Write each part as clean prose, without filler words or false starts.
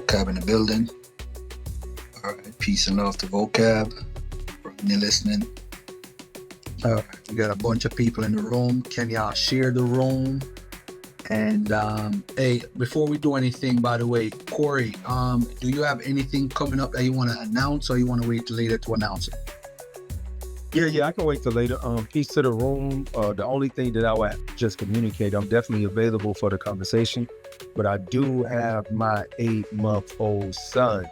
Vocab in the building. All right, peace and love to Vocab. You're listening. All right, we got a bunch of people in the room. Can y'all share the room? And hey, before we do anything, by the way, Corey, do you have anything coming up that you want to announce, or you want to wait till later to announce it? Yeah, I can wait till later. Peace to the room. The only thing that I would just communicate, I'm definitely available for the conversation, but I do have my 8-month-old son.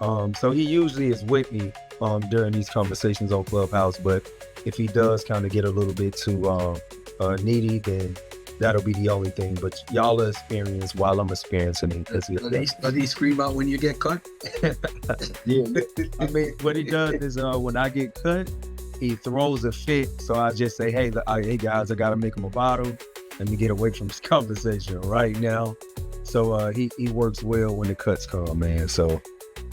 So he usually is with me during these conversations on Clubhouse, but if he does kind of get a little bit too needy, then that'll be the only thing. But y'all are experiencing while I'm experiencing it. Does he scream out when you get cut? Yeah. I mean, what he does is when I get cut, he throws a fit. So I just say, hey guys, I got to make him a bottle. Let me get away from this conversation right now. So he works well when the cuts come, man. So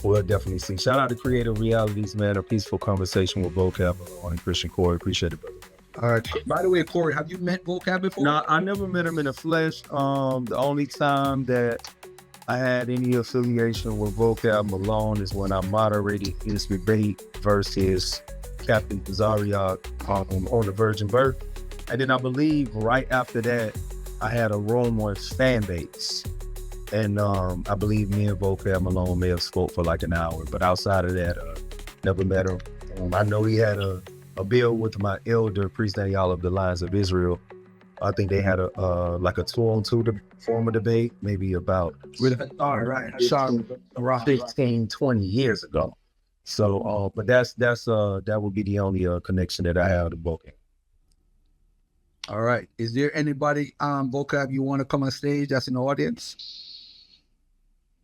we'll definitely see. Shout out to Creative Realities, man. A peaceful conversation with Vocab Malone and Christian Corey. Appreciate it, brother. All right. By the way, Corey, have you met Vocab before? No, I never met him in the flesh. The only time that I had any affiliation with Vocab Malone is when I moderated his debate versus Captain Zariak on the Virgin Birth. And then I believe right after that, I had a room on fan base. And I believe me and Vocab Malone may have spoke for like an hour. But outside of that, never met him. I know he had a bill with my elder, Priest Daniel of the Lions of Israel. I think they had a 2-on-2 former debate, maybe about 15, 20 years ago. So, but that would be the only connection that I have to Vocab. All right. Is there anybody Vocab you want to come on stage that's in the audience?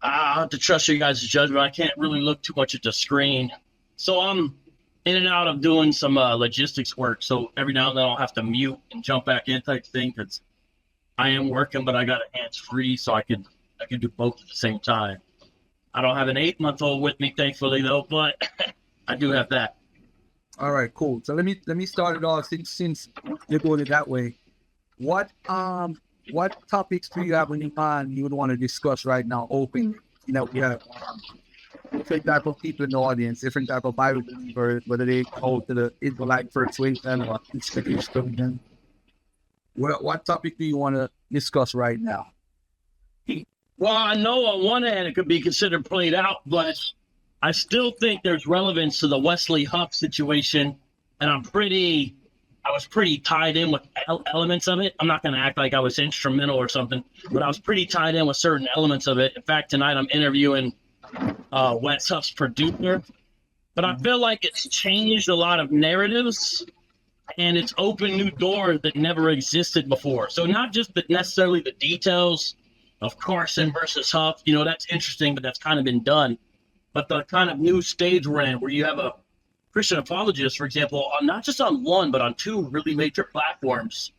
I have to trust you guys' judgment. I can't really look too much at the screen. So I'm in and out of doing some logistics work. So every now and then I'll have to mute and jump back in type thing, because I am working, but I got a hands free, so I can do both at the same time. I don't have an 8-month-old with me, thankfully, though, but I do have that. All right, cool. So let me start it off since you're going it that way. What topics do you have in your mind you would want to discuss right now? Open, we have different type of people in the audience, different type of Bible believers, whether they hold to the Israelite persuasion or Christian. What topic do you want to discuss right now? Well, I know on one hand it could be considered played out, but I still think there's relevance to the Wesley Huff situation, and I was pretty tied in with elements of it. I'm not going to act like I was instrumental or something, but I was pretty tied in with certain elements of it. In fact, tonight I'm interviewing Wes Huff's producer, but I feel like it's changed a lot of narratives, and it's opened new doors that never existed before. So not just necessarily the details of Carson versus Huff, that's interesting, but that's kind of been done. But the kind of new stage we're in, where you have a Christian apologist, for example, not just on one, but on two really major platforms,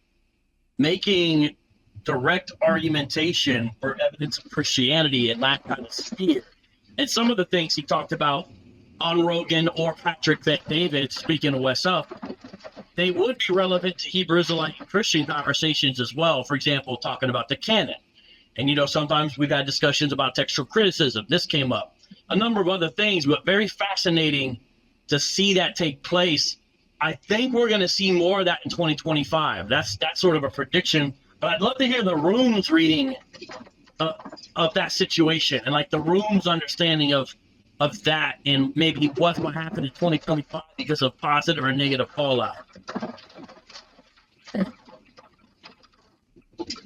making direct argumentation for evidence of Christianity in that kind of sphere. And some of the things he talked about on Rogan or Patrick Bet-David, speaking of Wes Huff, they would be relevant to Hebrew Israelite Christian conversations as well. For example, talking about the canon. And, sometimes we've had discussions about textual criticism. This came up. A number of other things, but very fascinating to see that take place. I think we're going to see more of that in 2025. That's sort of a prediction. But I'd love to hear the room's reading of that situation, and like the room's understanding of that, and maybe what will happen in 2025 because of positive or negative fallout.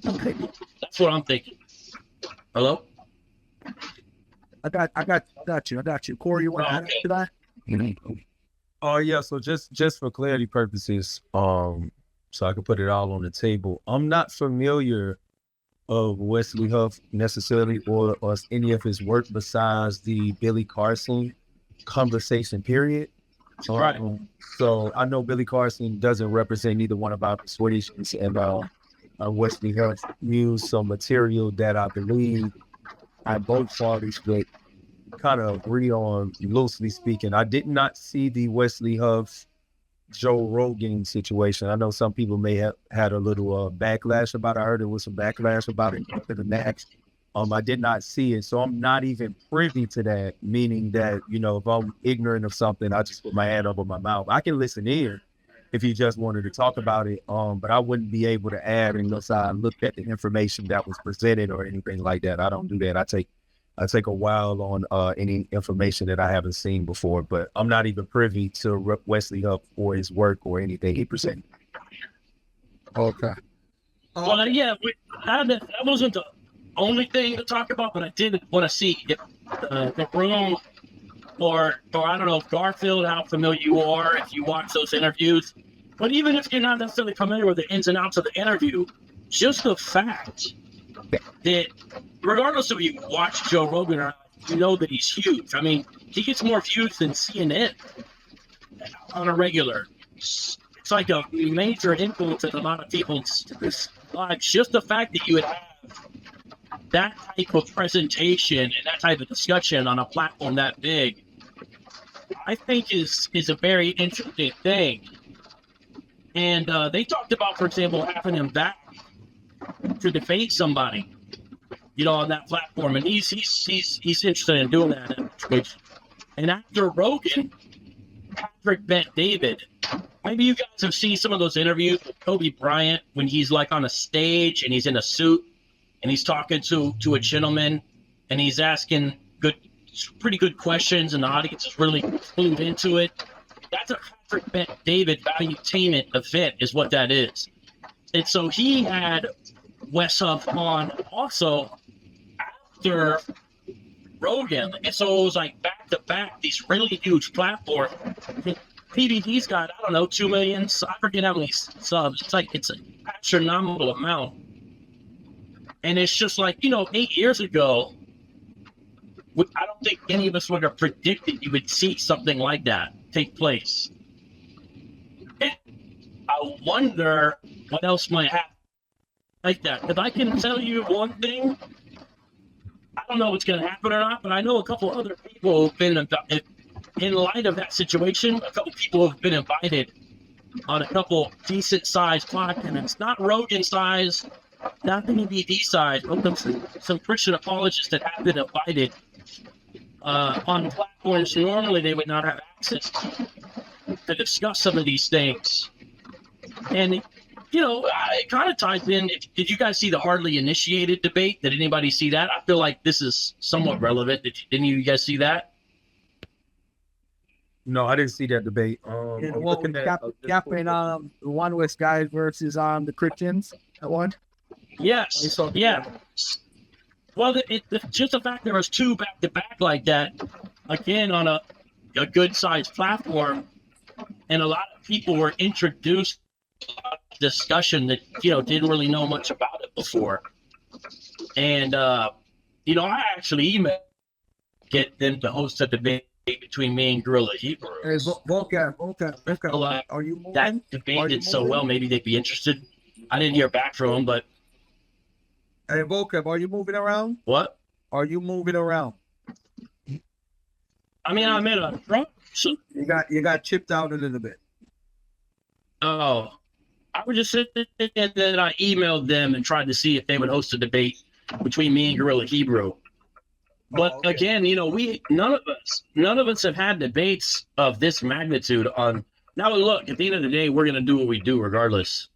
Okay. That's what I'm thinking. Hello? I got you. Corey, you want to add to that? Oh yeah, so just for clarity purposes, so I can put it all on the table. I'm not familiar of Wesley Huff necessarily or any of his work besides the Billy Carson conversation period. Right. So I know Billy Carson doesn't represent either one of our persuasions, and Wesley Huff used some material that I believe both parties would kind of agree on, loosely speaking. I did not see the Wesley Huff Joe Rogan situation. I know some people may have had a little backlash about it. I heard there was some backlash about it after the Max I did not see it, so I'm not even privy to that, meaning that, you know, if I'm ignorant of something, I just put my hand over my mouth. I can listen in if you just wanted to talk about it, but I wouldn't be able to add unless I looked at the information that was presented or anything like that. I don't do that. I take a while on any information that I haven't seen before, but I'm not even privy to Wesley Huff or his work or anything he presented. Okay. Well, yeah, that wasn't the only thing to talk about, but I did want to see if the room or I don't know if Garfield, how familiar you are, if you watch those interviews, but even if you're not necessarily familiar with the ins and outs of the interview, just the fact that regardless of you watch Joe Rogan or not, you know that he's huge. I mean, he gets more views than CNN on a regular. It's like a major influence in a lot of people's lives. Just the fact that you would have that type of presentation and that type of discussion on a platform that big, I think is a very interesting thing. And they talked about, for example, having him back to debate somebody, you know, on that platform, and he's interested in doing that. And after Rogan, Patrick Bet-David, maybe you guys have seen some of those interviews with Kobe Bryant when he's like on a stage and he's in a suit and he's talking to a gentleman and he's asking pretty good questions and the audience is really clued into it. That's a Patrick Bet-David valuetainment event is what that is. And so he had Wes Huff on also after Rogan. And so it was like back to back, these really huge platforms. PBD's got, I don't know, 2 million, I forget how many subs. It's an astronomical amount. And it's just like, you know, 8 years ago, I don't think any of us would have predicted you would see something like that take place. And I wonder what else might happen like that. Because I can tell you one thing, I don't know what's going to happen or not, but I know a couple other people who've been, in light of that situation, a couple people have been invited on a couple decent-sized podcasts. Not Rogan size, not the EBD size, but some Christian apologists that have been invited on platforms normally they would not have access to discuss some of these things. And, you know, it kind of ties in. Did you guys see the hardly initiated debate? Did anybody see that? I feel like this is somewhat relevant. Didn't you guys see that? No, I didn't see that debate. Cap and One West guys versus the Christians at one. Yes. Yeah. Well, just the fact there was two back to back like that, again on a good sized platform, and a lot of people were introduced to a discussion that, you know, didn't really know much about it before. And you know, I actually emailed get them to host a debate between me and Guerrilla Hebrew. Hey, Vocab. Are you moving? That debate did so well, maybe they'd be interested. I didn't hear back from them, but hey, Vocab, are you moving around? What? Are you moving around? I mean, I'm in a truck. So, you got chipped out a little bit. Oh, I was just sitting and then I emailed them and tried to see if they would host a debate between me and Guerrilla Hebrew. But okay. Again, you know, none of us have had debates of this magnitude on. Now look, at the end of the day, we're gonna do what we do regardless.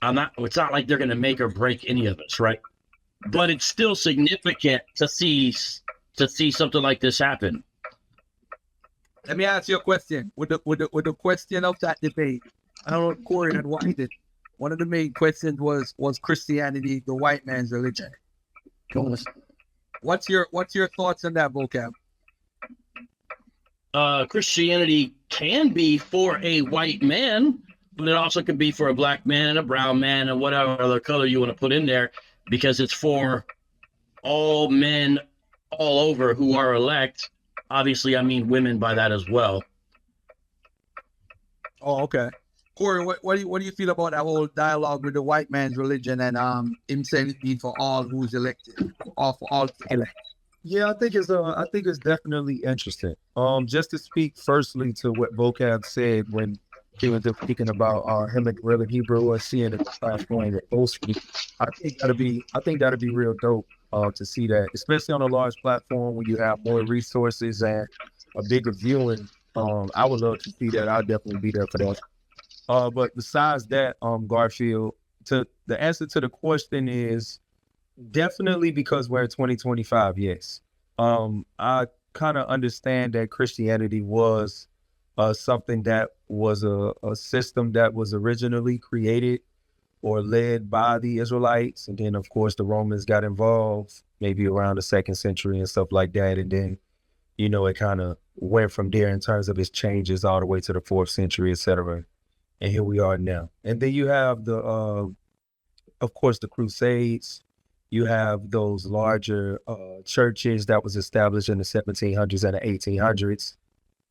It's not like they're gonna make or break any of us, right? But it's still significant to see something like this happen. Let me ask you a question. With the question of that debate, I don't know if Corey had watched it. One of the main questions was Christianity the white man's religion? What's your thoughts on that, Vocab? Christianity can be for a white man, but it also can be for a black man, a brown man, and whatever other color you want to put in there, because it's for all men all over who are elect. Obviously, I mean women by that as well. Oh, okay. Corey, what do you feel about that whole dialogue with the white man's religion and him saying it for all who's elected, or for all elected? Yeah, I think it's definitely interesting. Just to speak firstly to what Vocab said when he was just speaking about him and Gorilla Hebrew or seeing the platform with both speak. I think that'd be real dope to see that, especially on a large platform when you have more resources and a bigger viewing. I would love to see that. I'll definitely be there for that. But besides that, Garfield, the answer to the question is definitely because we're in 2025. Yes. I kind of understand that Christianity was something that was a system that was originally created or led by the Israelites. And then, of course, the Romans got involved maybe around the 2nd century and stuff like that. And then, it kind of went from there in terms of its changes all the way to the 4th century, et cetera. And here we are now. And then you have of course, the Crusades. You have those larger churches that was established in the 1700s and the 1800s.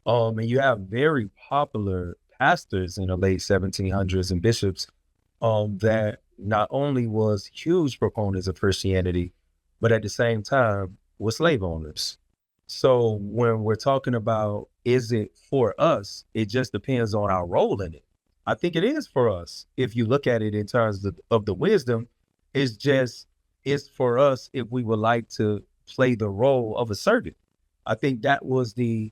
And you have very popular pastors in the late 1700s and bishops that not only was huge proponents of Christianity, but at the same time were slave owners. So when we're talking about, is it for us? It just depends on our role in it. I think it is for us. If you look at it in terms of the wisdom, it's for us if we would like to play the role of a servant. I think that was the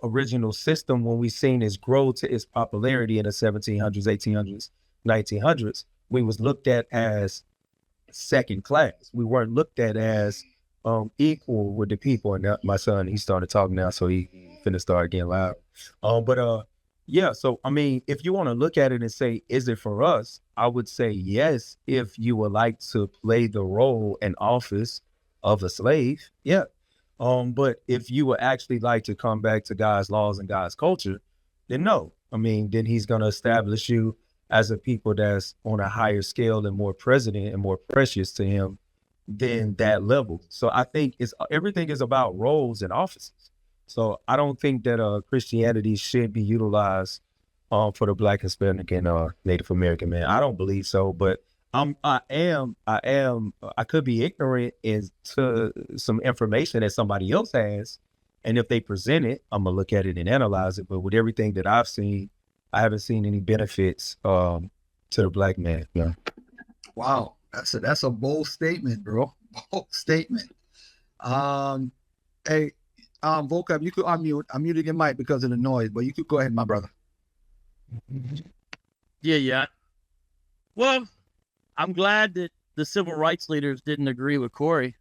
original system when we seen it grow to its popularity in the 1700s, 1800s, 1900s. We was looked at as second class. We weren't looked at as equal with the people. And my son, he started talking now, so he finna start getting loud. Yeah, so I mean, if you want to look at it and say, is it for us? I would say yes, if you would like to play the role and office of a slave, yeah. But if you would actually like to come back to God's laws and God's culture, then no. I mean, then he's going to establish you as a people that's on a higher scale and more present and more precious to him than that level. So I think everything is about roles and offices. So I don't think that Christianity should be utilized for the Black, Hispanic, and Native American man. I don't believe so, but I could be ignorant into some information that somebody else has, and if they present it, I'm gonna look at it and analyze it. But with everything that I've seen, I haven't seen any benefits to the Black man. Yeah. Wow, that's a bold statement, bro. Bold statement. Hey. Vocab, you could unmute. I'm muting your mic because of the noise, but you could go ahead, my brother. Yeah. Well, I'm glad that the civil rights leaders didn't agree with Corey,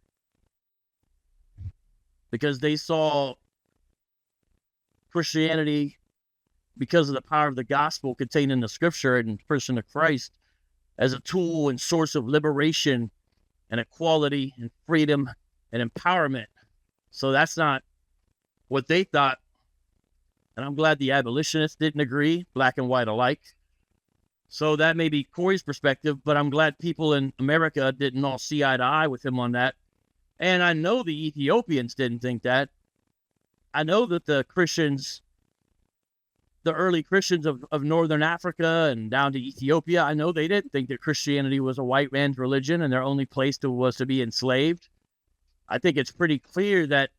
because they saw Christianity, because of the power of the gospel contained in the scripture and the person of Christ, as a tool and source of liberation and equality and freedom and empowerment. So that's not what they thought. And I'm glad the abolitionists didn't agree, black and white alike. So that may be Corey's perspective, but I'm glad people in America didn't all see eye to eye with him on that. And I know the Ethiopians didn't think that. I know that the Christians, the early Christians of Northern Africa and down to Ethiopia, I know they didn't think that Christianity was a white man's religion and their only place was to be enslaved. I think it's pretty clear that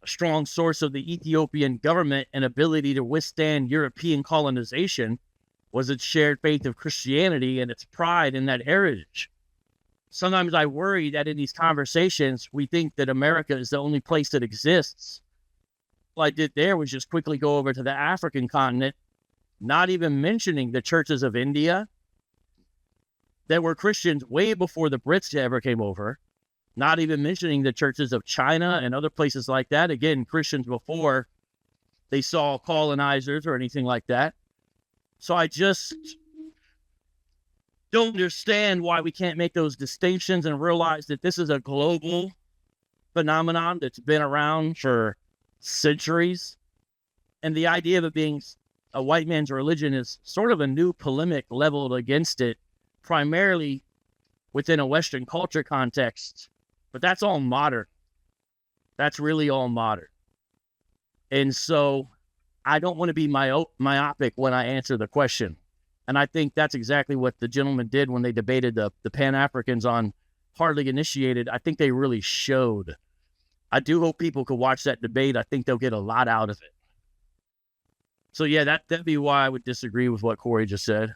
a strong source of the Ethiopian government and ability to withstand European colonization was its shared faith of Christianity and its pride in that heritage. Sometimes I worry that in these conversations, we think that America is the only place that exists. All I did there was just quickly go over to the African continent, not even mentioning the churches of India that were Christians way before the Brits ever came over. Not even mentioning the churches of China and other places like that. Again, Christians before they saw colonizers or anything like that. So I just don't understand why we can't make those distinctions and realize that this is a global phenomenon that's been around for centuries. And the idea of it being a white man's religion is sort of a new polemic leveled against it, primarily within a Western culture context. But that's all modern. That's really all modern. And so I don't want to be myopic when I answer the question. And I think that's exactly what the gentleman did when they debated the Pan-Africans on Hardly Initiated. I think they really showed. I do hope people could watch that debate. I think they'll get a lot out of it. So yeah, that'd be why I would disagree with what Corey just said.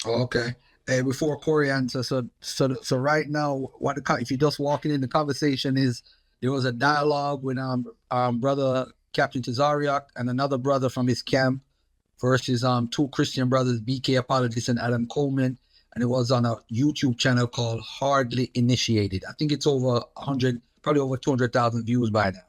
Okay. Hey, before Corey answers, so right now, if you're just walking in, the conversation is there was a dialogue with brother Captain Tazariak and another brother from his camp versus two Christian brothers, BK Apologist and Adam Coleman, and it was on a YouTube channel called Hardly Initiated. I think it's over 100, probably over 200,000 views by now.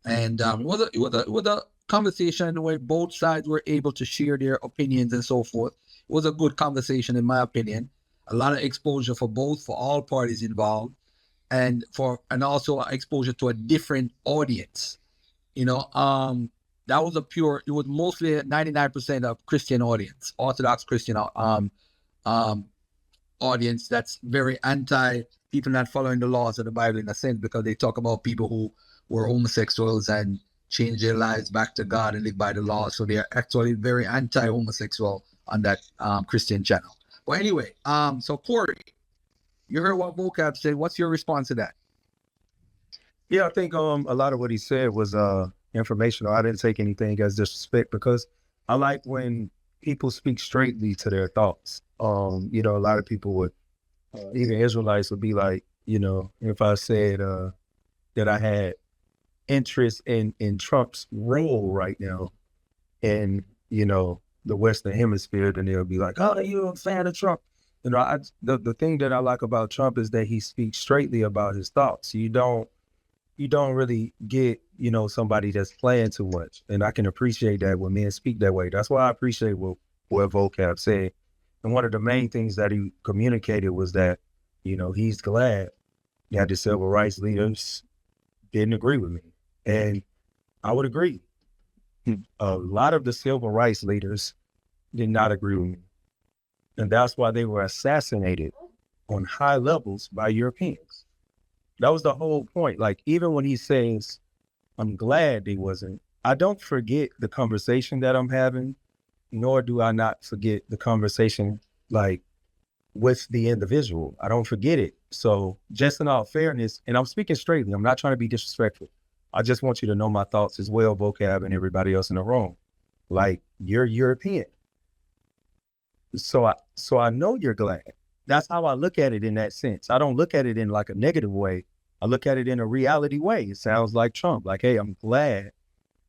And it was a conversation where both sides were able to share their opinions and so forth. It was a good conversation, in my opinion. A lot of exposure for all parties involved, and also exposure to a different audience. You know, that was it was mostly 99% of Christian audience, Orthodox Christian audience that's very anti people not following the laws of the Bible in a sense, because they talk about people who were homosexuals and change their lives back to God and live by the law. So they are actually very anti-homosexual on that Christian channel. Well, anyway, so Corey, you heard what Vocab said. What's your response to that? Yeah, I think a lot of what he said was informational. I didn't take anything as disrespect, because I like when people speak straightly to their thoughts. You know, a lot of people would, even Israelites would be like, you know, if I said that I had interest in Trump's role right now in, you know, the Western Hemisphere, then they'll be like, oh, you're a fan of Trump. You know, the thing that I like about Trump is that he speaks straightly about his thoughts. You don't really get, you know, somebody that's playing too much. And I can appreciate that when men speak that way. That's why I appreciate what Vocab said. And one of the main things that he communicated was that, you know, he's glad that the civil rights leaders didn't agree with me. And I would agree. A lot of the civil rights leaders did not agree with me. And that's why they were assassinated on high levels by Europeans. That was the whole point. Like, even when he says, I'm glad they wasn't, I don't forget the conversation that I'm having, nor do I not forget the conversation, like, with the individual. I don't forget it. So just in all fairness, and I'm speaking straightly, I'm not trying to be disrespectful. I just want you to know my thoughts as well, Vocab, and everybody else in the room. Like, you're European. So I know you're glad. That's how I look at it in that sense. I don't look at it in like a negative way. I look at it in a reality way. It sounds like Trump. Like, hey, I'm glad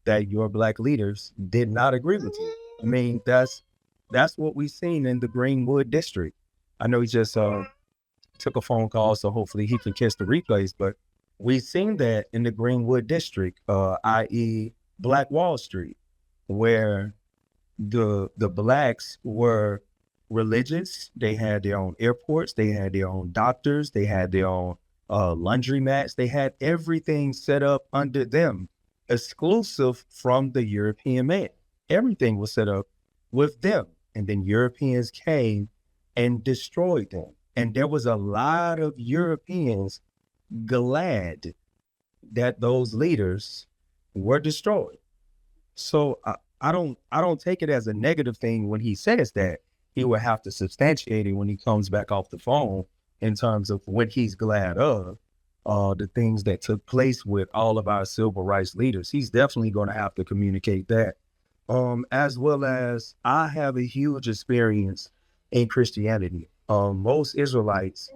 that your black leaders did not agree with you. I mean, that's what we've seen in the Greenwood district. I know he just took a phone call, so hopefully he can catch the replays, but we've seen that in the Greenwood district, i.e. Black Wall Street, where the blacks were religious. They had their own airports. They had their own doctors. They had their own laundromats. They had everything set up under them, exclusive from the European man. Everything was set up with them. And then Europeans came and destroyed them. And there was a lot of Europeans glad that those leaders were destroyed. So I don't take it as a negative thing when he says that. He will have to substantiate it when he comes back off the phone in terms of what he's glad of, the things that took place with all of our civil rights leaders. He's definitely going to have to communicate that. As well as I have a huge experience in Christianity. Most Israelites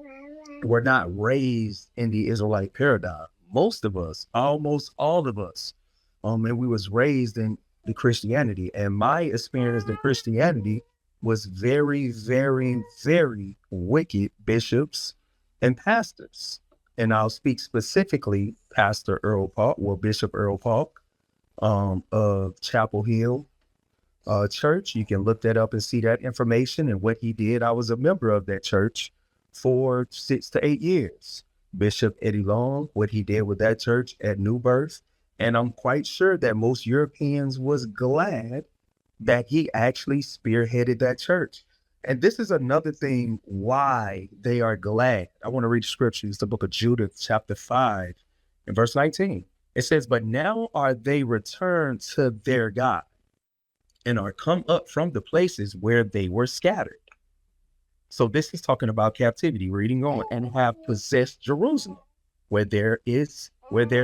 were not raised in the Israelite paradigm. Most of us, almost all of us, and we was raised in the Christianity. And my experience in Christianity was very, very, very wicked bishops and pastors. And I'll speak specifically Pastor Earl Park, or Bishop Earl Park, of Chapel Hill Church. You can look that up and see that information and what he did. I was a member of that church for 6 to 8 years. Bishop Eddie Long, what he did with that church at New Birth. And I'm quite sure that most Europeans was glad that he actually spearheaded that church. And this is another thing why they are glad. I want to read scripture. It's the book of Judith, chapter 5, and verse 19. It says, but now are they returned to their God and are come up from the places where they were scattered. So this is talking about captivity, reading on, and have possessed Jerusalem, where their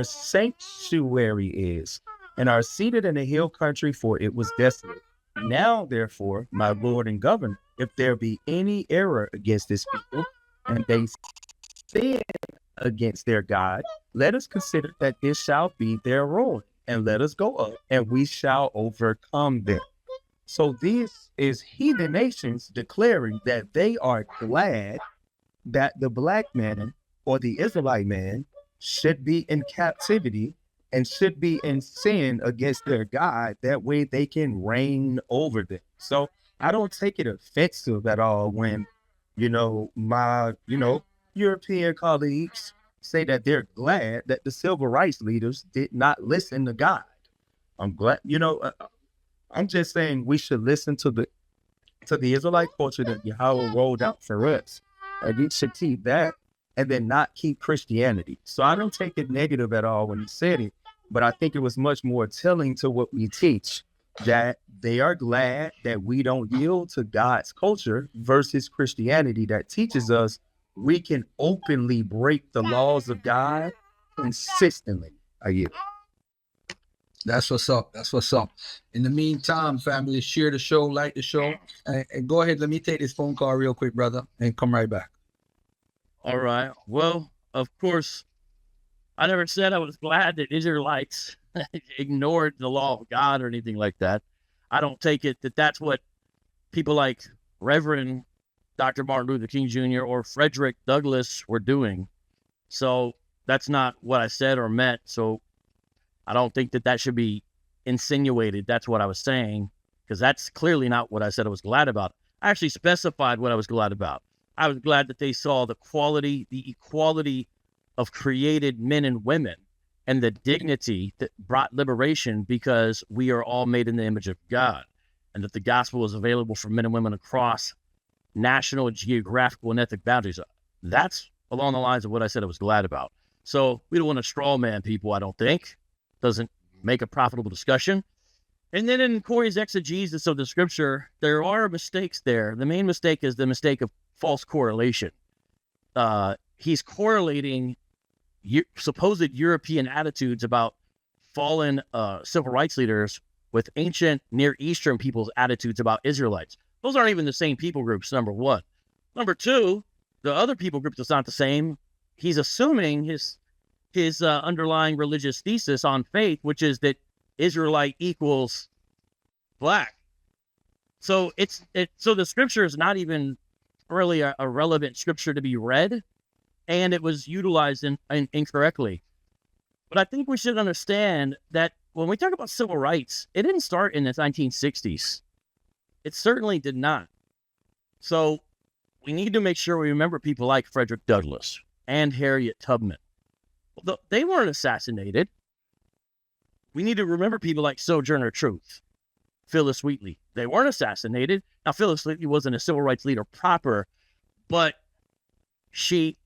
sanctuary is, and are seated in a hill country, for it was desolate. Now, therefore, my Lord and Governor, if there be any error against this people, and they sin against their God, let us consider that this shall be their ruin, and let us go up, and we shall overcome them. So this is heathen nations declaring that they are glad that the black man or the Israelite man should be in captivity and should be in sin against their God. That way they can reign over them. So I don't take it offensive at all when, my, European colleagues say that they're glad that the civil rights leaders did not listen to God. I'm glad, I'm just saying we should listen to the Israelite culture that Yahweh rolled out for us. And we should keep that and then not keep Christianity. So I don't take it negative at all when he said it, but I think it was much more telling to what we teach, that they are glad that we don't yield to God's culture versus Christianity that teaches us we can openly break the laws of God consistently. I yield. That's what's up. That's what's up. In the meantime, family, share the show, like the show, and go ahead. Let me take this phone call real quick, brother, and come right back. All right. Well, of course, I never said I was glad that Israelites ignored the law of God or anything like that. I don't take it that that's what people like Reverend Dr. Martin Luther King Jr. or Frederick Douglass were doing. So that's not what I said or meant. So I don't think that that should be insinuated. That's what I was saying, because that's clearly not what I said I was glad about. I actually specified what I was glad about. I was glad that they saw the equality of created men and women and the dignity that brought liberation, because we are all made in the image of God, and that the gospel is available for men and women across national, geographical, and ethnic boundaries. That's along the lines of what I said I was glad about. So we don't want to straw man people, I don't think. Doesn't make a profitable discussion. And then in Corey's exegesis of the scripture, there are mistakes there. The main mistake is the mistake of false correlation. He's correlating supposed European attitudes about fallen civil rights leaders with ancient Near Eastern people's attitudes about Israelites. Those aren't even the same people groups, number one. Number two, the other people group that's not the same. He's assuming his underlying religious thesis on faith, which is that Israelite equals black. So so the scripture is not even really a relevant scripture to be read, and it was utilized incorrectly. But I think we should understand that when we talk about civil rights, it didn't start in the 1960s. It certainly did not. So we need to make sure we remember people like Frederick Douglass and Harriet Tubman. Well, they weren't assassinated. We need to remember people like Sojourner Truth, Phyllis Wheatley. They weren't assassinated. Now, Phyllis Wheatley wasn't a civil rights leader proper, but she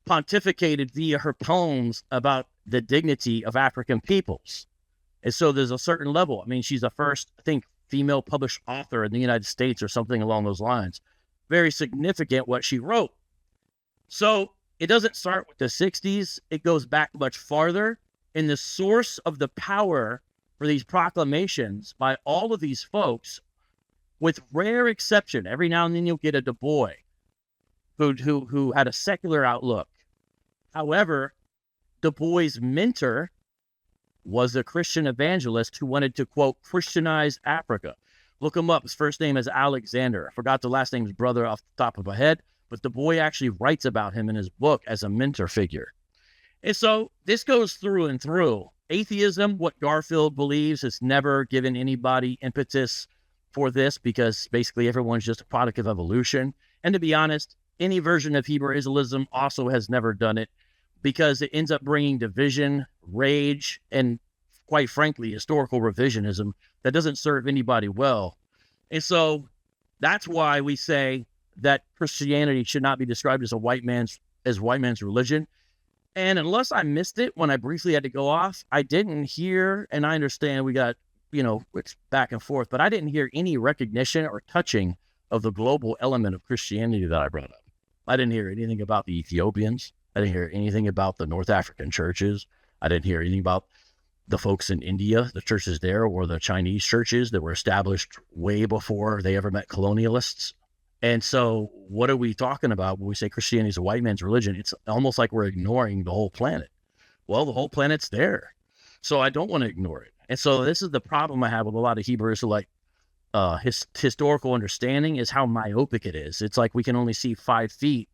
pontificated via her poems about the dignity of African peoples. And so there's a certain level. I mean, she's the first, I think, female published author in the United States or something along those lines. Very significant what she wrote. So it doesn't start with the 60s. It goes back much farther. And the source of the power for these proclamations by all of these folks, with rare exception, every now and then you'll get a Du Bois who had a secular outlook. However, Du Bois' mentor was a Christian evangelist who wanted to, quote, Christianize Africa. Look him up. His first name is Alexander. I forgot the last name's brother off the top of my head, but Du Bois actually writes about him in his book as a mentor figure. And so this goes through and through. Atheism, what Garfield believes, has never given anybody impetus for this, because basically everyone's just a product of evolution. And to be honest, any version of Hebrew Israelism also has never done it, because it ends up bringing division, rage, and quite frankly, historical revisionism that doesn't serve anybody well. And so that's why we say that Christianity should not be described as white man's religion. And unless I missed it when I briefly had to go off, I didn't hear, and I understand we got, it's back and forth, but I didn't hear any recognition or touching of the global element of Christianity that I brought up. I didn't hear anything about the Ethiopians. I didn't hear anything about the North African churches. I didn't hear anything about the folks in India, the churches there, or the Chinese churches that were established way before they ever met colonialists. And so what are we talking about when we say Christianity is a white man's religion? It's almost like we're ignoring the whole planet. Well, the whole planet's there. So I don't want to ignore it. And so this is the problem I have with a lot of Hebrew Israelite historical understanding, is how myopic it is. It's like we can only see 5 feet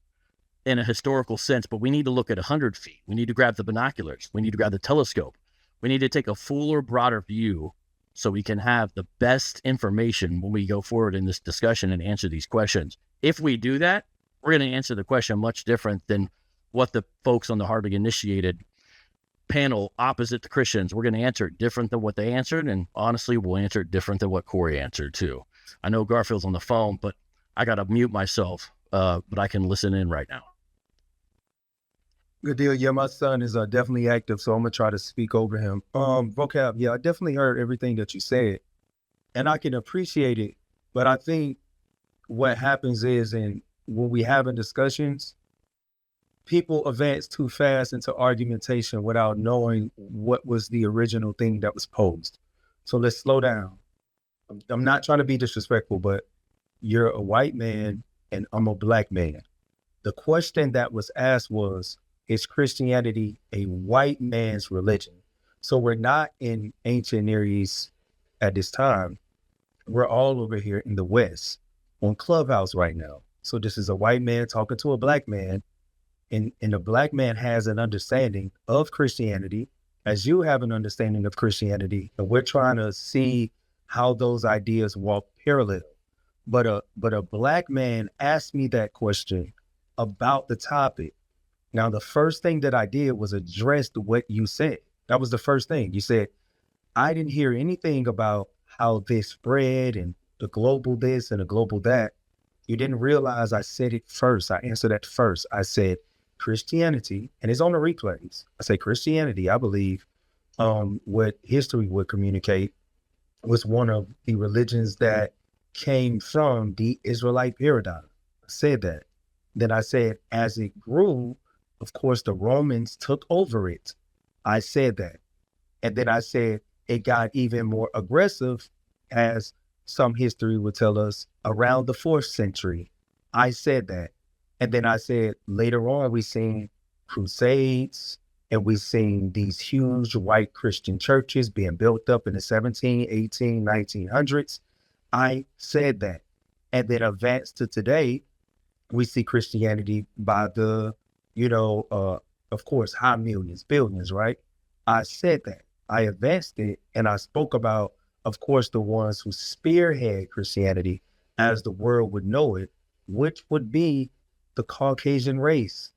in a historical sense, but we need to look at 100 feet. We need to grab the binoculars. We need to grab the telescope. We need to take a fuller, broader view so we can have the best information when we go forward in this discussion and answer these questions. If we do that, we're going to answer the question much different than what the folks on the Hardly Initiated panel opposite the Christians, we're going to answer it different than what they answered. And honestly, we'll answer it different than what Corey answered too. I know Garfield's on the phone, but I got to mute myself, but I can listen in right now. Good deal. Yeah, my son is definitely active, so I'm going to try to speak over him. Vocab, yeah, I definitely heard everything that you said, and I can appreciate it. But I think what happens is, when we having discussions, people advance too fast into argumentation without knowing what was the original thing that was posed. So let's slow down. I'm not trying to be disrespectful, but you're a white man and I'm a black man. The question that was asked was, is Christianity a white man's religion? So we're not in ancient Near East at this time. We're all over here in the West on Clubhouse right now. So this is a white man talking to a black man, and the black man has an understanding of Christianity as you have an understanding of Christianity. And we're trying to see how those ideas walk parallel. But a black man asked me that question about the topic. Now, the first thing that I did was address what you said. That was the first thing. You said, I didn't hear anything about how this spread and the global this and the global that. You didn't realize I said it first. I answered that first. I said Christianity, and it's on the replays. I say Christianity, I believe what history would communicate was one of the religions that came from the Israelite paradigm. I said that. Then I said, as it grew, of course, the Romans took over it. I said that. And then I said it got even more aggressive, as some history would tell us, around the 4th century. I said that. And then I said later on, we seen crusades, and we seen these huge white Christian churches being built up in the 17, 18, 1900s. I said that. And then advanced to today, we see Christianity by the, of course, high millions, billions, right? I said that. I advanced it, and I spoke about, of course, the ones who spearhead Christianity as the world would know it, which would be the Caucasian race.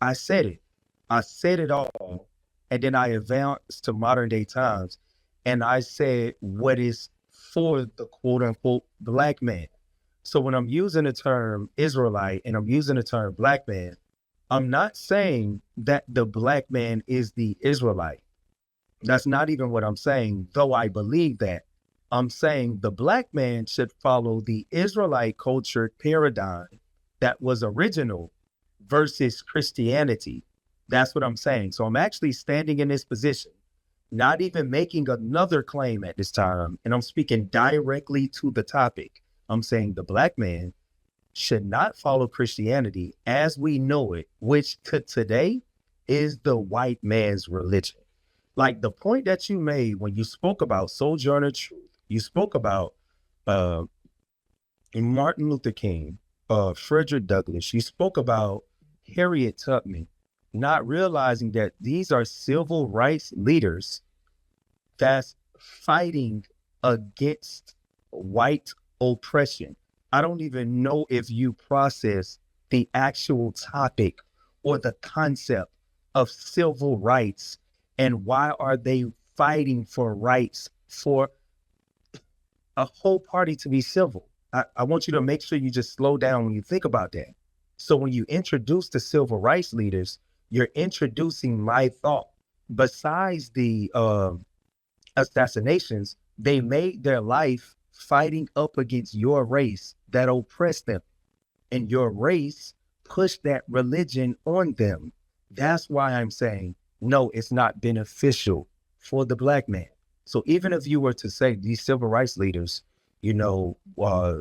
I said it. I said it all. And then I advanced to modern day times, and I said what is for the quote unquote black man. So when I'm using the term Israelite and I'm using the term black man, I'm not saying that the black man is the Israelite. That's not even what I'm saying, though I believe that. I'm saying the black man should follow the Israelite culture paradigm that was original versus Christianity. That's what I'm saying. So I'm actually standing in this position, not even making another claim at this time. And I'm speaking directly to the topic. I'm saying the black man should not follow Christianity as we know it, which today is the white man's religion. Like the point that you made when you spoke about Sojourner Truth, you spoke about Martin Luther King, Frederick Douglass, you spoke about Harriet Tubman, not realizing that these are civil rights leaders that's fighting against white oppression. I don't even know if you process the actual topic or the concept of civil rights and why are they fighting for rights for a whole party to be civil. I want you to make sure you just slow down when you think about that. So when you introduce the civil rights leaders, you're introducing my thought. Besides the assassinations, they made their life fighting up against your race that oppressed them. And your race pushed that religion on them. That's why I'm saying, no, it's not beneficial for the black man. So even if you were to say these civil rights leaders,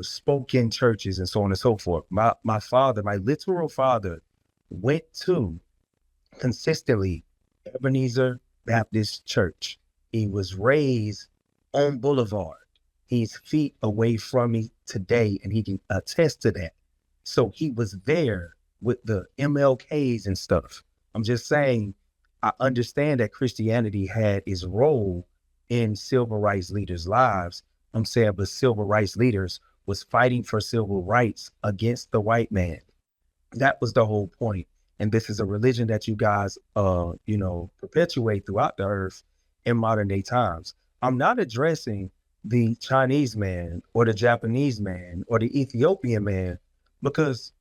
spoke in churches and so on and so forth, my father, my literal father, went to consistently Ebenezer Baptist Church. He was raised on Boulevard. He's feet away from me today, and he can attest to that. So he was there with the MLKs and stuff. I'm just saying, I understand that Christianity had its role in civil rights leaders' lives. I'm saying, but civil rights leaders was fighting for civil rights against the white man. That was the whole point. And this is a religion that you guys, perpetuate throughout the earth in modern day times. I'm not addressing the Chinese man or the Japanese man or the Ethiopian man, because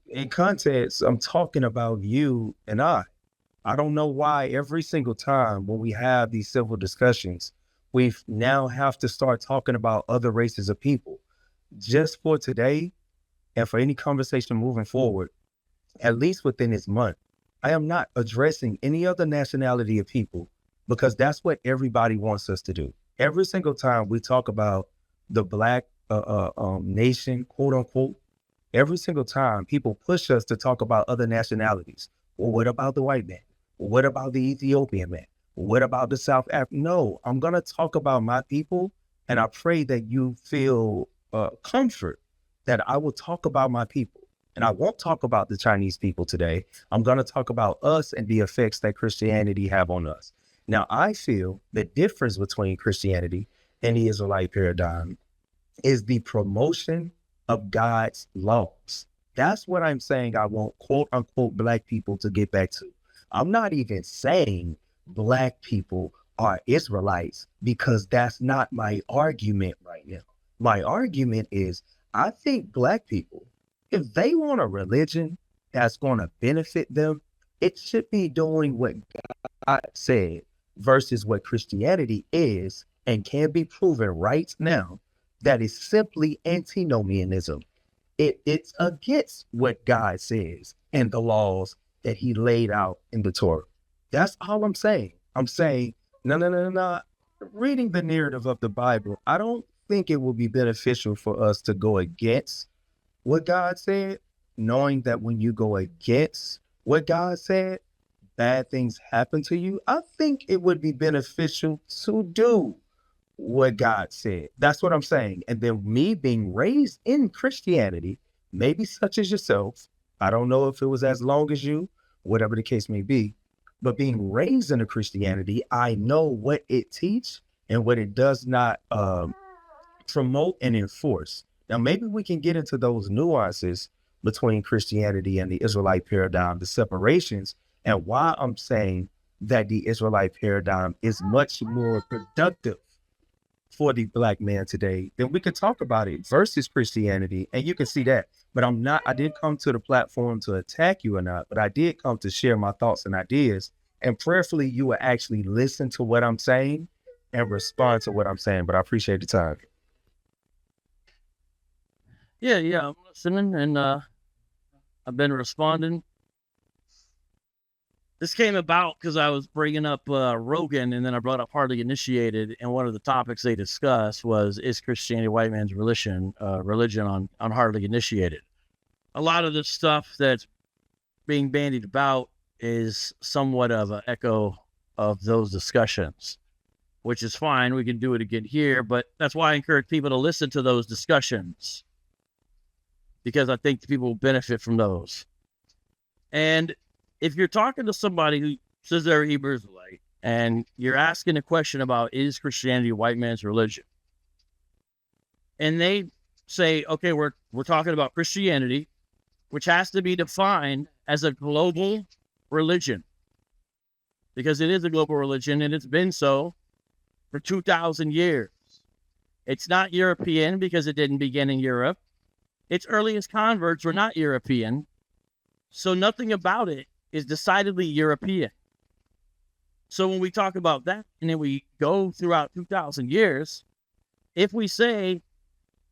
in context, I'm talking about you and I. I don't know why every single time when we have these civil discussions, we now have to start talking about other races of people. Just for today and for any conversation moving forward, at least within this month, I am not addressing any other nationality of people, because that's what everybody wants us to do. Every single time we talk about the black nation, quote unquote, every single time people push us to talk about other nationalities. Well, what about the white man? Well, what about the Ethiopian man? Well, what about the South African? No, I'm going to talk about my people, and I pray that you feel comfort that I will talk about my people. And I won't talk about the Chinese people today. I'm going to talk about us and the effects that Christianity have on us. Now, I feel the difference between Christianity and the Israelite paradigm is the promotion of God's laws. That's what I'm saying I want, quote unquote, black people to get back to. I'm not even saying black people are Israelites, because that's not my argument right now. My argument is, I think black people, if they want a religion that's going to benefit them, it should be doing what God said versus what Christianity is and can be proven right now that is simply antinomianism. It's against what God says and the laws that he laid out in the Torah. That's all I'm saying. I'm saying, no. Reading the narrative of the Bible, I don't think it will be beneficial for us to go against what God said, knowing that when you go against what God said, bad things happen to you. I think it would be beneficial to do what God said. That's what I'm saying. And then me being raised in Christianity, maybe such as yourself, I don't know if it was as long as you, whatever the case may be, but being raised in a Christianity, I know what it teaches and what it does not promote and enforce. Now, maybe we can get into those nuances between Christianity and the Israelite paradigm, the separations, and why I'm saying that the Israelite paradigm is much more productive for the black man today. Then we can talk about it versus Christianity, and you can see that. But I didn't come to the platform to attack you or not, but I did come to share my thoughts and ideas, and prayerfully you will actually listen to what I'm saying and respond to what I'm saying. But I appreciate the time. Yeah, I'm listening, and I've been responding. This came about because I was bringing up Rogan, and then I brought up Hardly Initiated, and one of the topics they discussed was, is Christianity white man's religion on Hardly Initiated? A lot of the stuff that's being bandied about is somewhat of an echo of those discussions, which is fine. We can do it again here, but that's why I encourage people to listen to those discussions, because I think people will benefit from those. And if you're talking to somebody who says they're Hebrew Israelite and you're asking a question about, is Christianity a white man's religion? And they say, okay, we're talking about Christianity, which has to be defined as a global religion, because it is a global religion and it's been so for 2,000 years. It's not European because it didn't begin in Europe. Its earliest converts were not European. So nothing about it is decidedly European. So when we talk about that, and then we go throughout 2,000 years, if we say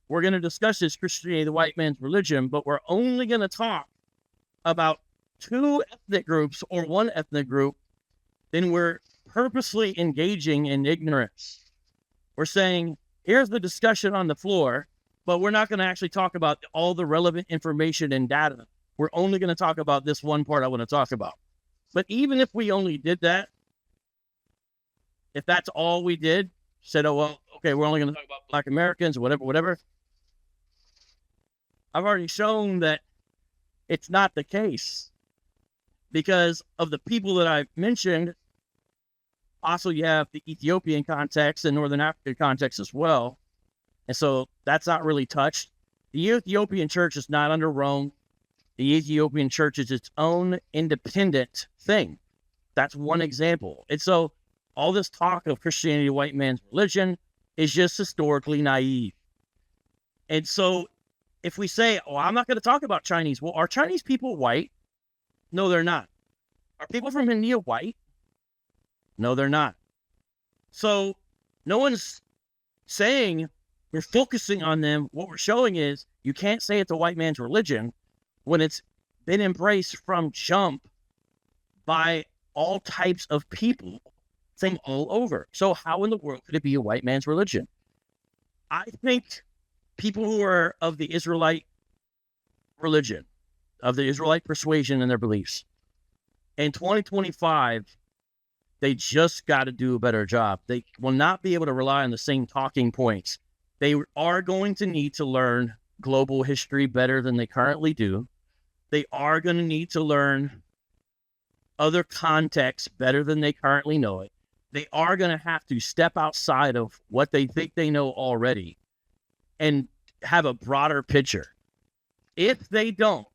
we're going to discuss this Christianity, the white man's religion, but we're only going to talk about two ethnic groups or one ethnic group, then we're purposely engaging in ignorance. We're saying, here's the discussion on the floor, but we're not going to actually talk about all the relevant information and data. We're only going to talk about this one part I want to talk about. But even if we only did that, if that's all we did, said, oh, well, okay, we're only going to talk about Black Americans, whatever. I've already shown that it's not the case because of the people that I've mentioned. Also, you have the Ethiopian context and Northern African context as well. And so that's not really touched. The Ethiopian church is not under Rome. The Ethiopian church is its own independent thing. That's one example. And so all this talk of Christianity, white man's religion, is just historically naive. And so if we say, oh, I'm not going to talk about Chinese. Well, are Chinese people white? No, they're not. Are people from India white? No, they're not. So no one's saying we're focusing on them. What we're showing is you can't say it's a white man's religion when it's been embraced from jump by all types of people, thing all over. So how in the world could it be a white man's religion? I think people who are of the Israelite religion, of the Israelite persuasion and their beliefs, in 2025, they just got to do a better job. They will not be able to rely on the same talking points. They are going to need to learn global history better than they currently do. They are going to need to learn other contexts better than they currently know it. They are going to have to step outside of what they think they know already and have a broader picture. If they don't,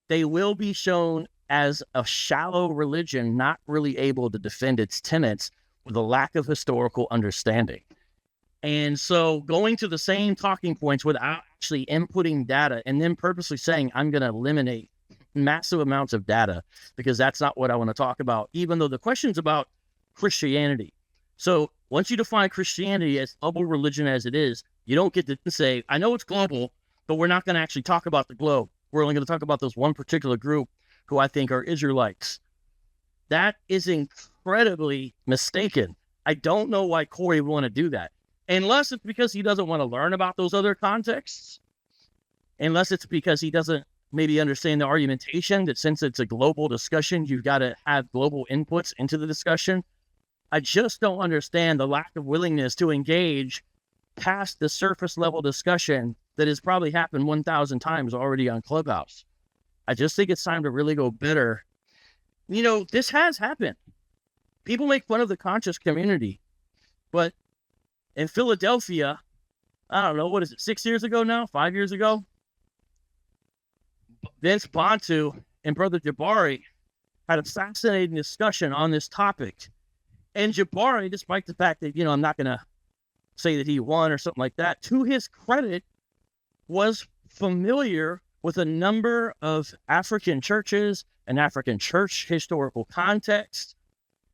they will be shown as a shallow religion, not really able to defend its tenets with a lack of historical understanding. And so going to the same talking points without actually inputting data and then purposely saying, I'm going to eliminate massive amounts of data because that's not what I want to talk about, even though the question's about Christianity. So once you define Christianity as global religion as it is, you don't get to say, I know it's global, but we're not going to actually talk about the globe. We're only going to talk about this one particular group who I think are Israelites. That is incredibly mistaken. I don't know why Corey would want to do that. Unless it's because he doesn't want to learn about those other contexts. Unless it's because he doesn't maybe understand the argumentation that since it's a global discussion, you've got to have global inputs into the discussion. I just don't understand the lack of willingness to engage past the surface level discussion that has probably happened 1,000 times already on Clubhouse. I just think it's time to really go better. You know, this has happened. People make fun of the conscious community, but in Philadelphia, I don't know, what is it, 6 years ago now, 5 years ago? Vince Bantu and Brother Jabari had a fascinating discussion on this topic. And Jabari, despite the fact that, I'm not going to say that he won or something like that, to his credit, was familiar with a number of African churches and African church historical context.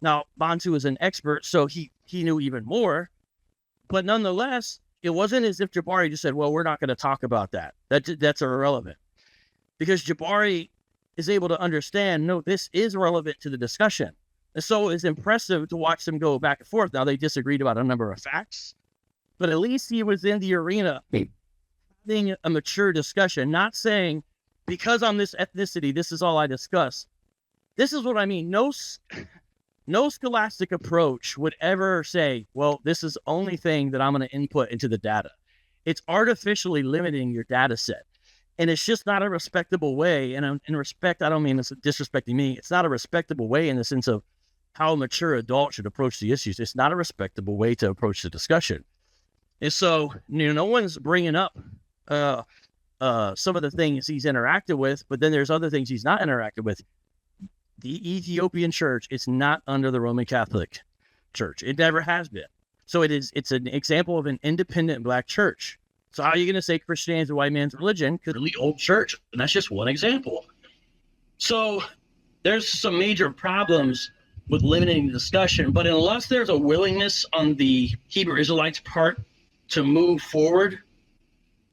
Now, Bantu is an expert, so he knew even more. But nonetheless, it wasn't as if Jabari just said, well, we're not going to talk about that. That's irrelevant. Because Jabari is able to understand, no, this is relevant to the discussion. And so it's impressive to watch them go back and forth. Now, they disagreed about a number of facts, but at least he was in the arena having a mature discussion, not saying, because I'm this ethnicity, this is all I discuss. This is what I mean. No scholastic approach would ever say, well, this is the only thing that I'm going to input into the data. It's artificially limiting your data set. And it's just not a respectable way. And in respect, I don't mean this disrespecting me. It's not a respectable way in the sense of how a mature adult should approach the issues. It's not a respectable way to approach the discussion. And so, no one's bringing up some of the things he's interacted with, but then there's other things he's not interacted with. The Ethiopian church is not under the Roman Catholic Church. It never has been. So it's an example of an independent Black church. So how are you going to say Christianity is a white man's religion? Because really old church, and that's just one example. So there's some major problems with limiting the discussion, but unless there's a willingness on the Hebrew Israelites' part to move forward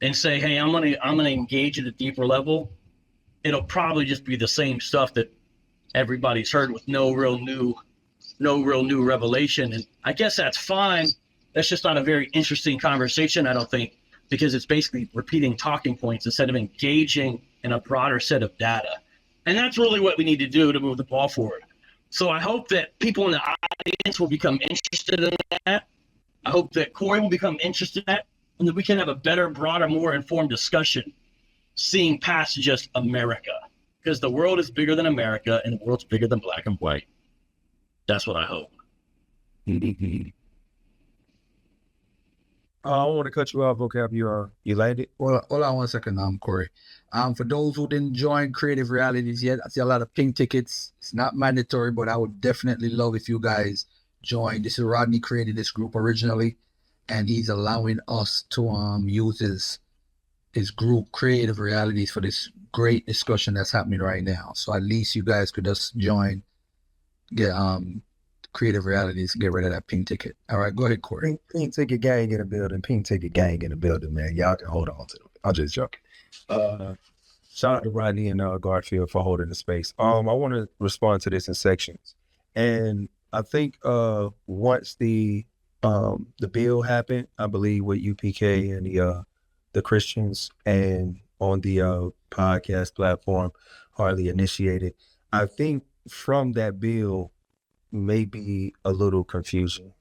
and say, hey, I'm gonna engage at a deeper level, it'll probably just be the same stuff that everybody's heard with no real new no real new revelation. And I guess that's fine. That's just not a very interesting conversation, I don't think, because it's basically repeating talking points instead of engaging in a broader set of data. And that's really what we need to do to move the ball forward. So I hope that people in the audience will become interested in that. I hope that Corey will become interested in that, and that we can have a better, broader, more informed discussion, seeing past just America. Because the world is bigger than America, and the world's bigger than black and white. That's what I hope. I don't want to cut you off, Vocab. You landed? Well, hold on one second, Corey. For those who didn't join Creative Realities yet, I see a lot of pink tickets. It's not mandatory, but I would definitely love if you guys join. This is Rodney created this group originally, and he's allowing us to use his group Creative Realities for this great discussion that's happening right now. So at least you guys could just join, get Creative Realities, get rid of that pink ticket. All right, go ahead, Corey. Pink ticket gang in the building. Pink ticket gang in the building, man. Y'all can hold on to it. I'm just joking. Shout out to Rodney and Garfield for holding the space. I want to respond to this in sections, and I think once the bill happened, I believe with UPK and the Christians and on the podcast platform hardly initiated, I think from that bill maybe a little confusion.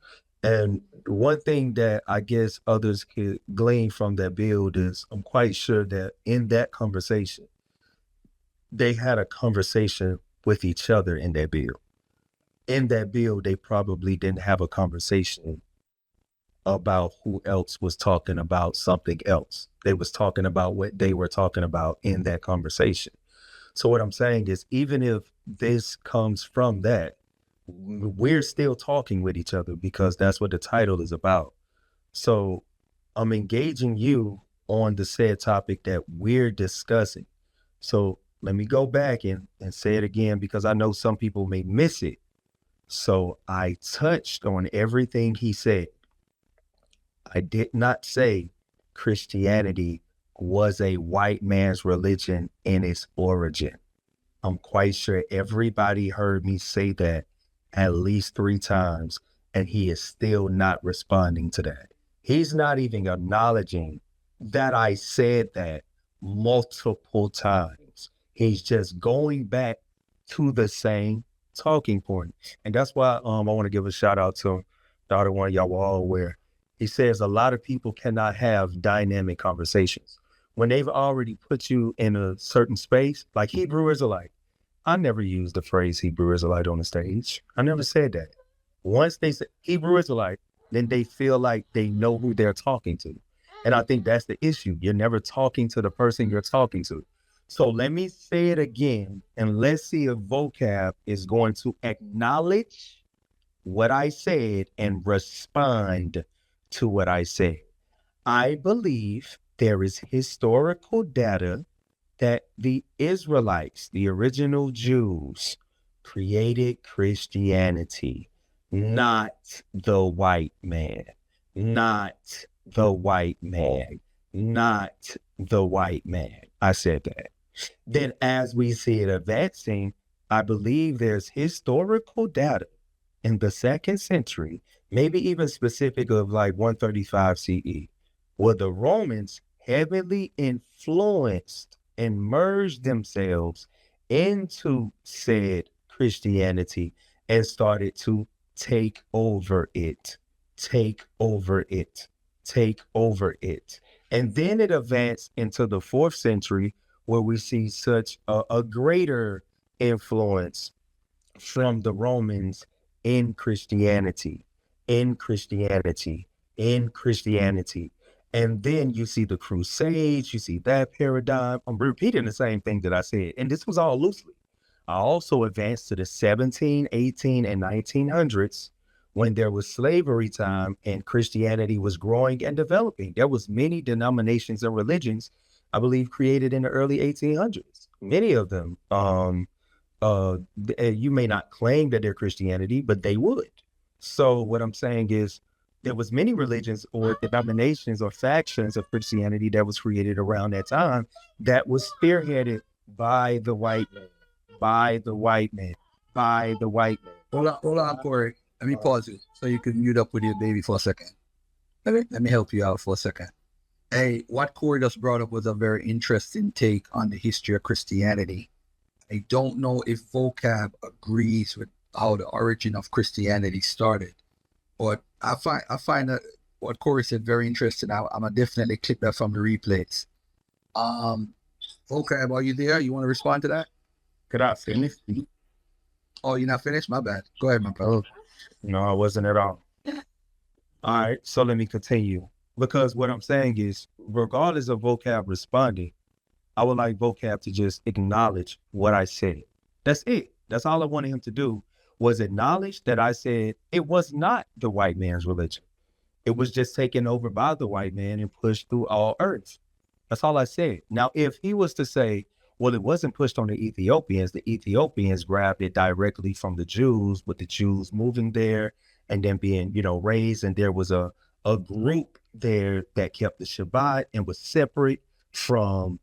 And one thing that I guess others could glean from that build is I'm quite sure that in that conversation, they had a conversation with each other in that build. In that build, they probably didn't have a conversation about who else was talking about something else. They was talking about what they were talking about in that conversation. So what I'm saying is, even if this comes from that, we're still talking with each other because that's what the title is about. So I'm engaging you on the said topic that we're discussing. So let me go back and say it again, because I know some people may miss it. So I touched on everything he said. I did not say Christianity was a white man's religion in its origin. I'm quite sure everybody heard me say that at least 3 times, and he is still not responding to that. He's not even acknowledging that I said that multiple times. He's just going back to the same talking point. And that's why I want to give a shout out to the other one y'all were all aware. He says a lot of people cannot have dynamic conversations. When they've already put you in a certain space, like Hebrew Israelite, I never used the phrase Hebrew Israelite on the stage. I never said that. Once they say Hebrew Israelite, then they feel like they know who they're talking to. And I think that's the issue. You're never talking to the person you're talking to. So let me say it again, and let's see if Vocab is going to acknowledge what I said and respond to what I said. I believe there is historical data that the Israelites, the original Jews, created Christianity, not the white man, not the white man, not the white man. I said that. Then as we see it advancing, I believe there's historical data in the 2nd century, maybe even specific of like 135 CE, where the Romans heavily influenced and merged themselves into said Christianity and started to take over it, take over it, take over it. And then it advanced into the 4th century, where we see such a greater influence from the Romans in Christianity, in Christianity, in Christianity. And then you see the Crusades, you see that paradigm. I'm repeating the same thing that I said, and this was all loosely. I also advanced to the 17, 18, and 1900s, when there was slavery time and Christianity was growing and developing. There was many denominations and religions, I believe, created in the early 1800s. Many of them, you may not claim that they're Christianity, but they would. So what I'm saying is, there was many religions or denominations or factions of Christianity that was created around that time that was spearheaded by the white man, by the white man, by the white man. hold on, Corey. Let me pause it so you can mute up with your baby for a second. Let me help you out for a second. Hey, what Corey just brought up was a very interesting take on the history of Christianity. I don't know if Vocab agrees with how the origin of Christianity started, but I find that what Corey said very interesting. I'm gonna definitely clip that from the replays. Vocab, are you there? You want to respond to that? Could I finish? Oh, you're not finished? My bad. Go ahead, my brother. No, I wasn't at all. All right, so let me continue. Because what I'm saying is, regardless of Vocab responding, I would like Vocab to just acknowledge what I said. That's it. That's all I wanted him to do, was acknowledge that I said it was not the white man's religion. It was just taken over by the white man and pushed through all earth. That's all I said. Now, if he was to say, well, it wasn't pushed on the Ethiopians grabbed it directly from the Jews, with the Jews moving there and then being, raised. And there was a group there that kept the Shabbat and was separate from,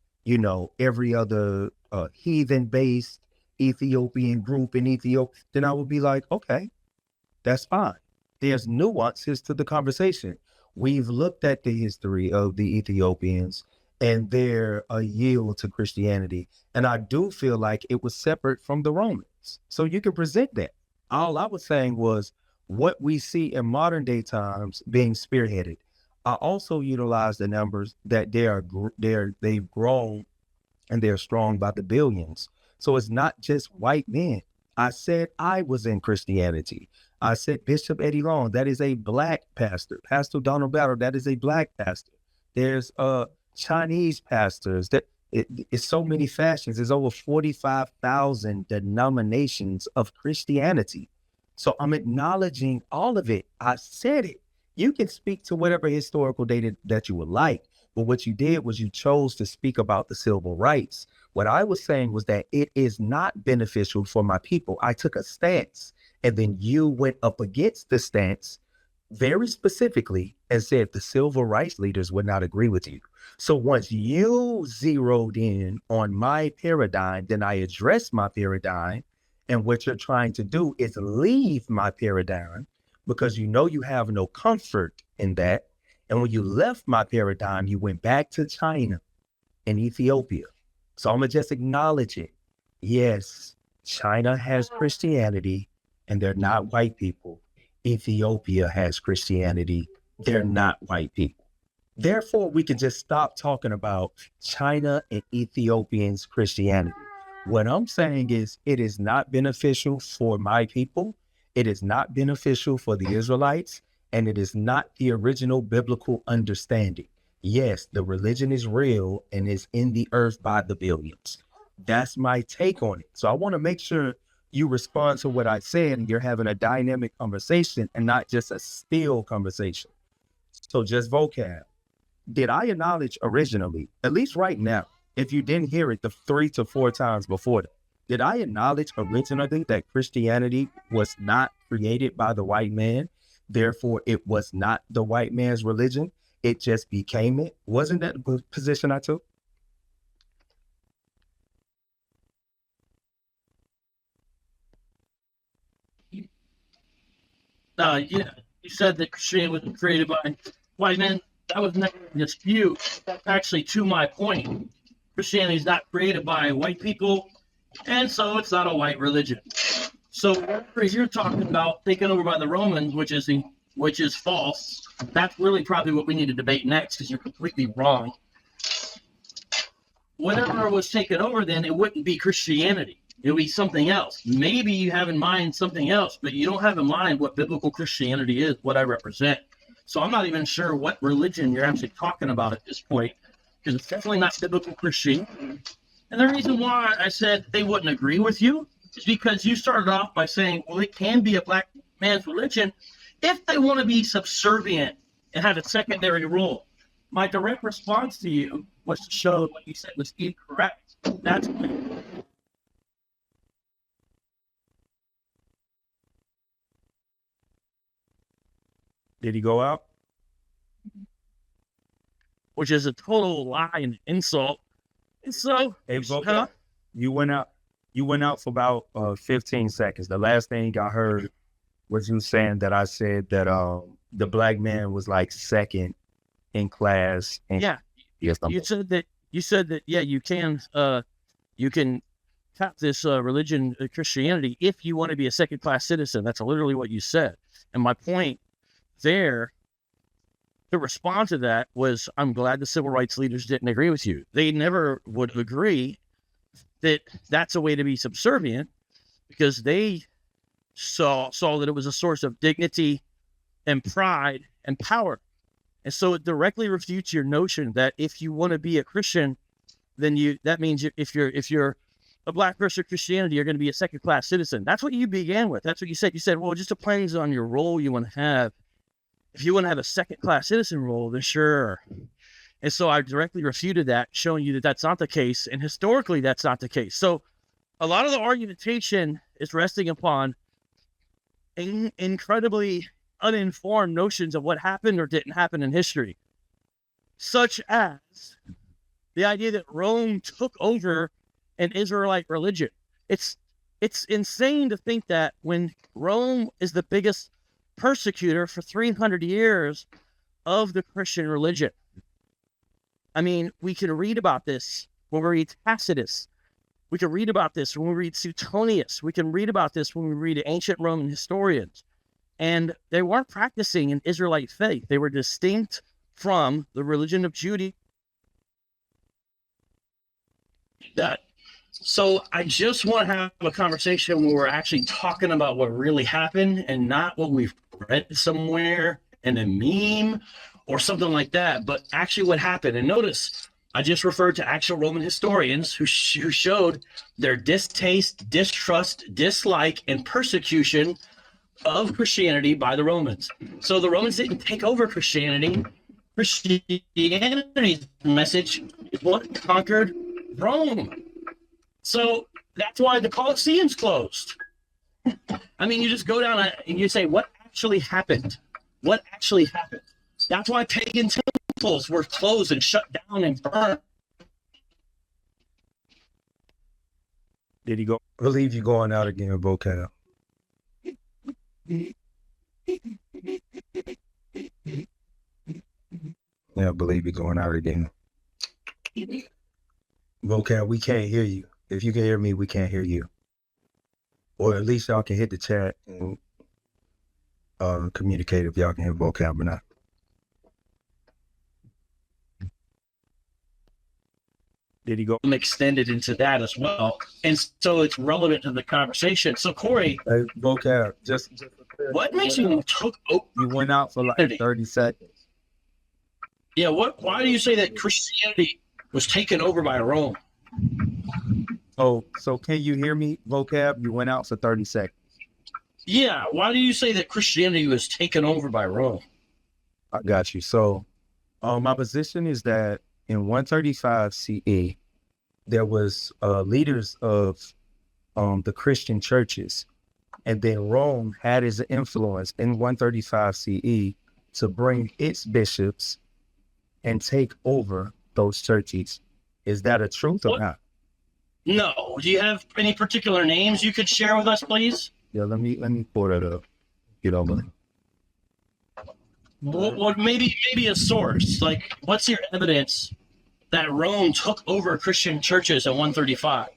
every other heathen-based Ethiopian group in Ethiopia. Then I would be like, okay, that's fine. There's nuances to the conversation. We've looked at the history of the Ethiopians and their yield to Christianity. And I do feel like it was separate from the Romans. So you can present that. All I was saying was what we see in modern day times being spearheaded. I also utilize the numbers that they've grown and they're strong by the billions. So it's not just white men. I said I was in Christianity. I said Bishop Eddie Long, that is a black pastor. Pastor Donald Battle, that is a black pastor. There's Chinese pastors. It's so many fashions. There's over 45,000 denominations of Christianity. So I'm acknowledging all of it. I said it. You can speak to whatever historical data that you would like, but what you did was you chose to speak about the civil rights. What I was saying was that it is not beneficial for my people. I took a stance, and then you went up against the stance very specifically and said the civil rights leaders would not agree with you. So once you zeroed in on my paradigm, then I addressed my paradigm. And what you're trying to do is leave my paradigm because you have no comfort in that. And when you left my paradigm, you went back to China and Ethiopia. So I'm going to just acknowledge it. Yes, China has Christianity and they're not white people. Ethiopia has Christianity. They're not white people. Therefore, we can just stop talking about China and Ethiopians' Christianity. What I'm saying is it is not beneficial for my people. It is not beneficial for the Israelites, and it is not the original biblical understanding. Yes, the religion is real and is in the earth by the billions. That's my take on it. So I want to make sure you respond to what I said and you're having a dynamic conversation and not just a still conversation. So just vocab. Did I acknowledge originally, at least right now, if you didn't hear it the 3 to 4 times before that, did I acknowledge originally that Christianity was not created by the white man? Therefore, it was not the white man's religion. It just became it. Wasn't that the position I took? Yeah, you said that Christianity was created by white men. That was never a dispute. That's actually to my point. Christianity is not created by white people, and so it's not a white religion. So whatever you're talking about taken over by the Romans, which is false, that's really probably what we need to debate next, because you're completely wrong. Whatever was taken over, then it wouldn't be Christianity. It would be something else. Maybe you have in mind something else, but you don't have in mind what biblical Christianity is, what I represent. So I'm not even sure what religion you're actually talking about at this point, because it's definitely not biblical Christianity. And the reason why I said they wouldn't agree with you is because you started off by saying, well, it can be a black man's religion if they want to be subservient and have a secondary role. My direct response to you was to show what you said was incorrect. That's Did he go out? which is a total lie and insult. And so, Hey, Vocab, you went out. You went out for about 15 seconds. The last thing I heard was you saying that I said that the black man was like second in class. And Yeah. yes, You said that yeah, you can tap this religion, Christianity, if you want to be a second class citizen. That's literally what you said. And my point there to respond to that was, I'm glad the civil rights leaders didn't agree with you. They never would agree that that's a way to be subservient, because they saw that it was a source of dignity and pride and power. And so it directly refutes your notion that if you want to be a Christian, then that means if you're a black person of Christianity, you're going to be a second class citizen. That's what you began with. That's what you said. You said, well, it just depends on your role you want to have. If you want to have a second class citizen role, then sure. And so I directly refuted that, showing you that that's not the case. And historically, that's not the case. So a lot of the argumentation is resting upon incredibly uninformed notions of what happened or didn't happen in history, such as the idea that Rome took over an Israelite religion. It's insane to think that when Rome is the biggest persecutor for 300 years of the Christian religion. I mean, we can read about this when we read Tacitus. We can read about this when we read Suetonius. We can read about this when we read ancient Roman historians. And they weren't practicing an Israelite faith. They were distinct from the religion of Judaism. So I just want to have a conversation where we're actually talking about what really happened and not what we've read somewhere in a meme or something like that, but actually what happened. And notice, I just referred to actual Roman historians who showed their distaste, distrust, dislike, and persecution of Christianity by the Romans. So the Romans didn't take over Christianity. Christianity's message is what conquered Rome. So that's why the Colosseum's closed. I mean, you just go down and you say, what actually happened? What actually happened? That's why pagan temples were closed and shut down and burned. Did he go? I believe you going out again, Vocab. Yeah, I believe you're going out again. Vocab, we can't hear you. If you can hear me, we can't hear you. Or at least y'all can hit the chat and communicate if y'all can hear Vocab or not. Did he go? Extended into that as well. And so it's relevant to the conversation. So Corey, hey, Vocab, just what makes you took over? You went out for like 30 seconds. Yeah, why do you say that Christianity was taken over by Rome? Oh, so can you hear me, Vocab? You went out for 30 seconds. Yeah, why do you say that Christianity was taken over by Rome? I got you. So my position is that in 135 CE, there was leaders of the Christian churches, and then Rome had its influence in 135 CE to bring its bishops and take over those churches. Is that a truth or not? No. Do you have any particular names you could share with us, please? Yeah, let me pull that up. Get over. Well, maybe a source. Like, what's your evidence that Rome took over Christian churches in 135?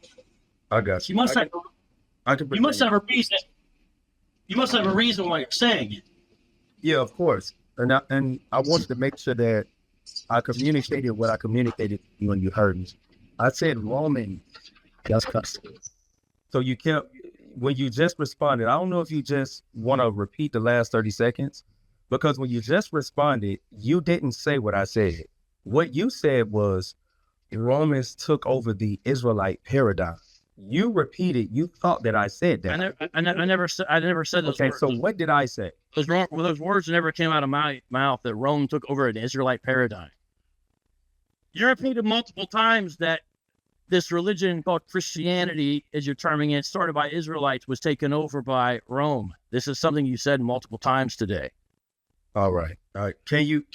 I got you. You must have a reason. You must have a reason why you're saying it. Yeah, of course. And I wanted to make sure that I communicated what I communicated when you heard me. I said Roman. So you kept, when you just responded, I don't know if you just want to repeat the last 30 seconds, because when you just responded, you didn't say what I said. What you said was Romans took over the Israelite paradigm. You repeated, you thought that I said that. I never said those words. Okay, so what did I say? Those words never came out of my mouth, that Rome took over an Israelite paradigm. You repeated multiple times that this religion called Christianity, as you're terming it, started by Israelites, was taken over by Rome. This is something you said multiple times today. All right. Are you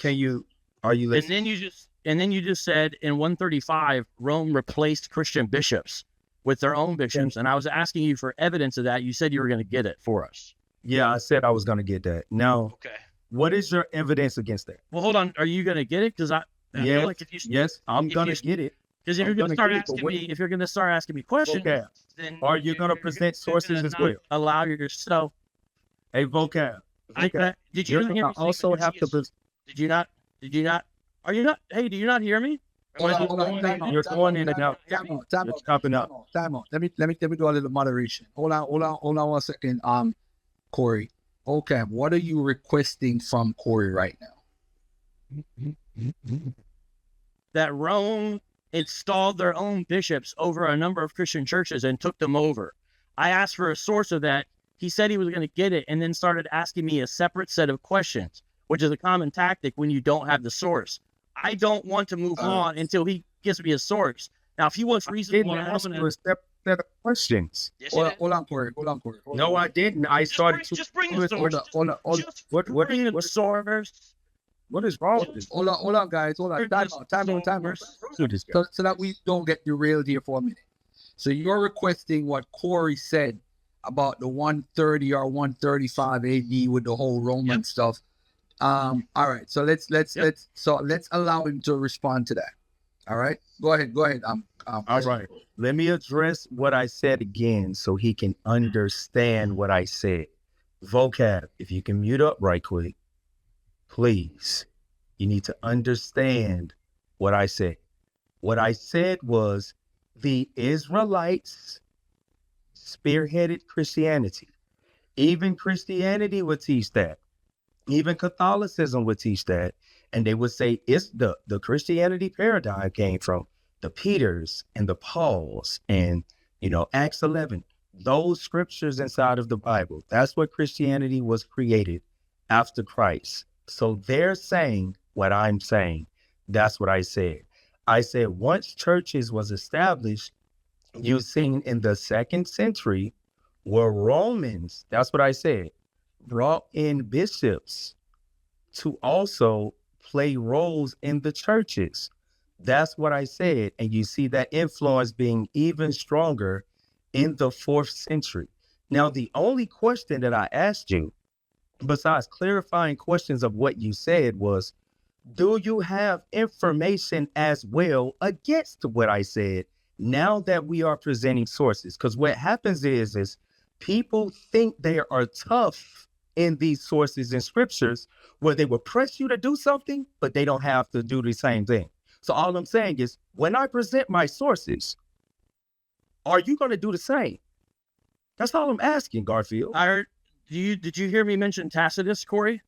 listening? And then you just said in 135, Rome replaced Christian bishops. with their own bishops. And I was asking you for evidence of that. You said you were going to get it for us. Yeah, I said I was going to get that. Now, Okay. what is your evidence against that? Well, hold on. Are you going to get it? Because I feel like if you yes, I'm going to get it. Because if you're going to start asking me, if you're going to start asking me questions, then are you going to present sources as well? Allow yourself. Hey, vocab. Did you not hear me? Also have to. Did you not? Are you not? Hey, do you not hear me? Hold on. You're going in and out. Time You're chopping up. Let me do a little moderation. Hold on 1 second. Corey. Okay, what are you requesting from Corey right now? That Rome installed their own bishops over a number of Christian churches and took them over. I asked for a source of that. He said he was going to get it and then started asking me a separate set of questions, which is a common tactic when you don't have the source. I don't want to move on until he gives me a source. Now, if he wants reasons why I'm going to set of questions. Yes, Hold on, Corey. No, I didn't. I started to. Just bring the source. Hold on. Bring the source. What is wrong with this? Hold on, guys. Hold on. Time out. So that we don't get derailed here for a minute. So you're requesting what Corey said about the 130 or 135 AD with the whole Roman stuff. All right. So let's allow him to respond to that. All right. Go ahead. All right. Let me address what I said again so he can understand what I said. Vocab, if you can mute up right quick, please. You need to understand what I said. What I said was the Israelites spearheaded Christianity. Even Christianity would teach that. Even Catholicism would teach that. And they would say it's the Christianity paradigm came from the Peters and the Pauls and, Acts 11, those scriptures inside of the Bible. That's what Christianity was created after Christ. So they're saying what I'm saying. That's what I said. I said once churches was established, you seen in the 2nd century were Romans, that's what I said, brought in bishops to also play roles in the churches. That's what I said. And you see that influence being even stronger in the 4th century. Now, the only question that I asked you, besides clarifying questions of what you said, was, do you have information as well against what I said now that we are presenting sources? Because what happens is people think they are tough in these sources and scriptures where they will press you to do something, but they don't have to do the same thing. So all I'm saying is, when I present my sources, are you going to do the same? That's all I'm asking, Garfield. I heard, did you hear me mention Tacitus, Corey?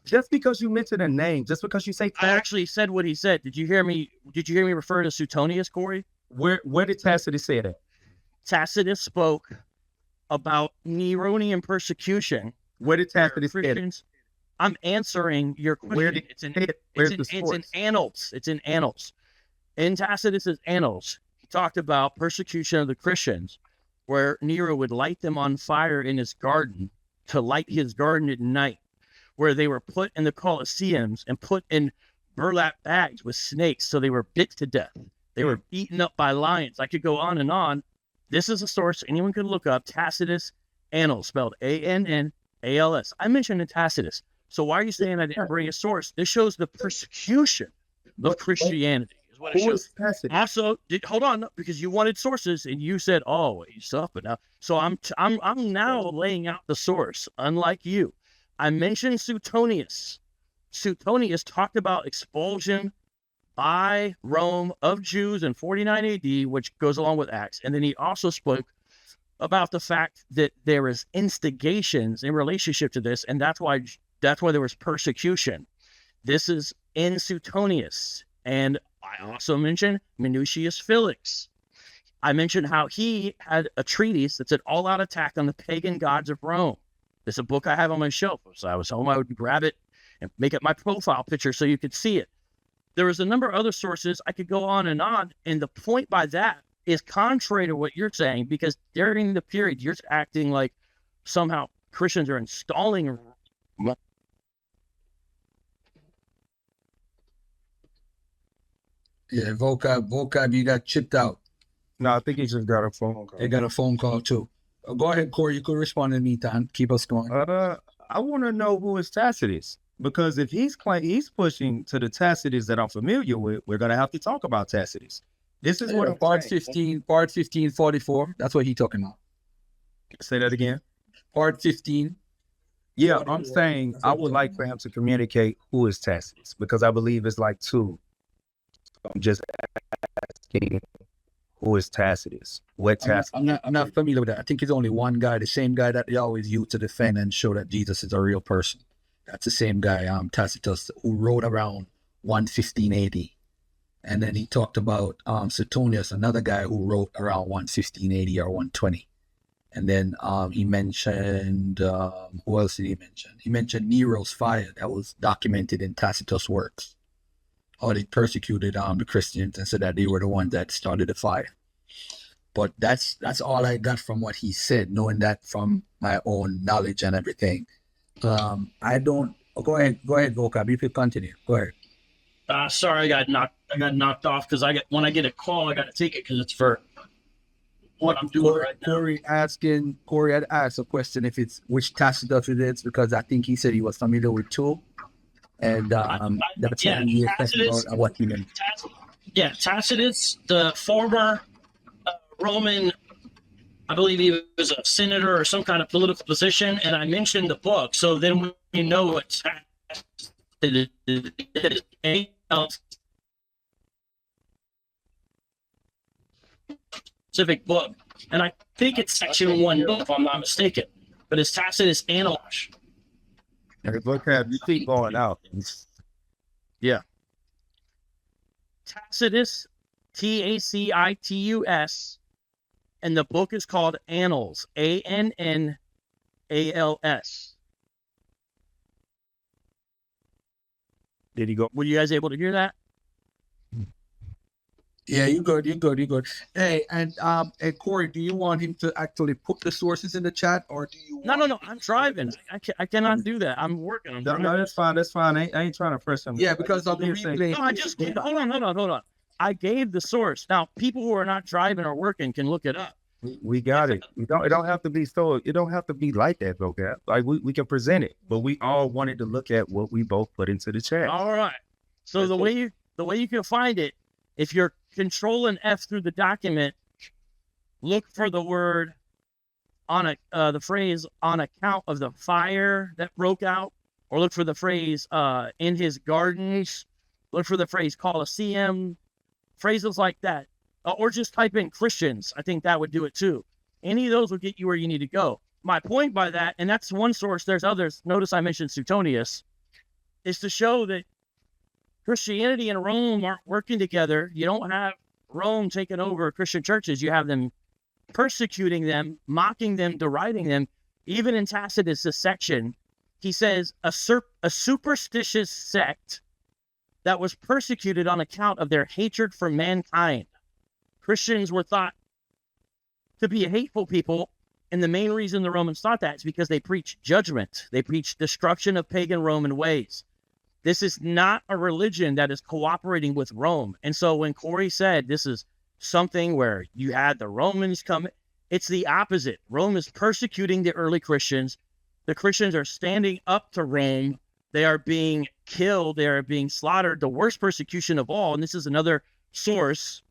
Just because you mention a name, just because you say I actually said what he said. Did you hear me refer to Suetonius, Corey? Where did Tacitus say that? Tacitus spoke about Neronian persecution. Where did Tacitus say that? I'm answering your question. It's in Annals. It's in Annals. In Tacitus's Annals, he talked about persecution of the Christians, where Nero would light them on fire in his garden to light his garden at night, where they were put in the Colosseums and put in burlap bags with snakes, so they were bit to death. They were eaten up by lions. I could go on and on. This is a source anyone could look up. Tacitus Annals, spelled Annals. I mentioned in Tacitus. So why are you saying I didn't bring a source? This shows the persecution of Christianity. Is what it shows. Also, hold on, because you wanted sources and you said, "Oh, you suck." But now, so I'm now laying out the source. Unlike you, I mentioned Suetonius. Suetonius talked about expulsion by Rome of Jews in 49 AD, which goes along with Acts, and then he also spoke about the fact that there is instigations in relationship to this, and that's why there was persecution. This is in Suetonius. And I also mentioned Minucius Felix. I mentioned how he had a treatise that's an all-out attack on the pagan gods of Rome. There's a book I have on my shelf. So I was home, I would grab it and make it my profile picture so you could see it. There was a number of other sources. I could go on. And the point by that is contrary to what you're saying, because during the period, you're acting like somehow Christians are installing. Yeah, vocab, you got chipped out. No, I think he just got a phone call. They got a phone call too. Go ahead, Corey. You could respond in the meantime. Keep us going. I want to know who is Tacitus, because if he's pushing to the Tacitus that I'm familiar with, we're gonna have to talk about Tacitus. This is what part 15, part 1544. That's what he's talking about. Say that again. Part 15. Yeah, I'm saying I would like for him to communicate who is Tacitus, because I believe it's like two. I'm just asking who is Tacitus. What Tacitus? I'm not familiar with that. I think it's only one guy, the same guy that they always use to defend and show that Jesus is a real person. That's the same guy, Tacitus, who wrote around 115 AD. And then he talked about Suetonius, another guy who wrote around 115 AD or 120. And then he mentioned, who else did he mention? He mentioned Nero's fire that was documented in Tacitus' works. How they persecuted the Christians and said that they were the ones that started the fire. But that's all I got from what he said, knowing that from my own knowledge and everything. I don't. Go ahead, Vocab. You can continue. Go ahead. Sorry, I got knocked off because when I get a call, I got to take it because it's for what I'm doing right now. Corey had asked a question if it's which Tacitus it is, because I think he said he was familiar with two. And that's Tacitus, what he meant. Tacitus, the former Roman, I believe he was a senator or some kind of political position, and I mentioned the book, so then we know what Tacitus is. Specific book, and I think it's section 1, if I'm not mistaken, but it's Tacitus Analysis. Vocab, you keep going out. Yeah. Tacitus, Tacitus, and the book is called Annals, Annals. Did he go? Were you guys able to hear that? Yeah, you're good. Hey, and Corey, do you want him to actually put the sources in the chat, or do you? No. I'm driving. I cannot do that. I'm working. No, that's fine. I ain't trying to press him. Yeah, because of the replay. No, I just hold on. I gave the source. Now, people who are not driving or working can look it up. We got it. It don't have to be so. It don't have to be like that, Vocab. Like we can present it, but we all wanted to look at what we both put into the chat. All right. So the way you can find it, if you're Control and F through the document, look for the word on the phrase on account of the fire that broke out, or look for the phrase in his gardens, look for the phrase Colosseum, phrases like that, or just type in Christians. I think that would do it too. Any of those will get you where you need to go. My point by that, and that's one source, there's others. Notice I mentioned Suetonius, is to show that Christianity and Rome aren't working together. You don't have Rome taking over Christian churches. You have them persecuting them, mocking them, deriding them. Even in Tacitus' section, he says a superstitious sect that was persecuted on account of their hatred for mankind. Christians were thought to be a hateful people, and the main reason the Romans thought that is because they preached judgment. They preached destruction of pagan Roman ways. This is not a religion that is cooperating with Rome. And so when Corey said this is something where you had the Romans come, it's the opposite. Rome is persecuting the early Christians. The Christians are standing up to Rome. They are being killed. They are being slaughtered. The worst persecution of all, and this is another source,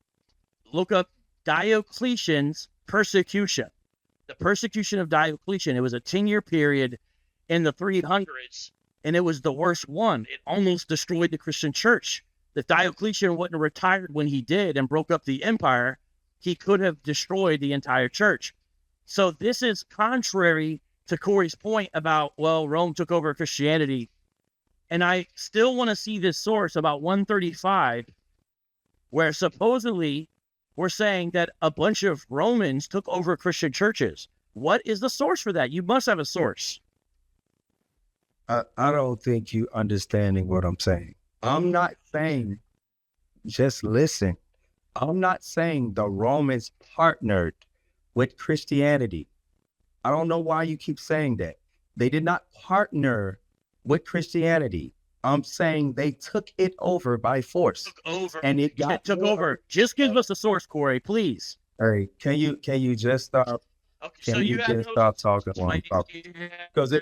look up Diocletian's persecution. The persecution of Diocletian, it was a 10-year period in the 300s. And it was the worst one. It almost destroyed the Christian church. If Diocletian wouldn't have retired when he did and broke up the empire, he could have destroyed the entire church. So this is contrary to Corey's point about, well, Rome took over Christianity. And I still want to see this source about 135, where supposedly we're saying that a bunch of Romans took over Christian churches. What is the source for that? You must have a source. I don't think you understanding what I'm saying. I'm not saying, just listen. I'm not saying the Romans partnered with Christianity. I don't know why you keep saying that. They did not partner with Christianity. I'm saying they took it over by force. Took over. And it took over. Just give us a source, Corey, please. Hey, can you just stop? Okay, Can you just stop talking while I'm talking? Because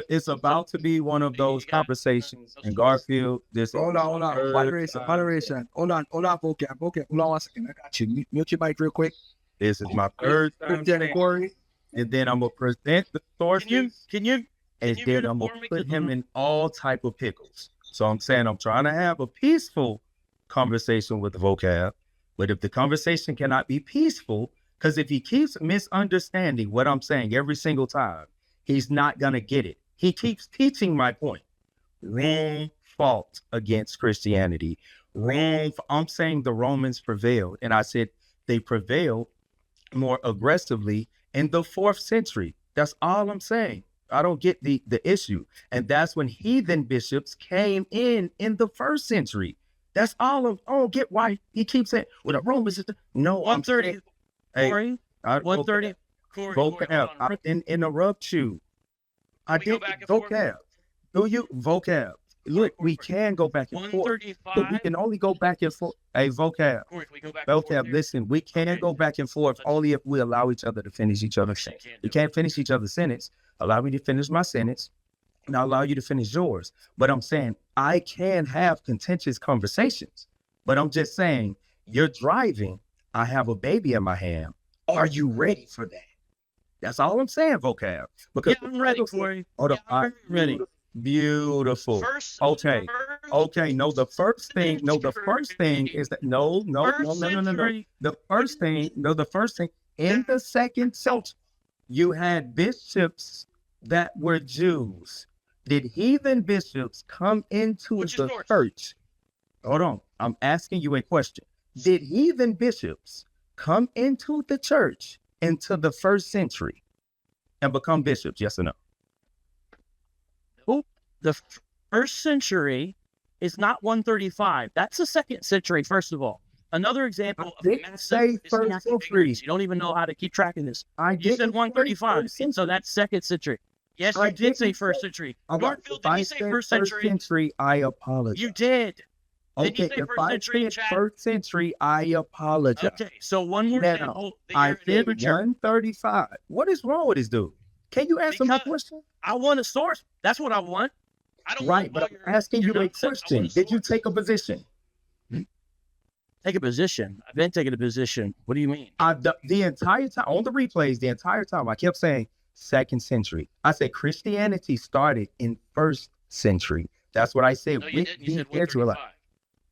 it's about to be one of those conversations. And Garfield, this Hold on. Moderation. Hold on, vocab. Okay, hold on 1 second. I got you. Mute your mic real quick. This is my third time Lieutenant Corey. and then I'm gonna present the sources, Can you and then I'm gonna put him in all type of pickles. So I'm saying I'm trying to have a peaceful conversation with the vocab, but if the conversation cannot be peaceful, because if he keeps misunderstanding what I'm saying every single time, he's not gonna get it. He keeps teaching my point. Wrong fault against Christianity. Wrong. I'm saying the Romans prevailed, and I said they prevailed more aggressively in the 4th century. That's all I'm saying. I don't get the issue. And that's when heathen bishops came in the 1st century. That's all of, I don't get why he keeps saying, well, the Romans is no, 130, Corey, 130, Corey, vocab, I didn't interrupt you. I did vocab. Do you vocab? Look, we can go back and forth. 135. But we can only go back and forth. Hey, vocab. Corey, can we go back and forth Vocab, here? listen, we can go back and forth only if we allow each other to finish each other's sentence. We can't finish each other's sentence. Allow me to finish my sentence, and I'll allow you to finish yours. But I'm saying I can have contentious conversations. But I'm just saying, you're driving. I have a baby in my hand. Are you ready for that? That's all I'm saying, vocab. Because Yeah, I'm ready, Corey. Hold on. I'm ready. Beautiful. Okay. Okay. No, the first thing is that no. The first thing in the 2nd century, you had bishops that were Jews. Did heathen bishops come into What's the your source? church? Hold on. I'm asking you a question. Did heathen bishops come into the church into the 1st century and become bishops? Yes or no? The 1st century is not 135. That's the 2nd century, first of all. Another example of didn't massive say misconnected first century. ignorance. You don't even know how to keep track of this. You said 135, so that's 2nd century. Yes, I you did say didn't 1st century. If Garfield, did I you say said 1st century? I apologize. You did. Did you Okay, say if 1st I century in said chat? 1st century, I apologize. Okay, so one more Now, example. The I year said of the church. 135. What is wrong with this dude? Can you answer my Because- question? I want a source. That's what I want. I don't Right, want but all I'm asking you your a nonsense. I question. want a Did you source. take a position? Take a position? I've been taking a position. What do you mean? The entire time, on the replays, the entire time, I kept saying 2nd century. I said Christianity started in 1st century. That's what I said. No, you with didn't. You said the Israelites. 135.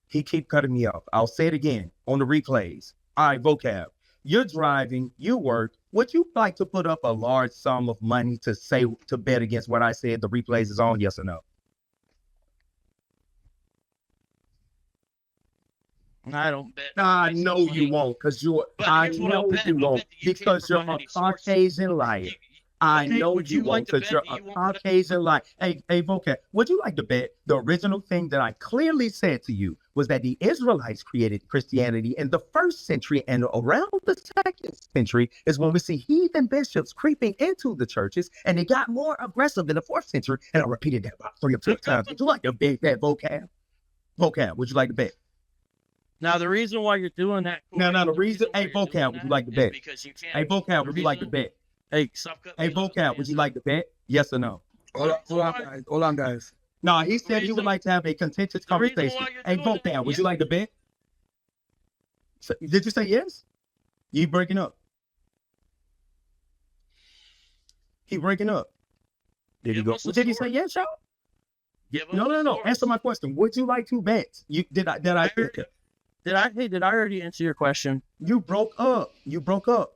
He keep cutting me off. I'll say it again on the replays. All right, vocab. You're driving, you work. Would you like to put up a large sum of money to bet against what I said? The replays is on, yes or no? I don't bet. I know you won't, because But I here's what I'll know bet. you I'll won't, bet that you can't because you're provide a any source. Caucasian liar. I Okay, know would you you like won't, to because bet you're that a you won't put up- Caucasian liar. Hey, vocab, would you like to bet the original thing that I clearly said to you was that the Israelites created Christianity in the 1st century, and around the 2nd century is when we see heathen bishops creeping into the churches, and it got more aggressive in the 4th century, and I repeated that about 3 or 4 times. Would you like to bet that, vocab? Vocab, would you like to bet? Now, the reason why you're doing that. No, the reason, why hey, you're doing vocab, would you that like to is bet? Because you can't. Hey, vocab, the would you like to reason- bet? Hey, stop cutting Hey, me off, vocab, would you like to bet? Yes or no? Hold on, guys. No, he said he would like to have a contentious the reason conversation. why you're Hey, doing that- vocab, would yeah. you like to bet? Did you say yes? You breaking up? He breaking up. Did he Give go? us a Did he say source. yes, y'all? Give us No. a source. Answer my question. Would you like to bet? Did I? Did I already answer your question? You broke up.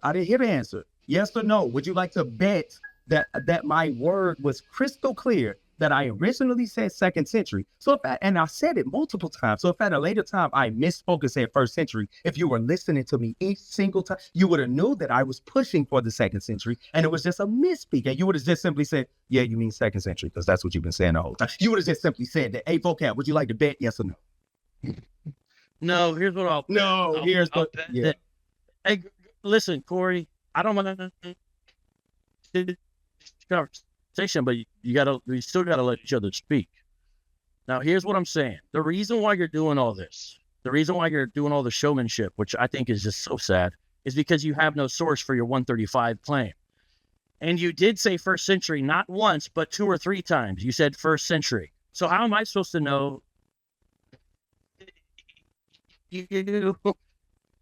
I didn't hear the answer. Yes or no? Would you like to bet that my word was crystal clear, that I originally said 2nd century? So and I said it multiple times. So if at a later time I misspoke and said 1st century, if you were listening to me each single time, you would have knew that I was pushing for the 2nd century, and it was just a misspeak. And you would have just simply said, yeah, you mean 2nd century, because that's what you've been saying the whole time. You would have just simply said that, hey, vocab, would you like to bet? Yes or no? No, here's what I'll. No, I'll- here's I'll what. bet Yeah. that- Hey, listen, Corey. I don't want to conversation, but we still gotta let each other speak. Now, here's what I'm saying. The reason why you're doing all this, the reason why you're doing all the showmanship, which I think is just so sad, is because you have no source for your 135 claim. And you did say first century, not once, but 2 or 3 times. You said first century. So how am I supposed to know? You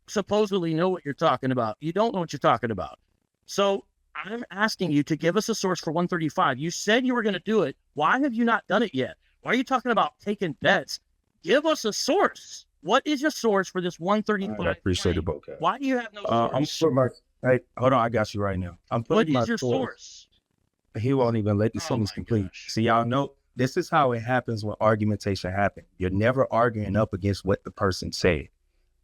supposedly know what you're talking about. You don't know what you're talking about. So I'm asking you to give us a source for 135. You said you were going to do it. Why have you not done it yet? Why are you talking about taking bets? Give us a source. What is your source for this 135? I appreciate it, claim? Vocab. Why do you have no I'm source? putting my, hey, hold on, I got you right now. I'm What putting my is your source? He won't even let the Oh sentence my complete. gosh. See, y'all know this is how it happens when argumentation happens. You're never arguing up against what the person said.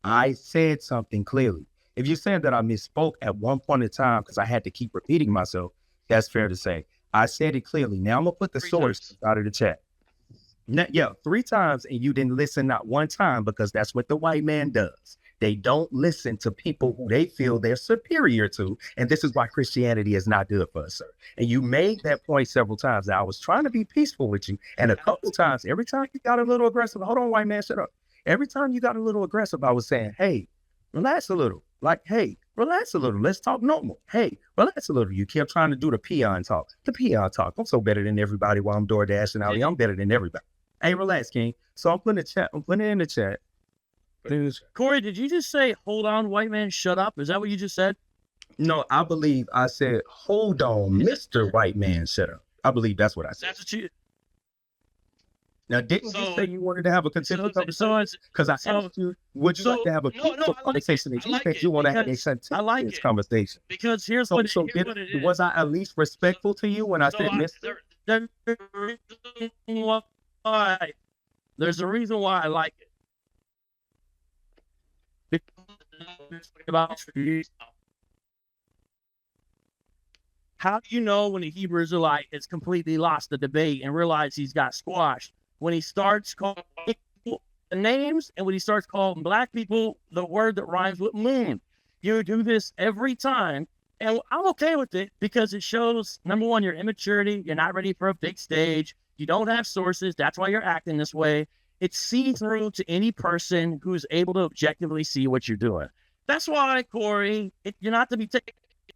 I said something clearly. If you're saying that I misspoke at one point in time because I had to keep repeating myself, that's fair to say. I said it clearly. Now I'm gonna put the 3 source times. out of the chat. Yeah, 3 times, and you didn't listen not one time because that's what the white man does. They don't listen to people who they feel they're superior to, and this is why Christianity is not good for us, sir. And you made that point several times. I was trying to be peaceful with you, and a couple times, every time you got a little aggressive, hold on, white man, shut up. Every time you got a little aggressive, I was saying, hey, relax a little. Like, hey, relax a little. Let's talk normal. Hey, relax a little. You kept trying to do the peon talk. The peon talk. I'm so better than everybody while I'm door dashing out here. I'm better than everybody. Hey, relax, King. So I'm putting it in the chat. Corey, did you just say, hold on, white man, shut up? Is that what you just said? No, I believe I said, hold on, Mr. White Man, shut up. I believe that's what I said. That's what you... Now, didn't you So- say you wanted to have a contentious conversation? Because I asked you, would you like to have a no, I like conversation? it. And you I like think it you want to have a because contentious I like it. conversation. Because here's So, what it is. was I at least respectful to you when I said Mr.? There's a reason why. There's a reason why I like it. How do you know when a Hebrew Israelite has completely lost the debate and realize he's got squashed? When he starts calling people the names and when he starts calling black people the word that rhymes with moon. You do this every time. And I'm okay with it because it shows, number one, your immaturity. You're not ready for a big stage. You don't have sources. That's why you're acting this way. It's seen through to any person who's able to objectively see what you're doing. That's why, Corey, you're not to be taken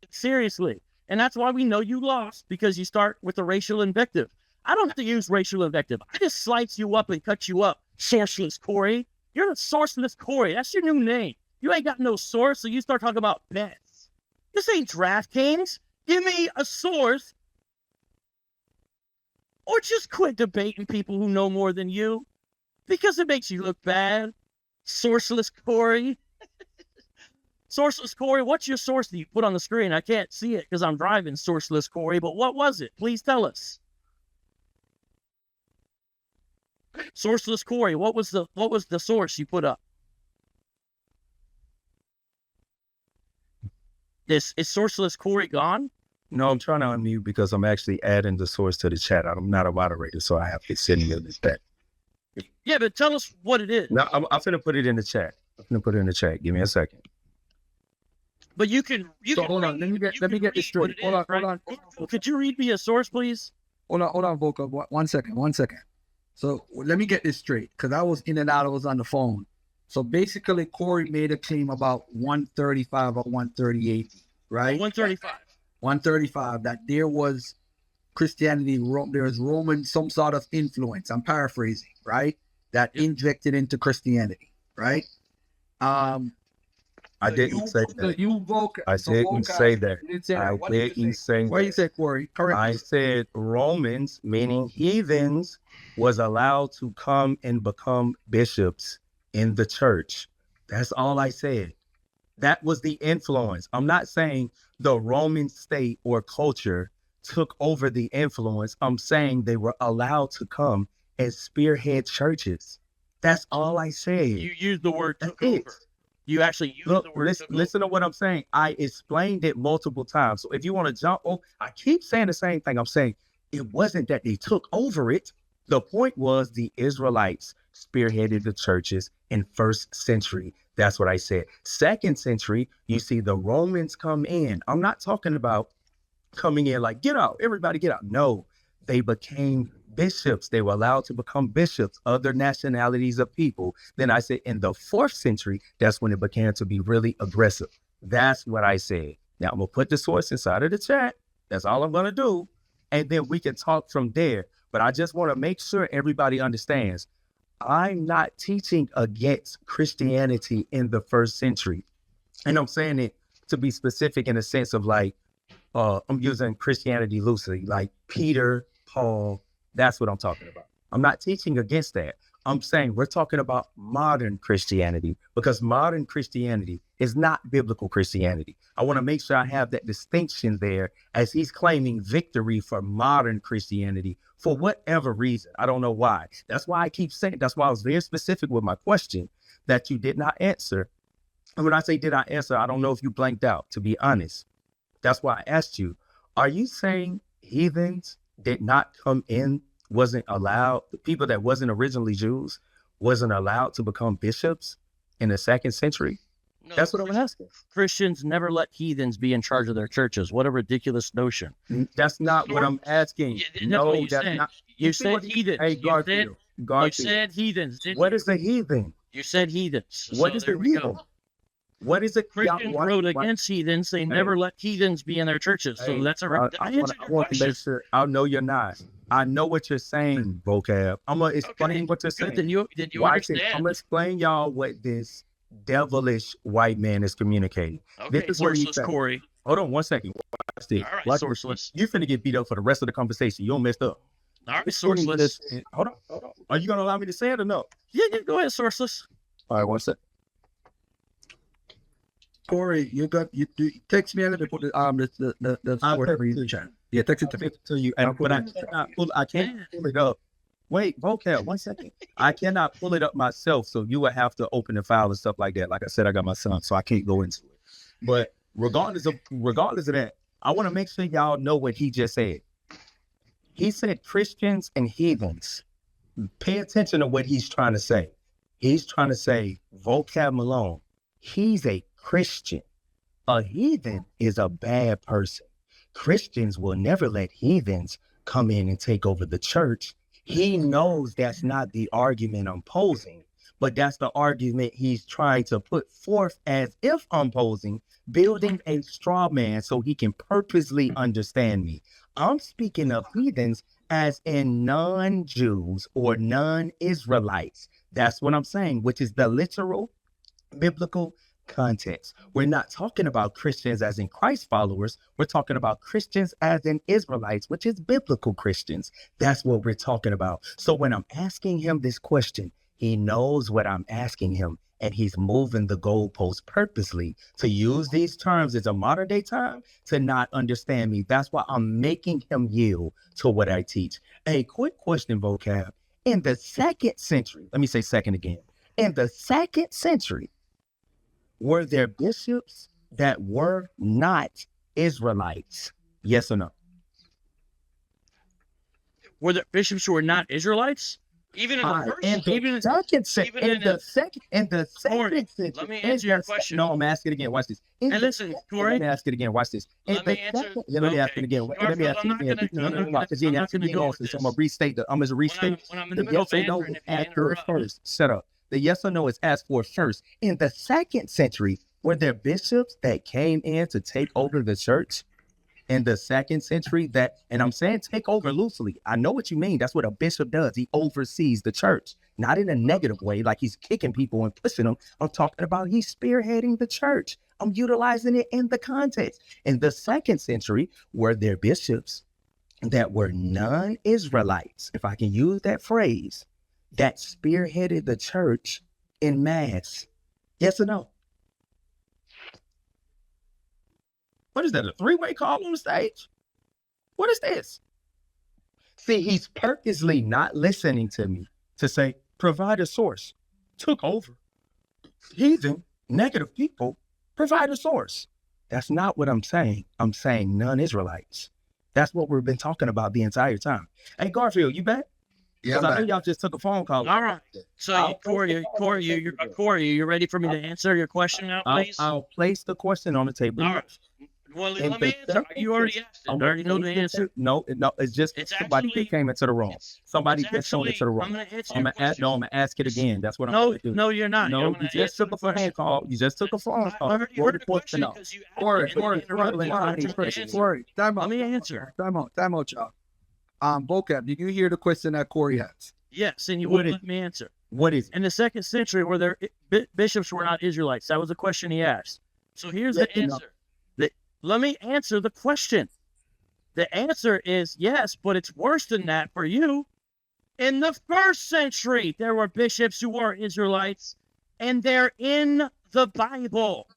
seriously. And that's why we know you lost, because you start with a racial invective. I don't have to use racial invective. I just slice you up and cut you up. Sourceless Corey. You're the Sourceless Corey. That's your new name. You ain't got no source, so you start talking about bets. This ain't DraftKings. Give me a source. Or just quit debating people who know more than you, because it makes you look bad. Sourceless Corey. Sourceless Corey, what's your source that you put on the screen? I can't see it because I'm driving, Sourceless Corey, but what was it? Please tell us. Sourceless Corey, what was the source you put up? Is Sourceless Corey gone? No, I'm trying to unmute because I'm actually adding the source to the chat. I'm not a moderator, so I have to sit in this chat. Yeah, but tell us what it is. No, I'm finna put it in the chat. Give me a second. But you can. So hold on, let me get this straight. Hold on. Could you read me a source, please? Hold on, Vocab. One second. So let me get this straight, because I was in and out. I was on the phone. So basically, Corey made a claim about 135 or 138, right? 135. 135, that there was Christianity, there was Roman, some sort of influence. I'm paraphrasing, right? That injected into Christianity, right? I didn't say that. I didn't say that. I didn't say What that. you said, Corey? Correct. I said Romans, meaning heathens, was allowed to come and become bishops in the church. That's all I said. That was the influence. I'm not saying the Roman state or culture took over the influence. I'm saying they were allowed to come and spearhead churches. That's all I said. You used the word took That's it. over. You actually used Look, the word took over. listen to what I'm saying. I explained it multiple times. So if you want to jump, I keep saying the same thing. I'm saying it wasn't that they took over it. The point was the Israelites spearheaded the churches in 1st century. That's what I said. 2nd century, you see the Romans come in. I'm not talking about coming in like, get out, everybody get out. No, they became bishops. They were allowed to become bishops, other nationalities of people. Then I said in the 4th century, that's when it began to be really aggressive. That's what I said. Now I'm gonna put the source inside of the chat. That's all I'm gonna do. And then we can talk from there. But I just want to make sure everybody understands I'm not teaching against Christianity in the first century. And I'm saying it to be specific in the sense of like, I'm using Christianity loosely, like Peter, Paul, that's what I'm talking about. I'm not teaching against that. I'm saying we're talking about modern Christianity because modern Christianity is not biblical Christianity. I want to make sure I have that distinction there as he's claiming victory for modern Christianity for whatever reason. I don't know why. That's why I keep saying, that's why I was very specific with my question that you did not answer. And when I say did I answer, I don't know if you blanked out, to be honest. That's why I asked you, are you saying heathens did not come in, wasn't allowed, the people that wasn't originally Jews wasn't allowed to become bishops in the second century? No, That's what I'm asking. Christians never let heathens be in charge of their churches. What a ridiculous notion. That's not what I'm asking. No, that's not. You said heathens. Hey, Garfield. You said heathens. What is a heathen? You said heathens. What is a heathen? What is it? Christians wrote against heathens. They never let heathens be in their churches. So that's a I want to make sure. I know you're not. I know what you're saying, vocab. I'm going to explain what you're saying. Then you understand. I'm going to explain y'all what this devilish white man is communicating. Okay, this is what sourceless Corey. Hold on one second. Watch this. All right, Watch sourceless. You're finna get beat up for the rest of the conversation. You don't messed up. All right, sourceless. Hold on. Are you going to allow me to say it or no? Yeah, go ahead, sourceless. All right, one second. Corey, you text me and let me put the whatever you chat. Yeah, text it to me. To you, but I can't pull it up. Wait, vocab, 1 second. I cannot pull it up myself, so you would have to open the file and stuff like that. Like I said, I got my son, so I can't go into it. But regardless of that, I want to make sure y'all know what he just said. He said Christians and heathens. Pay attention to what he's trying to say. He's trying to say, Vocab Malone, he's a Christian. A heathen is a bad person. Christians will never let heathens come in and take over the church. He knows that's not the argument I'm posing, but that's the argument he's trying to put forth as if I'm posing, building a straw man so he can purposely understand me. I'm speaking of heathens as in non-Jews or non-Israelites. That's what I'm saying, which is the literal biblical context. We're not talking about Christians as in Christ followers. We're talking about Christians as in Israelites, which is biblical Christians. That's what we're talking about. So when I'm asking him this question, he knows what I'm asking him, and he's moving the goalpost purposely to use these terms as a modern day time to not understand me. That's why I'm making him yield to what I teach. A quick question, vocab. In the second century, let me say second again. In the second century, were there bishops that were not Israelites? Yes or no? Were there bishops who were not Israelites? Even in the second century. Let me answer your question. No, I'm asking it again. Watch this. And listen, Corey. Let me ask it again. Watch this. Let me answer. Let me ask it again. Let me ask it again. No, because you asked me also. So I'm gonna restate I'm gonna restate. The yes or no is asked for first. Shut up. The yes or no is asked for first. In the second century, were there bishops that came in to take over the church? In the second century, and I'm saying take over loosely. I know what you mean. That's what a bishop does. He oversees the church, not in a negative way, like he's kicking people and pushing them. I'm talking about he's spearheading the church. I'm utilizing it in the context. In the second century, were there bishops that were non-Israelites, if I can use that phrase, that spearheaded the church in mass? Yes or no? What is that, a three-way call on the stage? What is this? See, he's purposely not listening to me to say, provide a source. Took over. Heathen, negative people, provide a source. That's not what I'm saying. I'm saying non-Israelites. That's what we've been talking about the entire time. Hey, Garfield, you back? Yeah, I know y'all just took a phone call. All right. So, Corey, you ready for me to answer your question now, please? I'll place the question on the table. All right. Well, And let me the answer. You already asked it. I already know the answer. No, it's just It's somebody actually- that came into the room. Somebody It's just showed it to the actually- room. I'm gonna answer I'm your gonna question. ask it again. That's what I'm No, gonna do. no, you're not. No, I'm you gonna just answer took the a phone question. call. You just took a phone I call. already What heard the the question? question No. because you asked Corey, it and Corey, interrupted me. Corey, I'm trying to Corey, answer. Corey, time Let out. me answer. Time out, y'all. Vocab, did you hear the question that Corey has? Yes, and you What wouldn't is- let me answer. What is it? In the 2nd century, where their bishops were not Israelites, that was the question he asked. So here's the Let me know. answer. Let me answer the question. The answer is yes, but it's worse than that for you. In the 1st century, there were bishops who were Israelites, and they're in the Bible.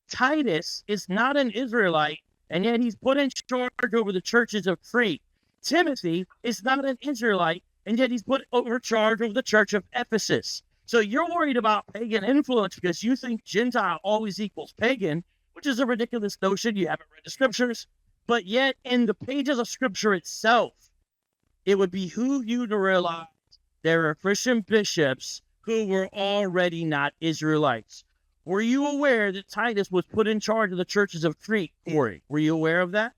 Titus is not an Israelite, and yet he's put in charge over the churches of Crete. Timothy is not an Israelite, and yet he's put over charge over the church of Ephesus. So you're worried about pagan influence because you think Gentile always equals pagan, which is a ridiculous notion. You haven't read the scriptures. But yet, in the pages of scripture itself, it would behoove you to realize there are Christian bishops who were already not Israelites. Were you aware that Titus was put in charge of the churches of Crete, Corey? Were you aware of that?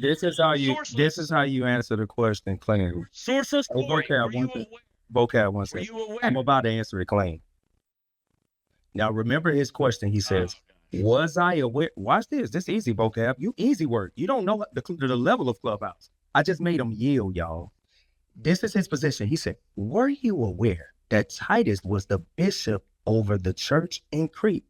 This is how you answer the question, clean. Sources, Oh, Corey, vocab, were you one thing. aware? Vocab one Were second. you aware? I'm about to answer it clean. Now remember his question. He says, was I aware? Watch this. This easy, vocab. You easy work. You don't know the level of Clubhouse. I just made him yield, y'all. This is his position. He said, were you aware that Titus was the bishop over the church in Crete?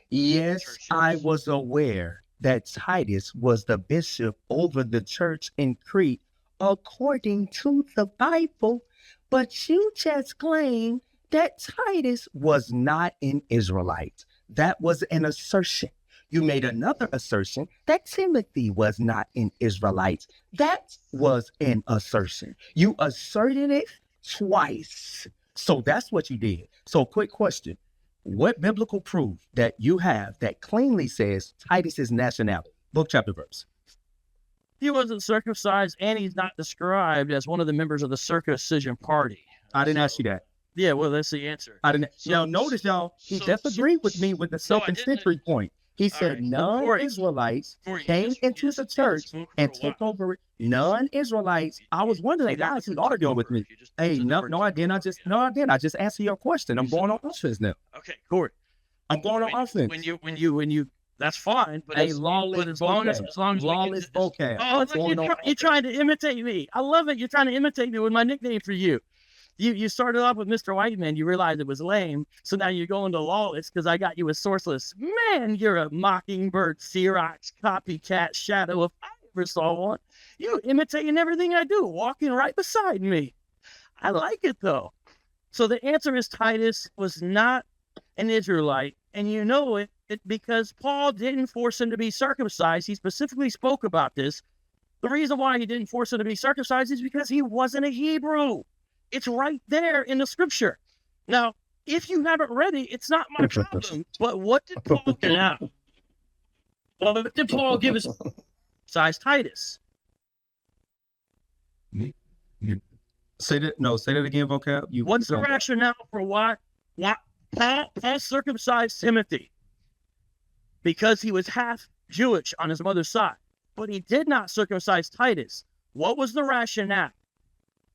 Yes, I was aware that Titus was the bishop over the church in Crete according to the Bible, but you just claimed that Titus was not an Israelite. That was an assertion. You made another assertion that Timothy was not an Israelite. That was an assertion. You asserted it twice. So that's what you did. So quick question. What biblical proof that you have that cleanly says Titus's nationality? Book, chapter, verse. He wasn't circumcised, and he's not described as one of the members of the circumcision party. I didn't ask you that. Yeah, well, that's the answer. I didn't. So- Now notice, y'all, he so- disagreed with me with the No, I second didn't. century point. He All said right. non-Israelites Corey, came you into just- the you just church spoke for and a took while. over it. Non-Israelites. I was wondering, why is he arguing with me? Hey, no, I didn't. I just answered your question. I'm going on offense now. Okay, Corey. I'm going on offense. When you, that's fine. But Hey, as lawless as long as we lawless can- vocab. Oh, look, Going on you're trying to imitate me. I love it. You're trying to imitate me with my nickname for you. You started off with Mr. Whiteman. You realized it was lame. So now you're going to lawless because I got you as sourceless. Man, you're a mockingbird, Xerox, copycat shadow if I ever saw one. You imitating everything I do, walking right beside me. I like it though. So the answer is Titus was not an Israelite, and you know it because Paul didn't force him to be circumcised. He specifically spoke about this. The reason why he didn't force him to be circumcised is because he wasn't a Hebrew. It's right there in the scripture. Now, if you haven't read it, it's not my problem. But what did Paul do now? Well, what did Paul give us? Size Titus. Say that again, vocab. What's the rationale for why Paul circumcised Timothy? Because he was half Jewish on his mother's side. But he did not circumcise Titus. What was the rationale?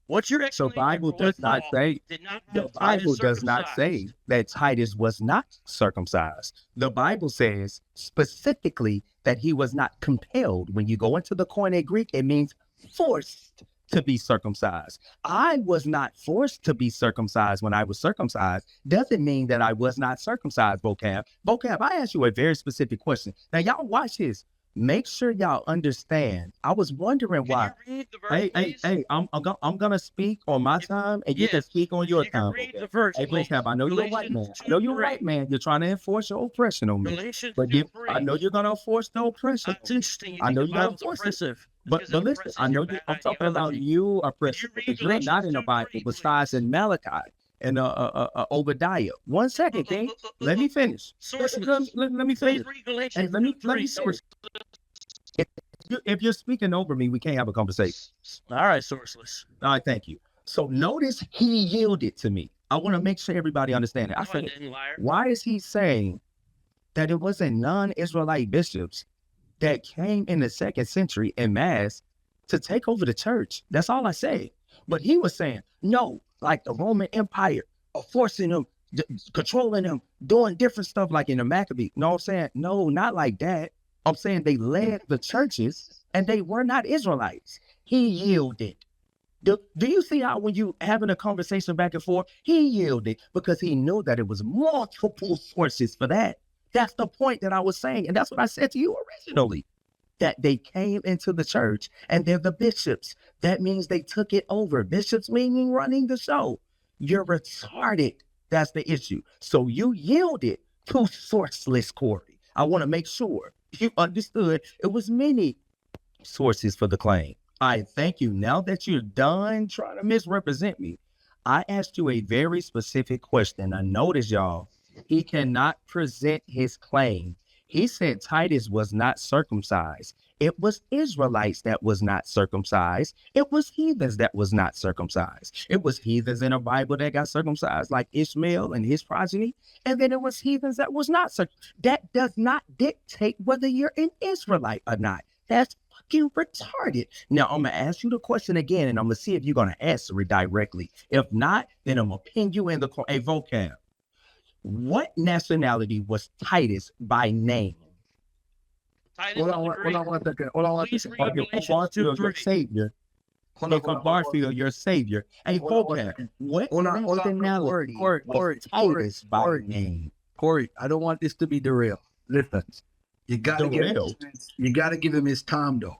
What's your So explanation Bible for what does not Paul say did not the have Titus Bible does not say circumcised? that Titus was not circumcised. The Bible says specifically that he was not compelled. When you go into the Koine Greek, it means forced to be circumcised. I was not forced to be circumcised when I was circumcised. Doesn't mean that I was not circumcised, vocab. Vocab, I asked you a very specific question. Now, y'all watch this. Make sure y'all understand. I was wondering why. Can you read the verse, please? Hey, I'm gonna speak on my time, and you can Yes, speak on your You can time. read vocab. the verse, Hey, please. vocab, I know you're a white man. Galatians I know you're a 2:3. white man. You're trying to enforce your oppression on me. Galatians But 2:3. I know you're gonna enforce the oppression. It's interesting. You I think know the you gotta Bible's force it. oppressive. But Because listen, oppressive I know is you, bad I'm talking about ideology. you oppressing. read Because you're not in the Galatians Bible 2:3, besides in Malachi and Obadiah. 1 second, King. Let me finish. Sources. Let me Please finish. read Galatians Hey, let me 2:3. finish. If you're speaking over me, we can't have a conversation. All right, sourceless. All right, thank you. So notice he yielded to me. I want to make sure everybody understands it. I No, I said, didn't, liar. why is he saying that it wasn't non-Israelite bishops that came in the 2nd century en masse to take over the church. That's all I said. But he was saying, no, like the Roman Empire, forcing them, controlling them, doing different stuff like in the Maccabee. No, I'm saying, no, not like that. I'm saying they led the churches and they were not Israelites. He yielded. Do you see how when you having a conversation back and forth, he yielded because he knew that it was multiple sources for that. That's the point that I was saying. And that's what I said to you originally, that they came into the church and they're the bishops. That means they took it over. Bishops meaning running the show. You're retarded. That's the issue. So you yielded to sourceless Corey. I want to make sure you understood it was many sources for the claim. I thank you. Now that you're done trying to misrepresent me, I asked you a very specific question. I noticed, y'all, he cannot present his claim. He said Titus was not circumcised. It was Israelites that was not circumcised. It was heathens that was not circumcised. It was heathens in the Bible that got circumcised, like Ishmael and his progeny. And then it was heathens that was not circumcised. That does not dictate whether you're an Israelite or not. That's fucking retarded. Now, I'm going to ask you the question again, and I'm going to see if you're going to answer it directly. If not, then I'm going to ping you in the a vocab. What nationality was Titus by name? Hold on one second. Your savior. Garfield, your savior. Hey, vocab. What nationality was Titus by name? Corey, I don't want this to be derailed. Listen, you gotta give him his time though.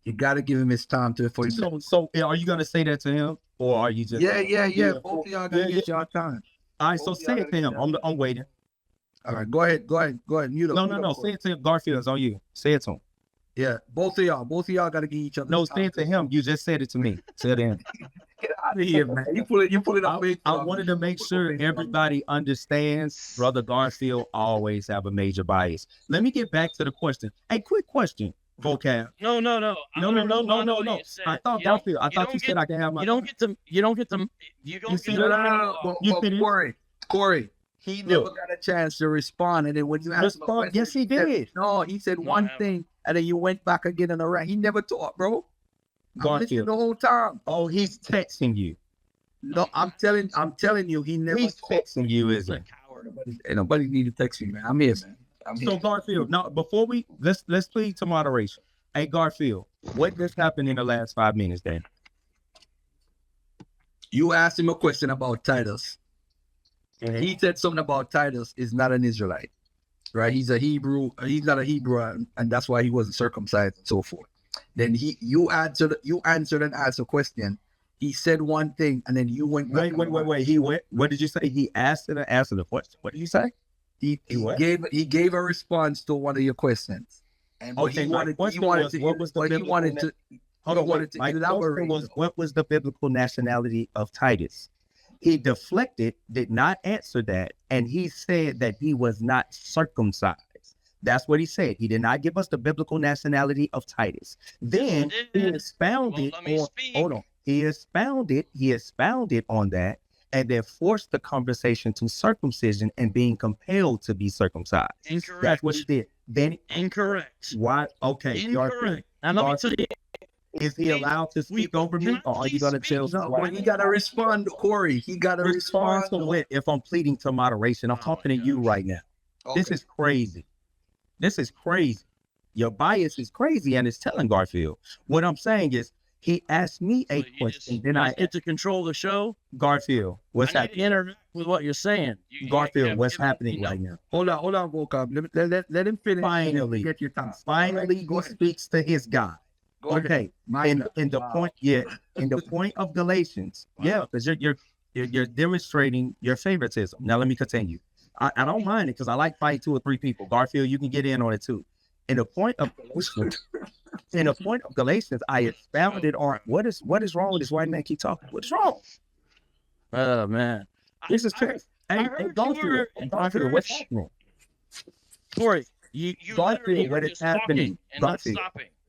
You gotta give him his time to for So are you gonna say that to him, or are you just yeah? Both of y'all gotta get y'all time. All right, so say it to him. I'm waiting. All right, go ahead. Mute up. No. Say it to him. Garfield, it's on you. Say it to him. Yeah, both of y'all got to give each other. No, say it to him. You just said it to me. Say it to him. Get out of here, man. You pull it off. I wanted to make sure everybody understands Brother Garfield always have a major bias. Let me get back to the question. Hey, quick question, vocab. No. No. I thought Garfield. I thought you said I can have my. You don't get them. Corey. He never got a chance to respond, and then when you asked him, yes, he did. He said one thing, and then you went back again on the right. He never talked, bro. Garfield the whole time. Oh, he's texting you. No, I'm telling you, he never. He's texting you, isn't it? Nobody need to text me, man. I'm here, man. So Garfield, now before we let's plead to moderation. Hey Garfield, what just happened in the last 5 minutes, then? You asked him a question about Titus. Mm-hmm. He said something about Titus is not an Israelite, right? He's a Hebrew. He's not a Hebrew, and that's why he wasn't circumcised and so forth. Then you answered and asked a question. He said one thing, and then you went. Wait. He went. What did you say? He asked and answered the question. What did you say? He gave a response to one of your questions. And what was the biblical nationality of Titus? He deflected, did not answer that, and he said that he was not circumcised. That's what he said. He did not give us the biblical nationality of Titus. Then he expounded He expounded on that and then forced the conversation to circumcision and being compelled to be circumcised. Incorrect. That's what he did. Then incorrect. Why? Okay. Incorrect. And let me tell you. Is he allowed to speak over me, or are you going to tell me? No, he got to respond, Corey. He got to respond to what? If I'm pleading to moderation, I'm talking to you right now. Okay. This is crazy. Your bias is crazy, and it's telling Garfield. What I'm saying is, he asked me a question. Then I get to control the show. Garfield, what's happening? Interact with what you're saying. Garfield, what's happening right now? Hold on, Vocab. Let him finish. Finally, get your time. Finally, he speaks to his God. Okay, in the point of Galatians, because you're demonstrating your favoritism. Now let me continue. I don't mind it because I like fighting 2 or 3 people. Garfield, you can get in on it too. In the point of Galatians, I expounded on what is wrong with this white man keep talking. What's wrong? Oh man, this is crazy. Hey, Garfield, what's happening? Corey, Garfield, what is happening? Garfield.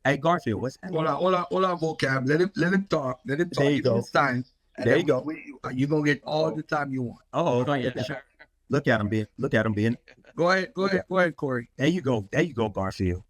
Hey Garfield, what's happening? Hold on, Vocab. Let him talk. Let him talk. There you go. Time. There you go. You're gonna get all the time you want. Oh, yeah, sure. Look at him, Ben. Look at him, Ben. Go ahead, Corey. There you go, Garfield.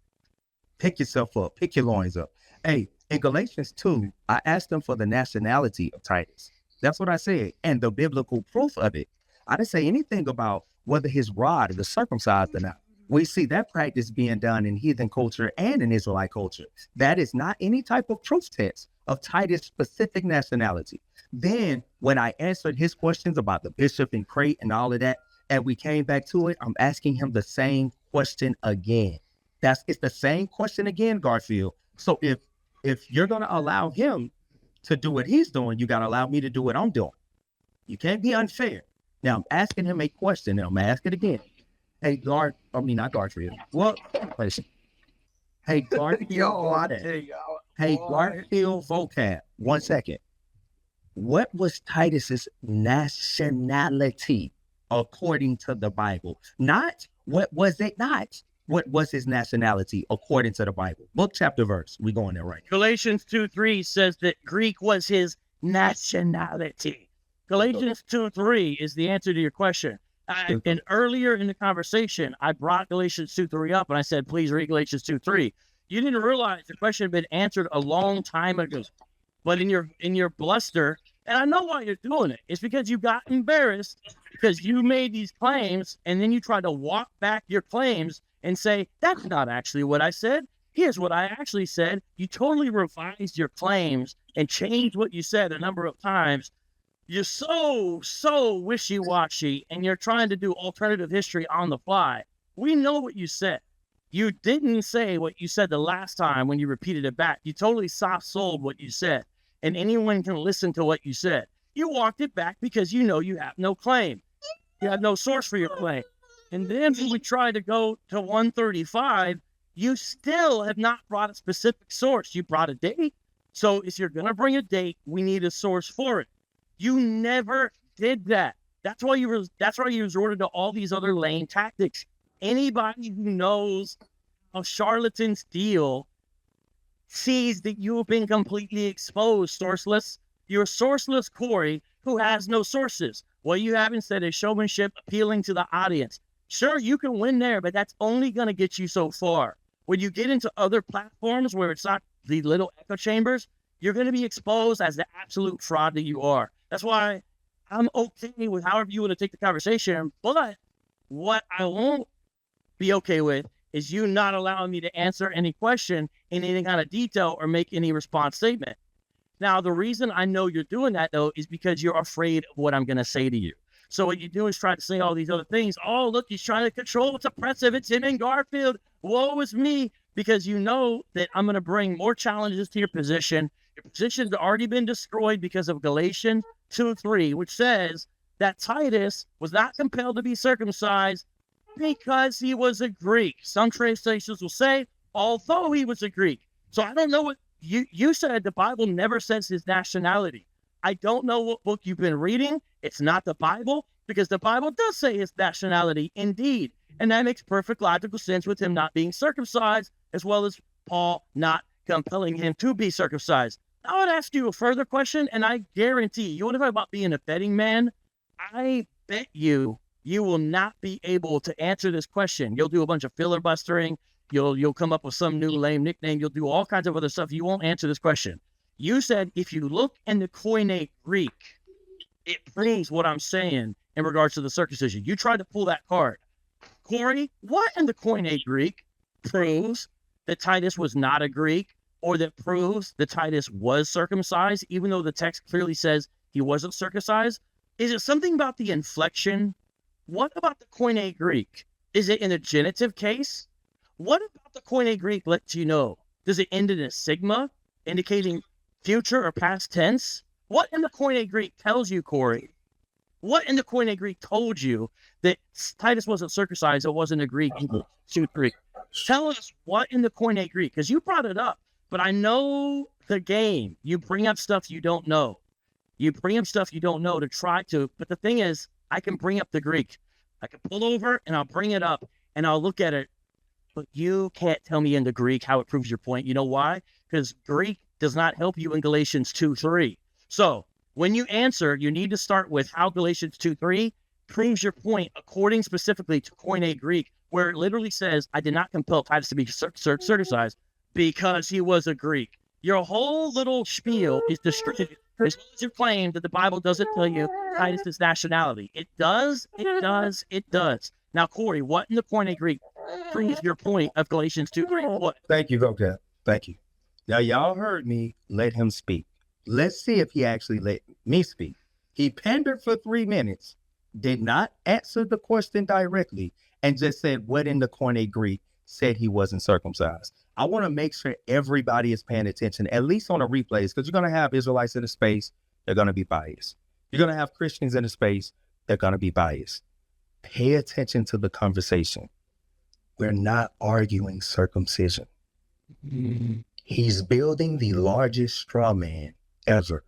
Pick yourself up. Pick your loins up. Hey, in Galatians 2, I asked them for the nationality of Titus. That's what I said, and the biblical proof of it. I didn't say anything about whether his rod is circumcised or not. We see that practice being done in heathen culture and in Israelite culture. That is not any type of proof test of Titus' specific nationality. Then, when I answered his questions about the bishop and crate and all of that, and we came back to it, I'm asking him the same question again. It's the same question again, Garfield. So if you're going to allow him to do what he's doing, you got to allow me to do what I'm doing. You can't be unfair. Now, I'm asking him a question, and I'm going to ask it again. Hey, not Garfield. What? Hey, Garfield. Hey, Garfield Vocab. 1 second. What was Titus's nationality according to the Bible? Not what was it not? What was his nationality according to the Bible? Book, chapter, verse. We're going there right now. Galatians 2:3 says that Greek was his nationality. Galatians 2:3 is the answer to your question. And earlier in the conversation, I brought Galatians 2:3 up, and I said, please read Galatians 2:3. You didn't realize the question had been answered a long time ago. But in your bluster, and I know why you're doing it, it's because you got embarrassed because you made these claims, and then you tried to walk back your claims and say, that's not actually what I said. Here's what I actually said. You totally revised your claims and changed what you said a number of times. You're so wishy-washy, and you're trying to do alternative history on the fly. We know what you said. You didn't say what you said the last time when you repeated it back. You totally soft-sold what you said, and anyone can listen to what you said. You walked it back because you know you have no claim. You have no source for your claim. And then when we tried to go to 135, you still have not brought a specific source. You brought a date. So if you're going to bring a date, we need a source for it. You never did that. That's why you resorted to all these other lame tactics. Anybody who knows how charlatans deal sees that you have been completely exposed, sourceless. You're sourceless Corey who has no sources. What you have instead is showmanship appealing to the audience. Sure, you can win there, but that's only going to get you so far. When you get into other platforms where it's not the little echo chambers, you're going to be exposed as the absolute fraud that you are. That's why I'm okay with however you want to take the conversation, but what I won't be okay with is you not allowing me to answer any question in any kind of detail or make any response statement. Now, the reason I know you're doing that, though, is because you're afraid of what I'm going to say to you. So what you do is try to say all these other things. Oh, look, he's trying to control what's oppressive. It's him and Garfield. Woe is me. Because you know that I'm going to bring more challenges to your position. Your position's already been destroyed because of Galatians 2:3, which says that Titus was not compelled to be circumcised because he was a Greek. Some translations will say, although he was a Greek. So I don't know what you said. The Bible never says his nationality. I don't know what book you've been reading. It's not the Bible, because the Bible does say his nationality, indeed. And that makes perfect logical sense with him not being circumcised, as well as Paul not compelling him to be circumcised. I would ask you a further question, and I guarantee you want to talk about being a betting man? I bet you will not be able to answer this question. You'll do a bunch of filibustering. You'll come up with some new lame nickname. You'll do all kinds of other stuff. You won't answer this question. You said if you look in the Koine Greek, it proves what I'm saying in regards to the circumcision. You tried to pull that card. Corey, what in the Koine Greek proves that Titus was not a Greek, or that proves that Titus was circumcised, even though the text clearly says he wasn't circumcised? Is it something about the inflection? What about the Koine Greek? Is it in a genitive case? What about the Koine Greek lets you know? Does it end in a sigma, indicating future or past tense? What in the Koine Greek tells you, Corey? What in the Koine Greek told you that Titus wasn't circumcised, it wasn't a Greek? 2:3. Tell us what in the Koine Greek, because you brought it up, but I know the game. You bring up stuff you don't know. You bring up stuff you don't know to try to, but the thing is, I can bring up the Greek. I can pull over and I'll bring it up and I'll look at it, but you can't tell me in the Greek how it proves your point. You know why? Because Greek does not help you in Galatians 2:3. So when you answer, you need to start with how Galatians 2:3 proves your point according specifically to Koine Greek, where it literally says, I did not compel Titus to be circumcised because he was a Greek. Your whole little spiel is destroyed as long as you claim that the Bible doesn't tell you Titus's nationality. It does, it does, it does. Now, Corey, what in the Koine Greek proves your point of Galatians 2:3? What? Thank you, Vocab. Thank you. Now, y'all heard me. Let him speak. Let's see if he actually let me speak. He pandered for 3 minutes, did not answer the question directly, and just said what in the Koine Greek said he wasn't circumcised. I want to make sure everybody is paying attention, at least on the replays, because you're going to have Israelites in the space, they're going to be biased. You're going to have Christians in the space, they're going to be biased. Pay attention to the conversation. We're not arguing circumcision. He's building the largest straw man ever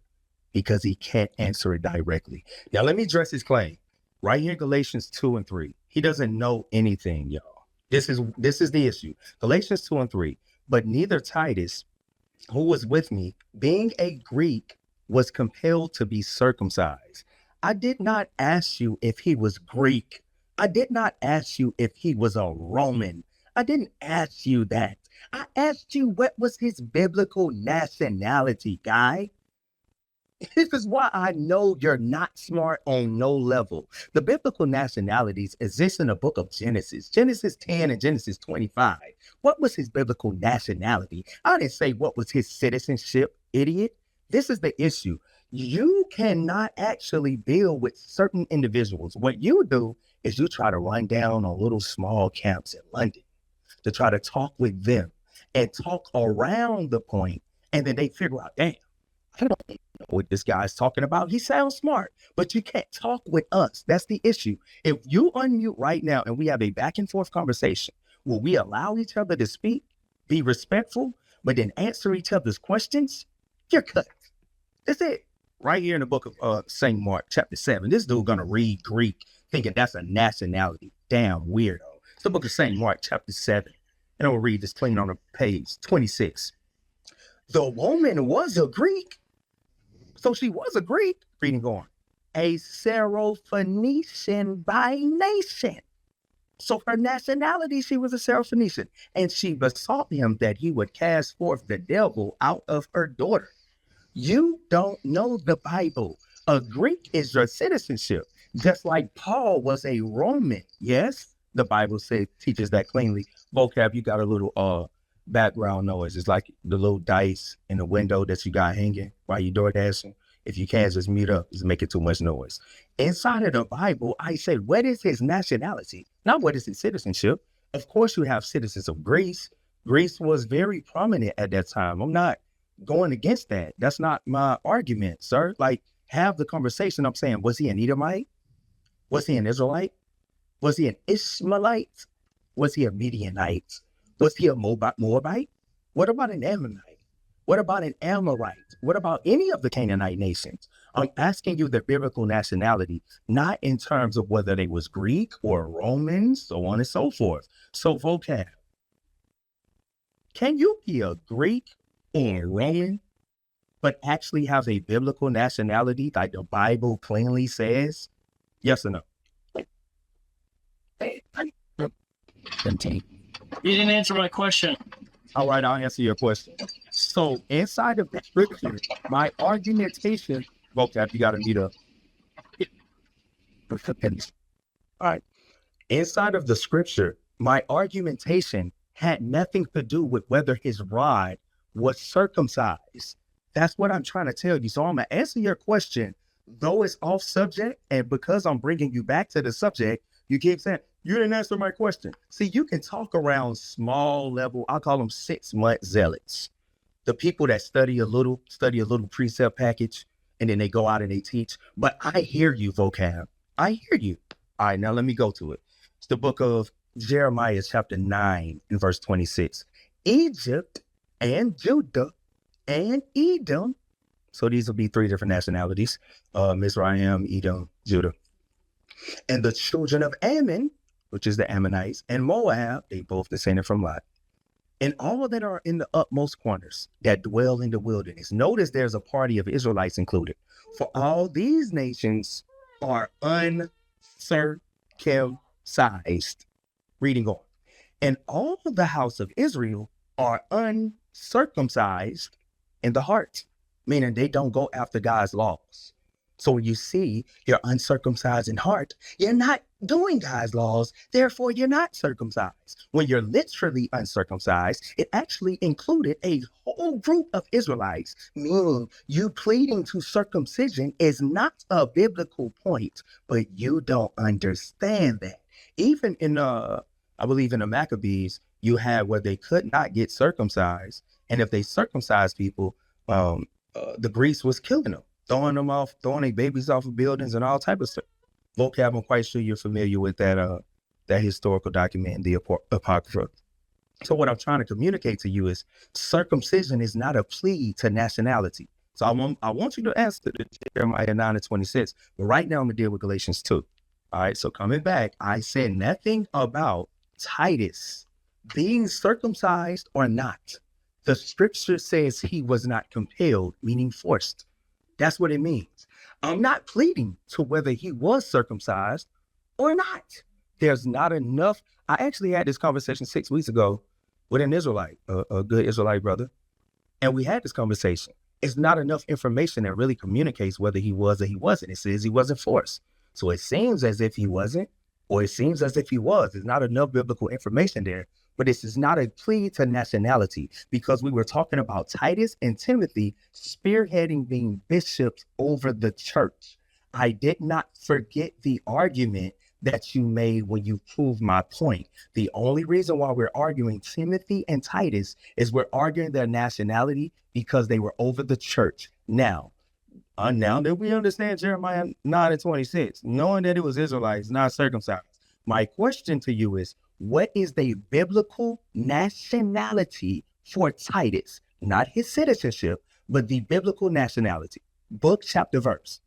because he can't answer it directly. Now, let me address his claim. Right here, Galatians 2:3. He doesn't know anything, y'all. This is the issue. Galatians 2:3. But neither Titus, who was with me, being a Greek, was compelled to be circumcised. I did not ask you if he was Greek. I did not ask you if he was a Roman. I didn't ask you that. I asked you what was his biblical nationality, guy. This is why I know you're not smart on no level. The biblical nationalities exist in the book of Genesis, Genesis 10 and Genesis 25. What was his biblical nationality? I didn't say what was his citizenship, idiot. This is the issue. You cannot actually deal with certain individuals. What you do is you try to run down on little small camps in London to try to talk with them and talk around the point, and then they figure out, damn, I don't know what this guy's talking about. He sounds smart, but you can't talk with us. That's the issue. If you unmute right now and we have a back and forth conversation where we allow each other to speak, be respectful, but then answer each other's questions, you're cut. That's it. Right here in the book of St. Mark, chapter 7. This dude gonna read Greek thinking that's a nationality. Damn weirdo. It's the book of St. Mark, chapter 7. And I'll read this clean on the page 26. The woman was a Greek. So she was a Greek, reading on, a Syrophoenician by nation. So her nationality, she was a Syrophoenician. And she besought him that he would cast forth the devil out of her daughter. You don't know the Bible. A Greek is your citizenship, just like Paul was a Roman. Yes, the Bible teaches that cleanly. Vocab, you got a little background noise. It's like the little dice in the window that you got hanging while you door dashing. If you can't, just mute up, it's making too much noise. Inside of the Bible, I said, what is his nationality? Not what is his citizenship. Of course, you have citizens of Greece. Greece was very prominent at that time. I'm not going against that. That's not my argument, sir. Like, have the conversation. I'm saying, was he an Edomite? Was he an Israelite? Was he an Ishmaelite? Was he a Midianite? Was he a Moabite? What about an Ammonite? What about an Amorite? What about any of the Canaanite nations? I'm asking you their biblical nationality, not in terms of whether they was Greek or Romans, so on and so forth. So vocab. Can you be a Greek or Roman, but actually have a biblical nationality like the Bible plainly says? Yes or no? You didn't answer my question. All right, I'll answer your question. So inside of the scripture, my argumentation, vocab, you got to meet up. All right. Inside of the scripture, my argumentation had nothing to do with whether his rod was circumcised. That's what I'm trying to tell you. So I'm going to answer your question, though it's off subject. And because I'm bringing you back to the subject, you keep saying, you didn't answer my question. See, you can talk around small level, I'll call them 6-month zealots. The people that study a little precept package, and then they go out and they teach. But I hear you, vocab. I hear you. All right, now let me go to it. It's the book of Jeremiah, chapter 9 and verse 26. Egypt and Judah and Edom. So these will be 3 different nationalities. Mizraim, Edom, Judah. And the children of Ammon, which is the Ammonites, and Moab, they both descended from Lot. And all that are in the utmost corners that dwell in the wilderness. Notice there's a party of Israelites included. For all these nations are uncircumcised. Reading on. And all the house of Israel are uncircumcised in the heart, meaning they don't go after God's laws. So when you see you're uncircumcised in heart, you're not doing God's laws, therefore you're not circumcised. When you're literally uncircumcised, it actually included a whole group of Israelites, meaning you pleading to circumcision is not a biblical point, but you don't understand that. Even in, I believe in the Maccabees, you had where they could not get circumcised. And if they circumcised people, the Greeks was killing them. Throwing their babies off of buildings and all type of stuff. Vocab, I'm quite sure you're familiar with that historical document in the Apocrypha. So what I'm trying to communicate to you is circumcision is not a plea to nationality. So I want you to answer the Jeremiah 9:26, but right now I'm gonna deal with Galatians 2. All right, so coming back, I said nothing about Titus being circumcised or not. The scripture says he was not compelled, meaning forced. That's what it means. I'm not pleading to whether he was circumcised or not. There's not enough. I actually had this conversation 6 weeks ago with an Israelite, a good Israelite brother. And we had this conversation. It's not enough information that really communicates whether he was or he wasn't. It says he wasn't forced. So it seems as if he wasn't, or it seems as if he was. There's not enough biblical information there. But this is not a plea to nationality, because we were talking about Titus and Timothy spearheading being bishops over the church. I did not forget the argument that you made when you proved my point. The only reason why we're arguing Timothy and Titus is we're arguing their nationality because they were over the church. Now that we understand Jeremiah 9:26, knowing that it was Israelites, not circumcised, my question to you is, what is the biblical nationality for Titus? Not his citizenship, but the biblical nationality. Book, chapter, verse.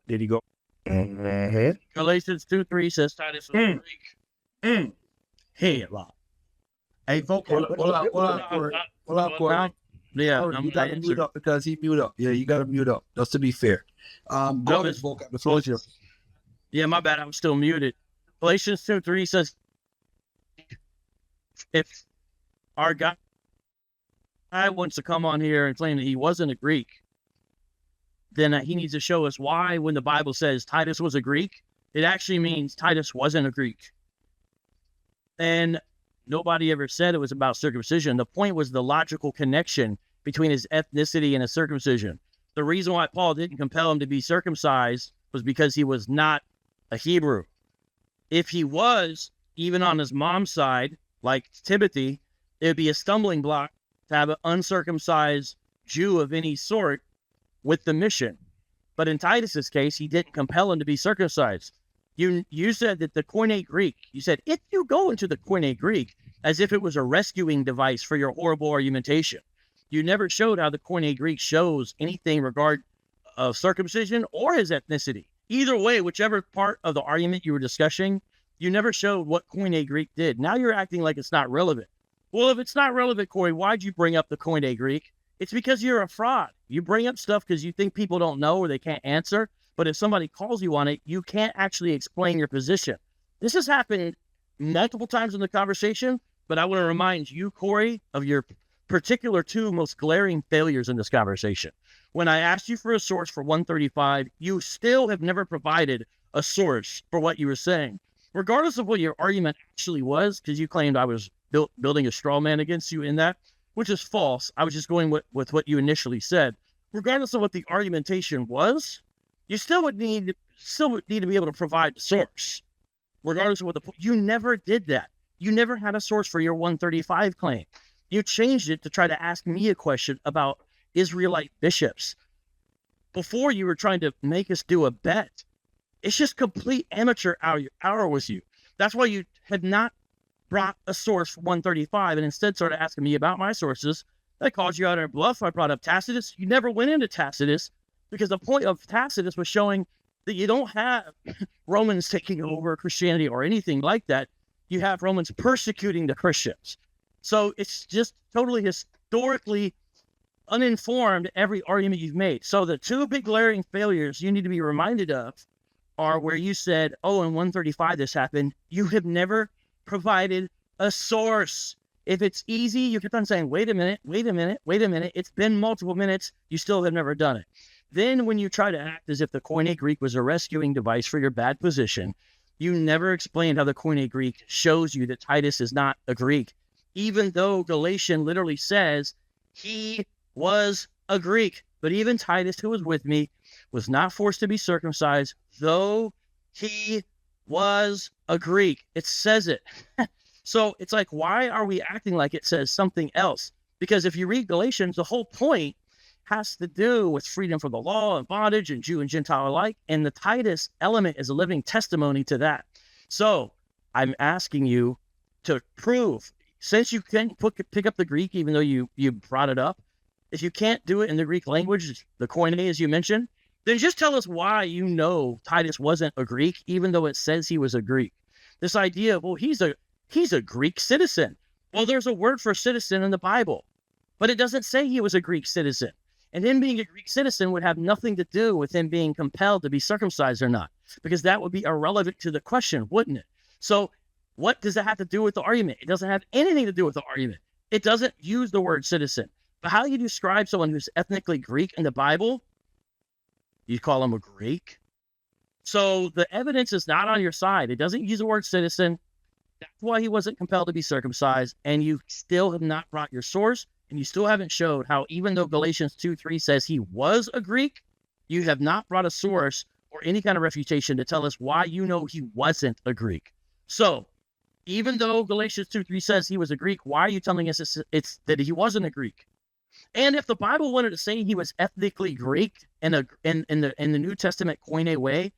Did he go? Galatians 2:3 says Titus was Greek. Hey, Rob. Hey, Vocab. Hold up, Corey. Yeah, You gotta mute up because he mute up. Yeah, you gotta mute up. Just to be fair. Go ahead, Vocab. The floor is yours. Yeah, my bad. I'm still muted. Galatians 2:3 says, if our guy wants to come on here and claim that he wasn't a Greek, then he needs to show us why when the Bible says Titus was a Greek, it actually means Titus wasn't a Greek. And nobody ever said it was about circumcision. The point was the logical connection between his ethnicity and his circumcision. The reason why Paul didn't compel him to be circumcised was because he was not a Hebrew. If he was, even on his mom's side, like Timothy, it would be a stumbling block to have an uncircumcised Jew of any sort with the mission. But in Titus's case, he didn't compel him to be circumcised. You said that the Koine Greek, you said, if you go into the Koine Greek, as if it was a rescuing device for your horrible argumentation. You never showed how the Koine Greek shows anything regard of circumcision or his ethnicity. Either way, whichever part of the argument you were discussing, you never showed what Koine Greek did. Now you're acting like it's not relevant. Well, if it's not relevant, Corey, why'd you bring up the Koine Greek? It's because you're a fraud. You bring up stuff because you think people don't know or they can't answer. But if somebody calls you on it, you can't actually explain your position. This has happened multiple times in the conversation, but I want to remind you, Corey, of your particular two most glaring failures in this conversation. When I asked you for a source for 135, you still have never provided a source for what you were saying. Regardless of what your argument actually was, because you claimed I was building a straw man against you in that, which is false. I was just going with what you initially said. Regardless of what the argumentation was, you still would need to be able to provide the source. Regardless of what you never did that. You never had a source for your 135 claim. You changed it to try to ask me a question about Israelite bishops. Before you were trying to make us do a bet. It's just complete amateur hour with you. That's why you had not brought a source for 135 and instead started asking me about my sources. That called you out on a bluff. I brought up Tacitus. You never went into Tacitus because the point of Tacitus was showing that you don't have Romans taking over Christianity or anything like that. you have Romans persecuting the Christians. So it's just totally historically uninformed, every argument you've made. So the two big glaring failures you need to be reminded of are where you said, oh, in 135 this happened. You have never provided a source. If it's easy, you keep on saying, wait a minute, wait a minute, wait a minute. It's been multiple minutes. You still have never done it. Then when you try to act as if the Koine Greek was a rescuing device for your bad position, you never explained how the Koine Greek shows you that Titus is not a Greek, even though Galatian literally says he was a Greek. But even Titus, who was with me, was not forced to be circumcised, though he was a Greek. It says it. So it's like, why are we acting like it says something else? Because if you read Galatians, the whole point has to do with freedom from the law and bondage and Jew and Gentile alike. And the Titus element is a living testimony to that. So I'm asking you to prove, since you can pick up the Greek, even though you brought it up, if you can't do it in the Greek language, the Koine, as you mentioned, then just tell us why you know Titus wasn't a Greek, even though it says he was a Greek. This idea of, well, he's a Greek citizen. Well, there's a word for citizen in the Bible, but it doesn't say he was a Greek citizen. And him being a Greek citizen would have nothing to do with him being compelled to be circumcised or not, because that would be irrelevant to the question, wouldn't it? So what does that have to do with the argument? It doesn't have anything to do with the argument. It doesn't use the word citizen. But how do you describe someone who's ethnically Greek in the Bible? You call him a Greek. So the evidence is not on your side. It doesn't use the word citizen. That's why he wasn't compelled to be circumcised. And you still have not brought your source. And you still haven't showed how, even though Galatians 2:3 says he was a Greek, you have not brought a source or any kind of refutation to tell us why you know he wasn't a Greek. So even though Galatians 2:3 says he was a Greek, why are you telling us it's that he wasn't a Greek? And if the Bible wanted to say he was ethnically Greek in the New Testament Koine way,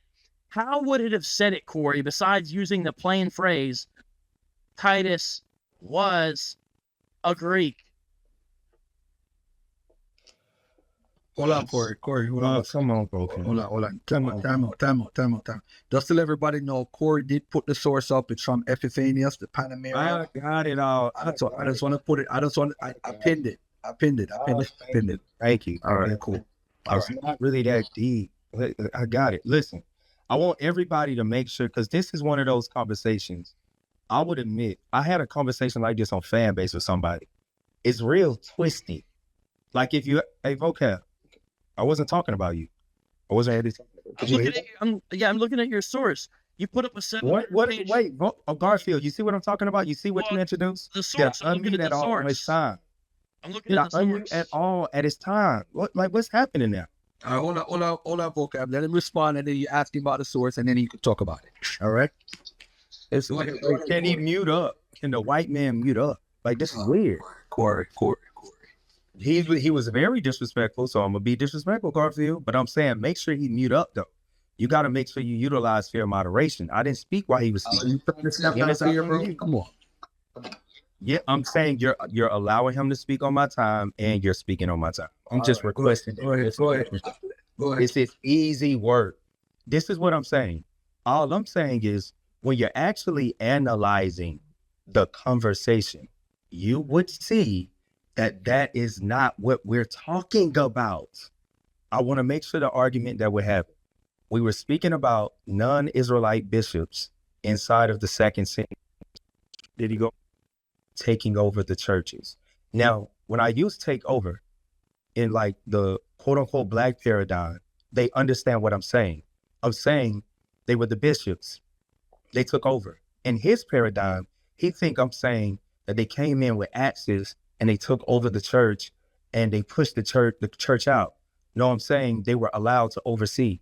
how would it have said it, Corey, besides using the plain phrase, Titus was a Greek? Hold on, Corey. Hold on. Come on, bro. Hold on. Time out. Just to let everybody know, Corey did put the source up. It's from Epiphanius, the Panamera. I got it all. I just want to put it. I pinned it. I pinned it. Thank you. All right, cool. It's not really that deep. I got it. Listen, I want everybody to make sure, because this is one of those conversations. I would admit, I had a conversation like this on Fanbase with somebody. It's real twisty. Like if you, hey, Vocab, I wasn't talking about you. I wasn't ready to. I'm looking at your source. You put up a 7 page. Wait, Garfield, you see what I'm talking about? You see what you introduced? The source. I'm looking at the source. It's time. I'm looking at the source. At all at his time. What's happening there? All right, hold on, Vocab. Let him respond, and then you ask him about the source, and then he can talk about it. All right. Can he mute up? Can the white man mute up? Like, this is weird. Corey. He was very disrespectful, so I'm gonna be disrespectful, Garfield. But I'm saying, make sure he mute up though. You got to make sure you utilize fair moderation. I didn't speak while he was speaking. Come on. Yeah, I'm saying you're allowing him to speak on my time, and you're speaking on my time. I'm just requesting. Go ahead. It's his easy work. This is what I'm saying. All I'm saying is, when you're actually analyzing the conversation, you would see that is not what we're talking about. I want to make sure the argument that we're having. We were speaking about non-Israelite bishops inside of the second century. Did he go taking over the churches? Now, when I use take over in like the quote unquote black paradigm, they understand what I'm saying. I'm saying they were the bishops. They took over. In his paradigm, he think I'm saying that they came in with axes and they took over the church and they pushed the church out. No, I'm saying they were allowed to oversee.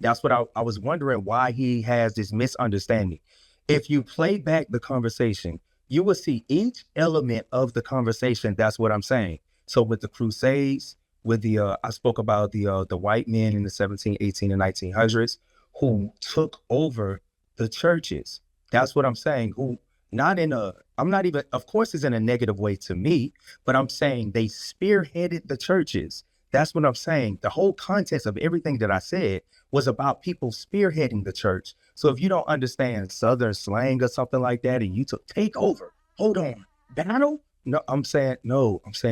That's what I was wondering, why he has this misunderstanding. If you play back the conversation, you will see each element of the conversation. That's what I'm saying. So with the Crusades, with the, I spoke about the white men in the 17, 18, and 1900s who took over the churches. That's what I'm saying. Who, not in a, I'm not even, of course it's in a negative way to me, but I'm saying they spearheaded the churches. That's what I'm saying. The whole context of everything that I said was about people spearheading the church. So if you don't understand Southern slang or something like that, and you took take over, hold on, battle? No, I'm saying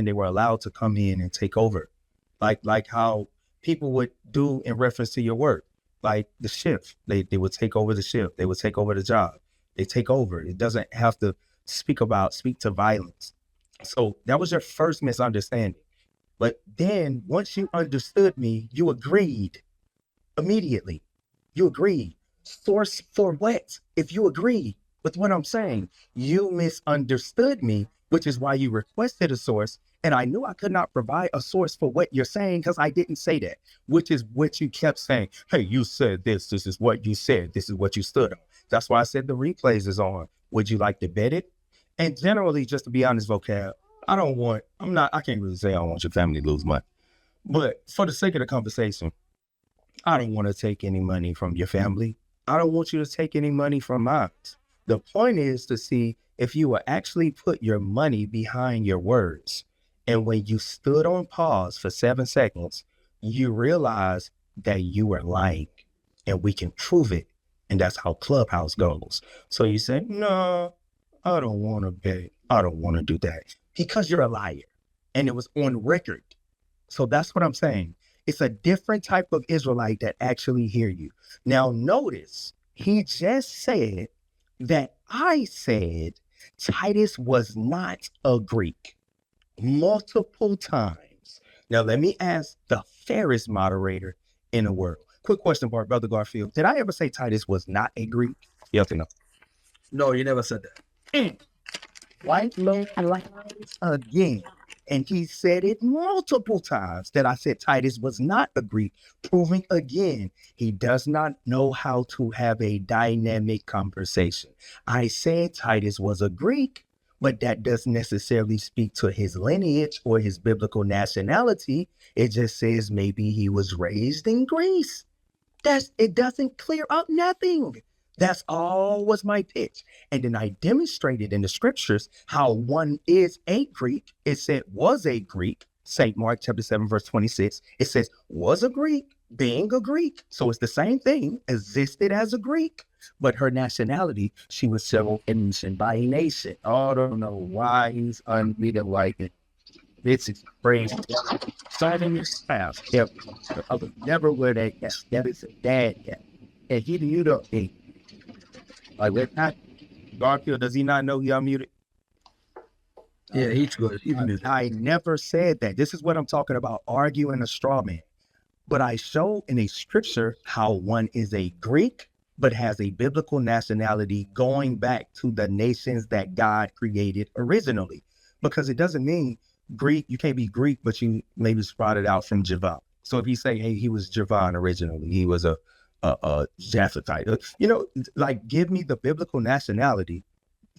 they were allowed to come in and take over, like how people would do in reference to your work, like the shift. They would take over the shift. They would take over the job. They take over. It doesn't have to speak to violence. So that was your first misunderstanding. But then once you understood me, you agreed immediately. You agreed. Source for what? If you agree with what I'm saying, you misunderstood me, which is why you requested a source. And I knew I could not provide a source for what you're saying because I didn't say that, which is what you kept saying. Hey, you said this. This is what you said. This is what you stood on. That's why I said the replays is on. Would you like to bet it? And generally, just to be honest, Vocab, I can't really say I don't want your family to lose money. But for the sake of the conversation, I don't want to take any money from your family. I don't want you to take any money from mine. The point is to see if you will actually put your money behind your words. And when you stood on pause for 7 seconds, you realize that you were lying, and we can prove it. And that's how Clubhouse goes. So you say, no, I don't want to bet. I don't want to do that because you're a liar. And it was on record. So that's what I'm saying. It's a different type of Israelite that actually hear you. Now notice, he just said that I said Titus was not a Greek multiple times. Now let me ask the fairest moderator in the world. Quick question for Brother Garfield. Did I ever say Titus was not a Greek? Yes or no? No, you never said that. White man lies again. And he said it multiple times that I said Titus was not a Greek, proving again, he does not know how to have a dynamic conversation. I said Titus was a Greek, but that doesn't necessarily speak to his lineage or his biblical nationality. It just says maybe he was raised in Greece. It doesn't clear up nothing. That's all was my pitch. And then I demonstrated in the scriptures how one is a Greek. It said was a Greek. St. Mark chapter 7, verse 26. It says was a Greek, being a Greek. So it's the same thing, existed as a Greek. But her nationality, she was civil innocent by a nation. I don't know why he's unreadable like it. This is crazy. Signing your spouse. Never would have guessed. That is a dad. And he you don't think. Like, let not Garfield, does he not know he unmuted? Yeah, he's good. I never said that. This is what I'm talking about, arguing a straw man. But I show in a scripture how one is a Greek, but has a biblical nationality going back to the nations that God created originally. Because it doesn't mean Greek, you can't be Greek, but you maybe sprouted out from Javan. So if you say, hey, he was Javan originally, he was a Japhethite, like give me the biblical nationality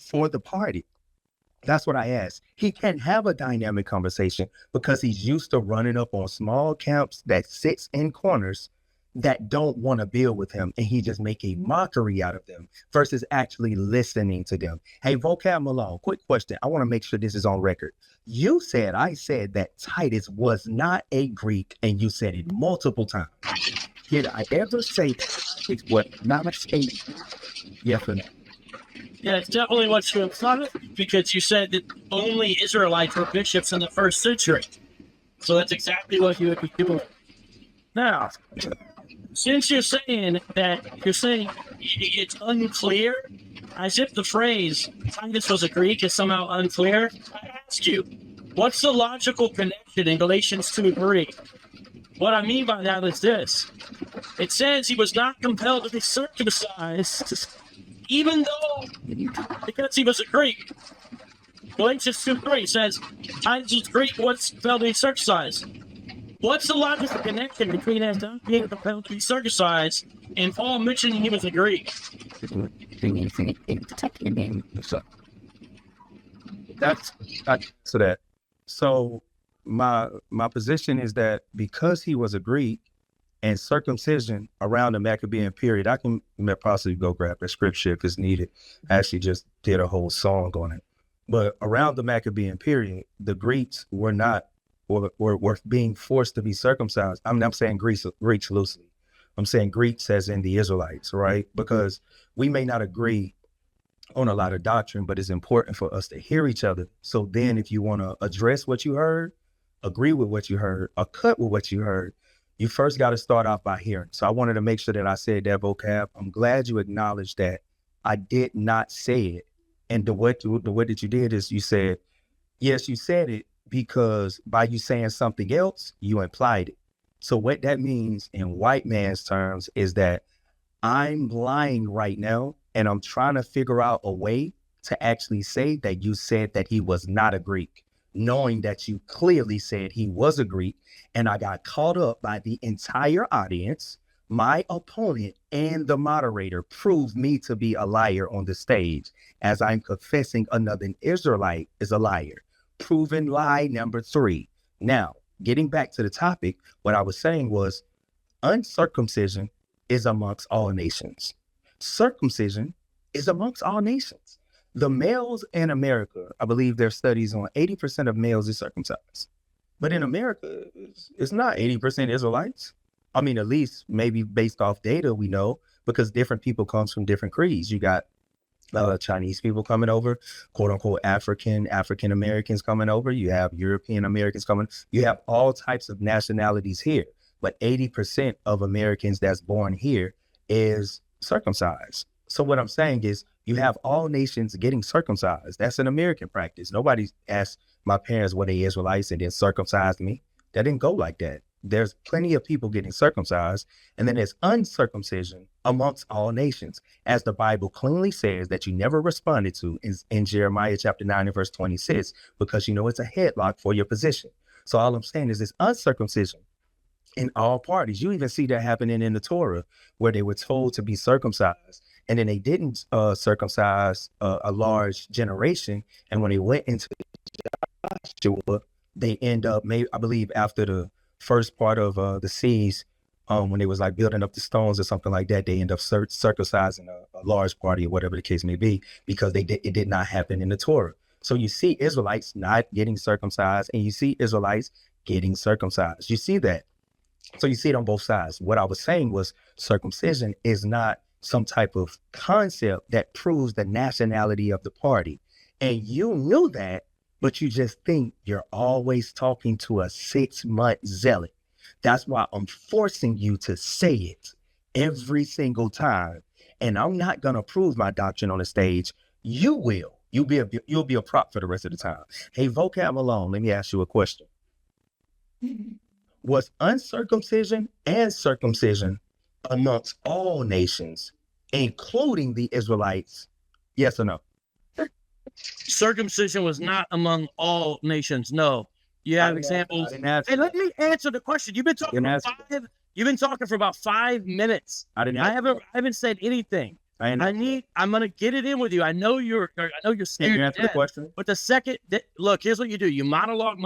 for the party. That's what I asked. He can have a dynamic conversation because he's used to running up on small camps that sits in corners that don't want to build with him, and he just make a mockery out of them versus actually listening to them. Hey, Vocab Malone, quick question. I want to make sure this is on record. I said that Titus was not a Greek, and you said it multiple times. Did I ever say that? It's what not a statement. Yes or no? Yeah, it's definitely what you implied, because you said that only Israelites were bishops in the first century. So that's exactly what you would be doing. Now, since you're saying it's unclear, as if the phrase Titus was a Greek is somehow unclear, I ask you, what's the logical connection in Galatians 2:3? What I mean by that is this. It says he was not compelled to be circumcised, even though, because he was a Greek. Galatians 2:3 says, Titus is Greek, what's compelled to be circumcised? What's the logical connection between us not being compelled to be circumcised and Paul mentioning he was a Greek? So my position is that because he was a Greek and circumcision around the Maccabean period, I can possibly go grab a scripture if it's needed. I actually just did a whole song on it. But around the Maccabean period, the Greeks were not were being forced to be circumcised. I'm saying Greeks loosely. I'm saying Greeks as in the Israelites, right? Because we may not agree on a lot of doctrine, but it's important for us to hear each other. So then if you want to address what you heard, agree with what you heard, or cut with what you heard, you first got to start off by hearing. So I wanted to make sure that I said that, Vocab. I'm glad you acknowledged that I did not say it. And the way that you did is you said, yes, you said it because by you saying something else, you implied it. So what that means in white man's terms is that I'm lying right now and I'm trying to figure out a way to actually say that you said that he was not a Greek, knowing that you clearly said he was a Greek. And I got caught up by the entire audience. My opponent and the moderator proved me to be a liar on the stage as I'm confessing another Israelite is a liar. Proven lie number 3. Now, getting back to the topic, what I was saying was uncircumcision is amongst all nations. Circumcision is amongst all nations. The males in America, I believe there's studies on 80% of males is circumcised. But in America, it's not 80% Israelites. I mean, at least maybe based off data, we know, because different people comes from different creeds. You got Chinese people coming over, quote unquote, African Americans coming over. You have European Americans coming. You have all types of nationalities here. But 80% of Americans that's born here is circumcised. So what I'm saying is you have all nations getting circumcised. That's an American practice. Nobody asked my parents were they Israelites and then circumcised me. That didn't go like that. There's plenty of people getting circumcised, and then there's uncircumcision amongst all nations, as the Bible clearly says that you never responded to in Jeremiah chapter 9 and verse 26, because you know it's a headlock for your position. So all I'm saying is this uncircumcision in all parties. You even see that happening in the Torah, where they were told to be circumcised, and then they didn't circumcise a large generation. And when they went into Joshua, they end up, I believe, after the first part of the siege, when they was like building up the stones or something like that, they end up circumcising a large party or whatever the case may be, because it did not happen in the Torah. So you see Israelites not getting circumcised, and you see Israelites getting circumcised. You see that. So you see it on both sides. What I was saying was circumcision is not some type of concept that proves the nationality of the party. And you knew that, but you just think you're always talking to a 6-month zealot. That's why I'm forcing you to say it every single time. And I'm not going to prove my doctrine on the stage. You will. You'll be a prop for the rest of the time. Hey, Vocab Malone, let me ask you a question. Was uncircumcision and circumcision amongst all nations, including the Israelites? Yes or no? Circumcision was not among all nations. No. You have examples. Hey, let me answer the question. You've been talking for about 5 minutes. I haven't said anything. I'm gonna get it in with you. I know you're scared. You answer the question. But the second look, here's what you do. You monologue.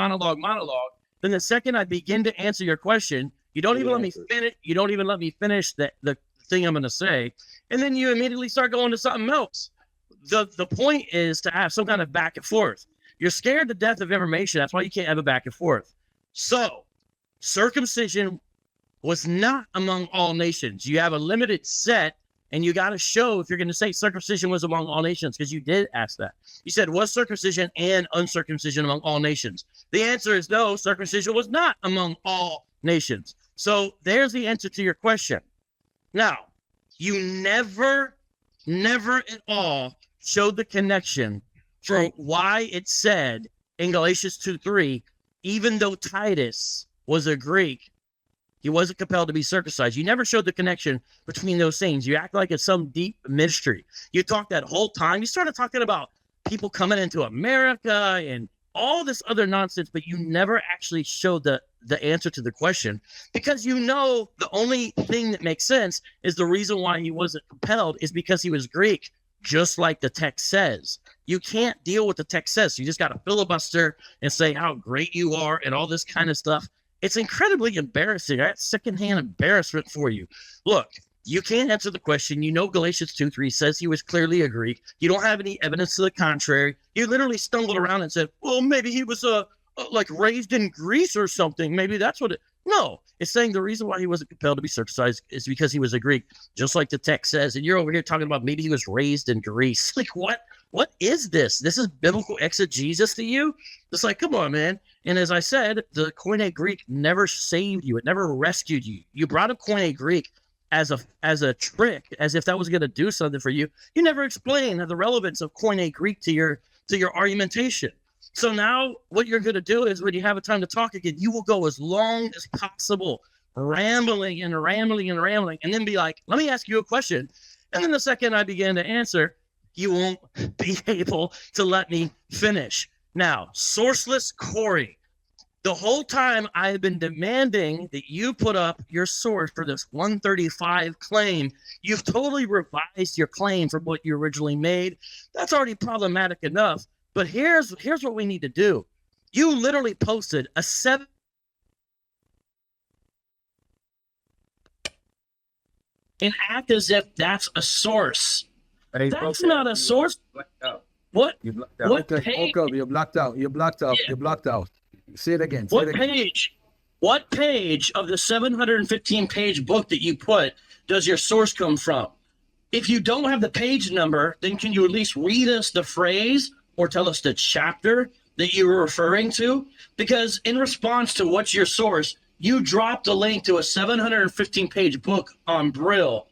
Then the second I begin to answer your question, you don't even let me finish. You don't even let me finish the thing I'm gonna say, and then you immediately start going to something else. The point is to have some kind of back and forth. You're scared to death of information. That's why you can't have a back and forth. So circumcision was not among all nations. You have a limited set, and you got to show if you're going to say circumcision was among all nations, because you did ask that. You said, was circumcision and uncircumcision among all nations? The answer is no, circumcision was not among all nations. So there's the answer to your question. Now, you never at all showed the connection for why it said in Galatians 2:3, even though Titus was a Greek, he wasn't compelled to be circumcised. You never showed the connection between those things. You act like it's some deep mystery. You talked that whole time. You started talking about people coming into America and all this other nonsense, but you never actually showed the answer to the question, because you know the only thing that makes sense is the reason why he wasn't compelled is because he was Greek, just like the text says. You can't deal with the text says. You just got to filibuster and say how great you are and all this kind of stuff. It's incredibly embarrassing. That's secondhand embarrassment for you. Look, you can't answer the question. You know Galatians 2:3 says he was clearly a Greek. You don't have any evidence to the contrary. You literally stumbled around and said, well, maybe he was a like raised in Greece or something. Maybe that's what it. No, it's saying the reason why he wasn't compelled to be circumcised is because he was a Greek, just like the text says. And you're over here talking about maybe he was raised in Greece. Like, what? What is this? This is biblical exegesis to you? It's like, come on, man. And as I said, the Koine Greek never saved you. It never rescued you. You brought up Koine Greek as a trick, as if that was going to do something for you. You never explained the relevance of Koine Greek to your argumentation. So now what you're going to do is when you have a time to talk again, you will go as long as possible, rambling and rambling and rambling, and then be like, let me ask you a question. And then the second I begin to answer, you won't be able to let me finish. Now, Sourceless Corey, the whole time I have been demanding that you put up your source for this 135 claim. You've totally revised your claim from what you originally made. That's already problematic enough. But here's what we need to do. You literally posted a 7 and act as if that's a source. That's not a source. What? What page? You're blocked out. You're blocked out. Yeah. You're blocked out. Say it again. What page? What page of the 715-page book that you put does your source come from? If you don't have the page number, then can you at least read us the phrase or tell us the chapter that you were referring to? Because in response to what's your source, you dropped a link to a 715-page book on Brill.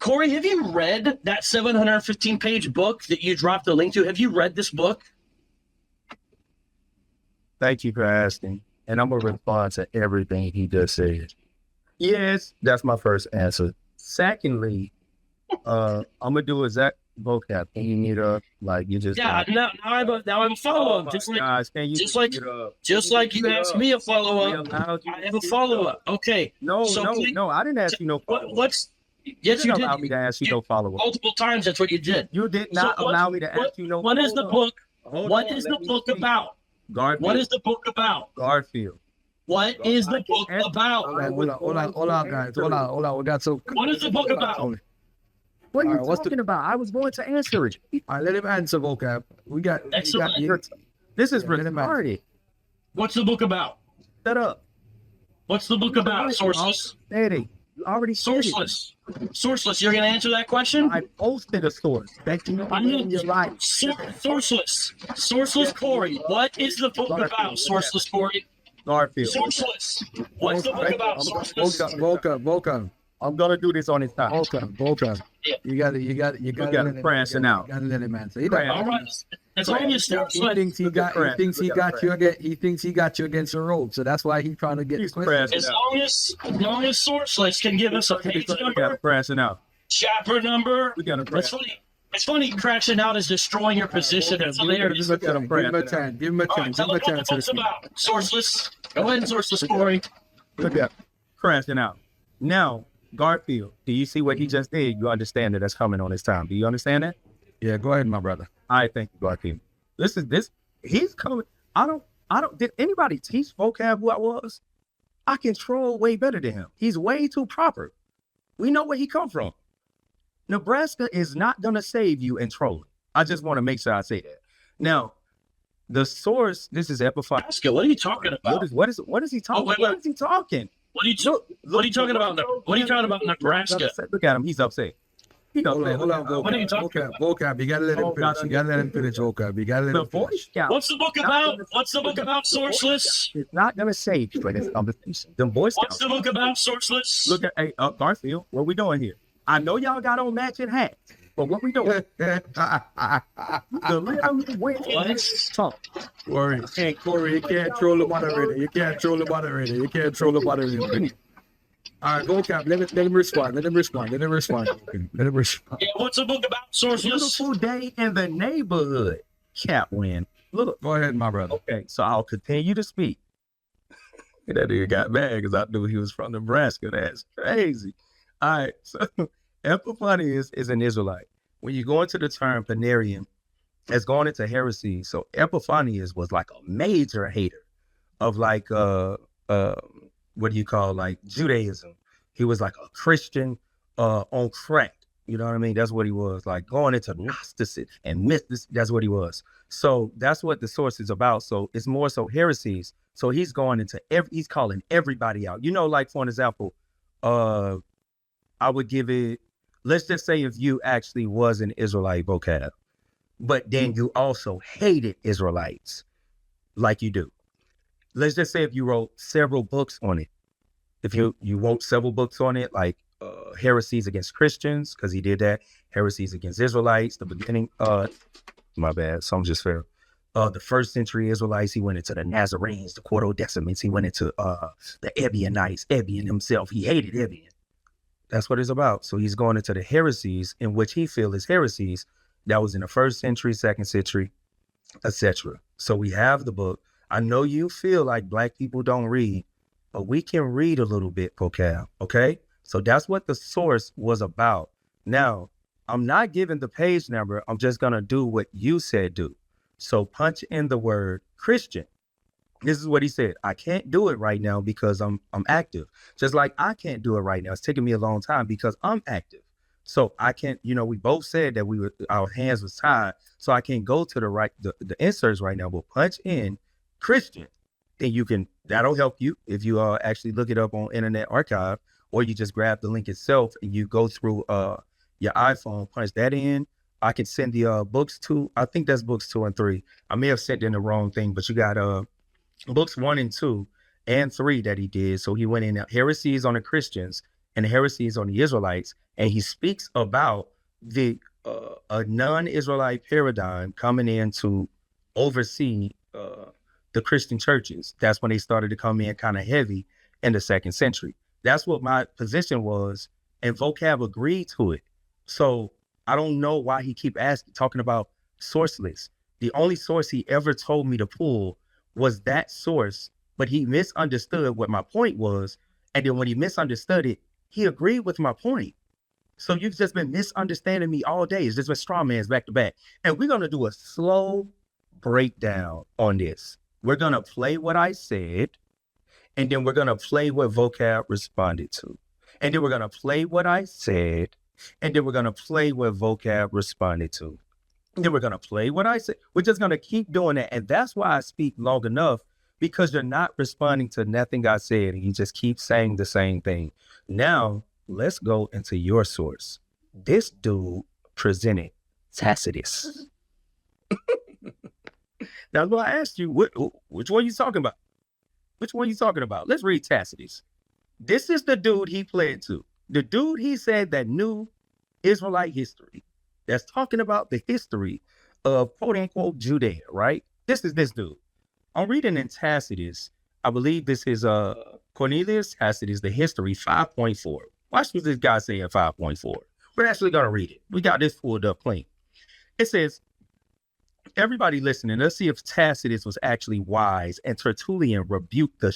Corey, have you read that 715-page book that you dropped a link to? Have you read this book? Thank you for asking. And I'm going to respond to everything he just said. Yes, that's my first answer. Secondly, I'm going to do exact vocab. Can you need a, like, you just... Yeah, now I have a follow-up. Just like you asked me a follow-up, I have a follow-up. Okay. No, I didn't ask you no follow-up. Yes, you did. Allow me to ask you no follow-up. Multiple times, that's what you did. You did not allow me to ask you no follow-up. What is the book? What is the book about? Garfield. What is the book about? Garfield. What is the book about? Hold on, guys. Hold on. We got so. What is the book about? What are you talking about? I was going to answer it. All right, let him answer, vocab. This is retarded. What's the book about? Shut up. What's the book about? Sourceless. Daddy, you already said it. Sourceless. You're going to answer that question? I posted a source. I mean, you're right. Sourceless Corey. What is the book about? Sourceless Corey. Garfield. Sourceless. What's the book about? Vocab. I'm gonna do this on his time. Vocab. Yeah. You got it. Crashing out. You got to let him answer. All right. As long as He thinks he got you against the rope, so that's why he's trying to get. He's crashing As out. long as Sourceless can give us a page number, Crashing out. chapter number. We got to It's funny. It's funny. Crashing out is destroying your position. It's hilarious. Give him a chance. Give him a All right, chance. tell them what the book's about. Sourceless. Go ahead and Sourceless Corey. Look at crashing out. Now, Garfield, do you see what he just did? You understand that that's coming on his time. Do you understand that? Yeah, go ahead, my brother. I thank you, Garfield. He's coming. Did anybody teach vocab who I was? I can troll way better than him. He's way too proper. We know where he come from. Nebraska is not going to save you in trolling. I just want to make sure I say that. Now, the source, this is Epiphany. Nebraska, what are you talking about? What is he talking about? What is he talking? What are you talking about? What are you talking about, Nebraska? Look at him. He's upset. Hold on. What are you talking about? Vocab. You gotta let him finish. You gotta let him finish. Vocab. You gotta let him finish. What's the book about? What's the book about, Sourceless? It's not gonna save you for this conversation. The Boy Scouts. What's the book about, Sourceless? Look at Garfield. What we doing here? I know y'all got on matching hats, but what we doing? The little witch talk. Corey, you can't troll the moderator. You can't troll the moderator. All right, vocab. Let him respond. Let him respond. Yeah, what's the book about, Sourceless? Beautiful day in the neighborhood. Catwin. Look. Go ahead, my brother. Okay, so I'll continue to speak. That nigga got mad because I knew he was from Nebraska. That's crazy. All right, so Epiphany is an Israelite. When you go into the term Panarian, it's going into heresy. So Epiphanius was like a major hater of like what do you call like Judaism. He was like a Christian on crack. You know what I mean? That's what he was, like going into Gnosticism and mysticism. That's what he was. So that's what the source is about. So it's more so heresies. So he's going into he's calling everybody out. You know, like for an example, I would give it, let's just say if you actually was an Israelite vocab, but then you also hated Israelites like you do. Let's just say if you wrote several books on it. If you wrote several books on it, like heresies against Christians, because he did that, heresies against Israelites, the beginning, my bad, some just fair. The first century Israelites, he went into the Nazarenes, the Quartodeciments, he went into the Ebionites, Ebion himself, he hated Ebion. That's what it's about. So he's going into the heresies in which he feels is heresies that was in the first century, second century, etc. So we have the book. I know you feel like Black people don't read, but we can read a little bit, vocab, okay? So that's what the source was about. Now, I'm not giving the page number. I'm just going to do what you said do. So punch in the word Christian. This is what he said. I can't do it right now because I'm active. Just like I can't do it right now. It's taking me a long time because I'm active. So I can't, you know, we both said that our hands was tied. So I can't go to the inserts right now. We'll punch in Christian. Then that'll help you if you actually look it up on Internet Archive, or you just grab the link itself and you go through your iPhone, punch that in. I can send the books to, I think that's books 2 and 3. I may have sent in the wrong thing, but you got books 1 and 2 and 3 that he did. So he went in heresies on the Christians and heresies on the Israelites, and he speaks about the a non-Israelite paradigm coming in to oversee the Christian churches. That's when they started to come in kind of heavy in the 2nd century. That's what my position was, and vocab agreed to it. So I don't know why he keep talking about sourceless. The only source he ever told me to pull was that source, but he misunderstood what my point was. And then when he misunderstood it, he agreed with my point. So you've just been misunderstanding me all day. It's just been straw man's back to back. And we're going to do a slow breakdown on this. We're going to play what I said, and then we're going to play what vocab responded to. And then we're going to play what I said, and then we're going to play what vocab responded to. And then we're going to play what I said. We're just going to keep doing that. And that's why I speak long enough, because you're not responding to nothing I said, and you just keep saying the same thing. Now, let's go into your source. This dude presented Tacitus. That's why I asked you, which one you talking about? Which one you talking about? Let's read Tacitus. This is the dude he pled to. The dude he said that knew Israelite history. That's talking about the history of quote unquote Judea, right? This is this dude. I'm reading in Tacitus. I believe this is Cornelius Tacitus, the history 5.4. Watch what this guy say in 5.4. We're actually going to read it. We got this pulled up clean. It says, everybody listening, let's see if Tacitus was actually wise, and Tertullian rebuked the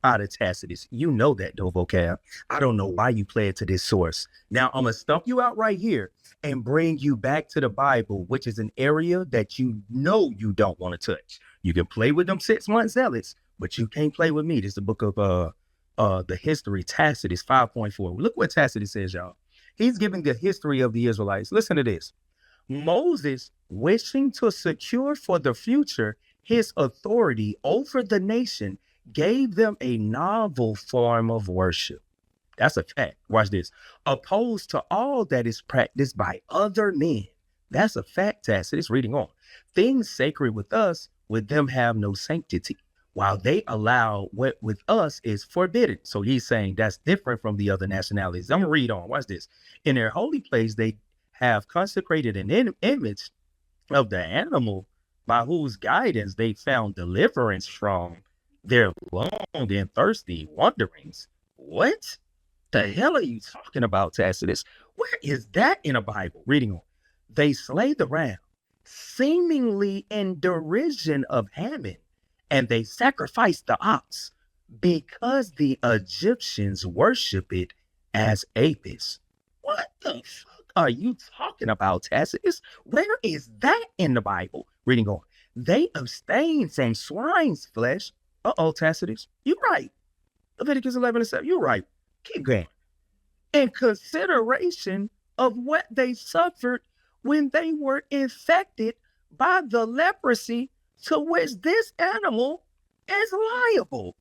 out of Tacitus. You know that, though, vocab. I don't know why you play it to this source. Now, I'm going to stump you out right here and bring you back to the Bible, which is an area that you know you don't want to touch. You can play with them 6-month zealots, but you can't play with me. This is the book of the history, Tacitus 5.4. Look what Tacitus says, y'all. He's giving the history of the Israelites. Listen to this. Moses, wishing to secure for the future his authority over the nation, gave them a novel form of worship. That's a fact. Watch this. Opposed to all that is practiced by other men. That's a fact, Tacitus. Reading on. Things sacred with us, with them have no sanctity, while they allow what with us is forbidden. So he's saying that's different from the other nationalities. I'm going to read on. Watch this. In their holy place, they have consecrated an image of the animal by whose guidance they found deliverance from their long and thirsty wanderings. What the hell are you talking about, Tacitus? Where is that in the Bible? Reading on. They slay the ram, seemingly in derision of Haman, and they sacrifice the ox because the Egyptians worship it as Apis. What the fuck are you talking about, Tacitus? Where is that in the Bible? Reading on. They abstain from swine's flesh. Tacitus, you're right. Leviticus 11:7, you're right. Keep going. In consideration of what they suffered when they were infected by the leprosy to which this animal is liable.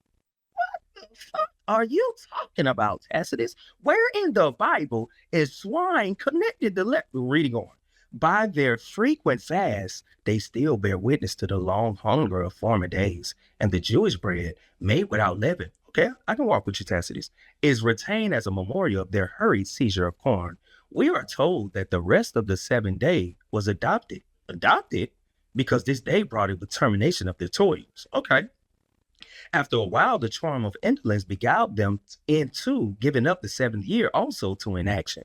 What the fuck are you talking about, Tacitus? Where in the Bible is swine connected to leprosy? Reading on. By their frequent fasts, they still bear witness to the long hunger of former days, and the Jewish bread made without leaven, okay, I can walk with you, Tacitus, is retained as a memorial of their hurried seizure of corn. We are told that the rest of the 7th day was adopted because this day brought it the termination of their toils. Okay. After a while, the charm of indolence beguiled them into giving up the 7th year also to inaction.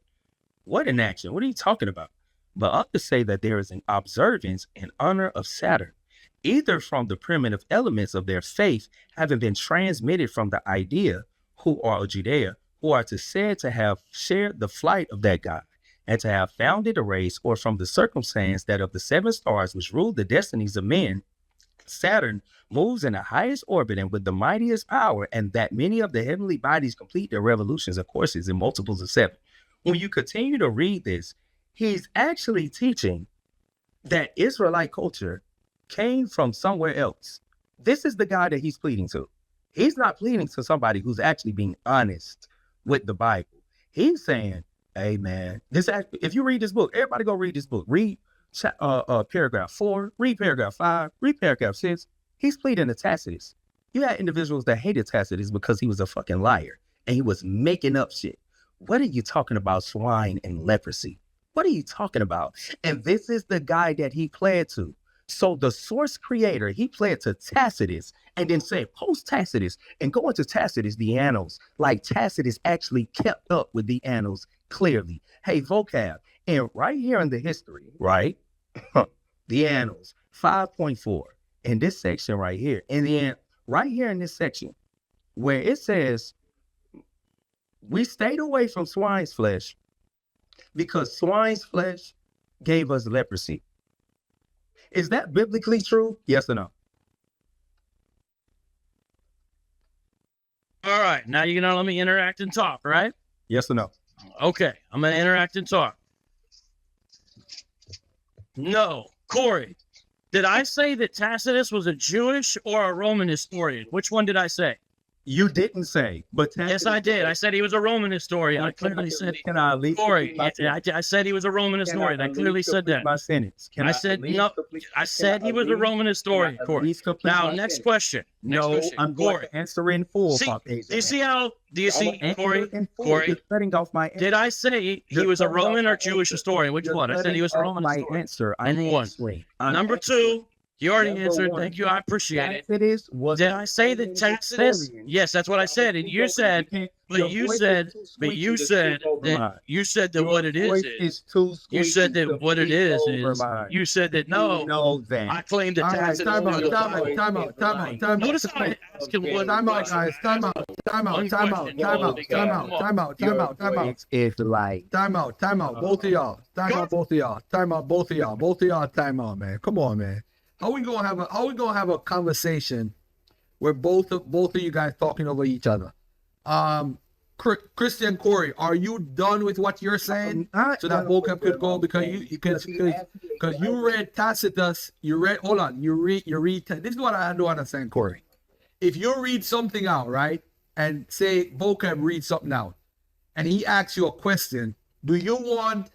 What inaction? What are you talking about? But others say that there is an observance in honor of Saturn, either from the primitive elements of their faith having been transmitted from the idea who are Judea, who are said to have shared the flight of that god, and to have founded a race, or from the circumstance that of the 7 stars which rule the destinies of men, Saturn moves in the highest orbit and with the mightiest power, and that many of the heavenly bodies complete their revolutions and courses in multiples of 7. When you continue to read this, he's actually teaching that Israelite culture came from somewhere else. This is the guy that he's pleading to. He's not pleading to somebody who's actually being honest with the Bible. He's saying, hey man, if you read this book, everybody go read this book. Read paragraph 4, read paragraph 5, read paragraph 6. He's pleading to Tacitus. You had individuals that hated Tacitus because he was a fucking liar and he was making up shit. What are you talking about, swine and leprosy? What are you talking about? And this is the guy that he pled to. So the source creator, he pled to Tacitus and then said post Tacitus and go into Tacitus, the annals, like Tacitus actually kept up with the annals clearly. Hey, vocab. And right here in the history, right? The annals, 5.4, in this section right here. And then right here in this section where it says, we stayed away from swine's flesh because swine's flesh gave us leprosy. Is that biblically true? Yes or no? All right. Now you're going to let me interact and talk, right? Yes or no? Okay. I'm going to interact and talk. No. Corey, did I say that Tacitus was a Jewish or a Roman historian? Which one did I say? You didn't say, but yes, I did. I said he was a Roman historian. I clearly said, Corey, I said he was a Roman historian. I clearly said that. My sentence. I said no. I said he was a Roman historian. Corey. Now, next question. No, I'm going to answer in full. Do you see how? Do you see, Corey? Corey, cutting off my answer. Did I say he was a Roman or Jewish historian? Which one? I said he was a Roman historian. Number one. Number two. You already answered. Thank you. I appreciate it. Did I say that Tacitus? Yes, that's what I said. And you said, that you said that what it is. You said that what it is. You said that no. I claim that Tacitus. Time out. Notice how I asked him what. Time out, guys. Time out. It's like Time out. Both of y'all. Time out, man. Come on, man. How we gonna have a conversation where both of you guys talking over each other? Christian Corey, are you done with what you're saying? So that vocab could go because you read Tacitus, you read this is what I don't understand, Corey. If you read something out, right, and say vocab read something out, and he asks you a question, do you want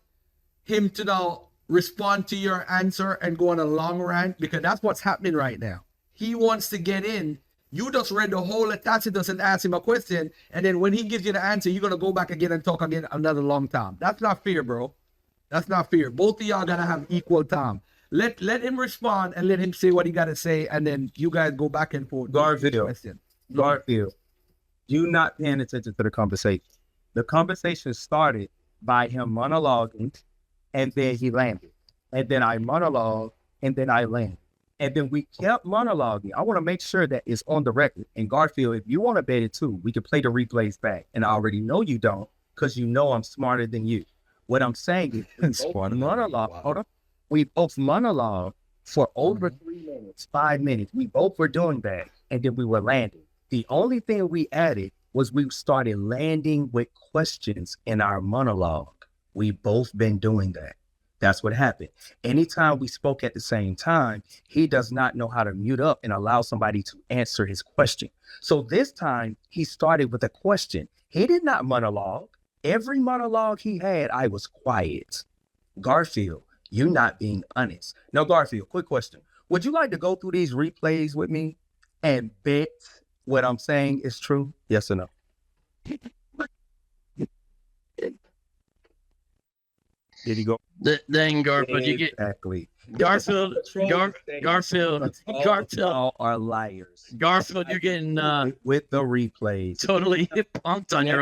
him to now respond to your answer and go on a long rant? Because that's what's happening right now. He wants to get in. You just read the whole of Tacitus and ask him a question, and then when he gives you the answer, you're gonna go back again and talk again another long time. That's not fair, bro. That's not fair. Both of y'all gotta have equal time. Let him respond and let him say what he gotta say, and then you guys go back and forth. Garfield, you not paying attention to the conversation. The conversation started by him monologuing, and then he landed. And then I monologued, and then I landed. And then we kept monologuing. I want to make sure that it's on the record. And Garfield, if you want to bet it too, we can play the replays back. And I already know you don't, because you know I'm smarter than you. What I'm saying is, we both monologued for over 3 minutes, 5 minutes. We both were doing that, and then we were landing. The only thing we added was we started landing with questions in our monologue. We both been doing that. That's what happened. Anytime we spoke at the same time, he does not know how to mute up and allow somebody to answer his question. So this time he started with a question. He did not monologue. Every monologue he had, I was quiet. Garfield, you not being honest. Now, Garfield, quick question. Would you like to go through these replays with me and bet what I'm saying is true? Yes or no? Did he go? Then Garfield, you get Exactly. Garfield Are liars. Garfield, you're getting With the replays. totally punked on your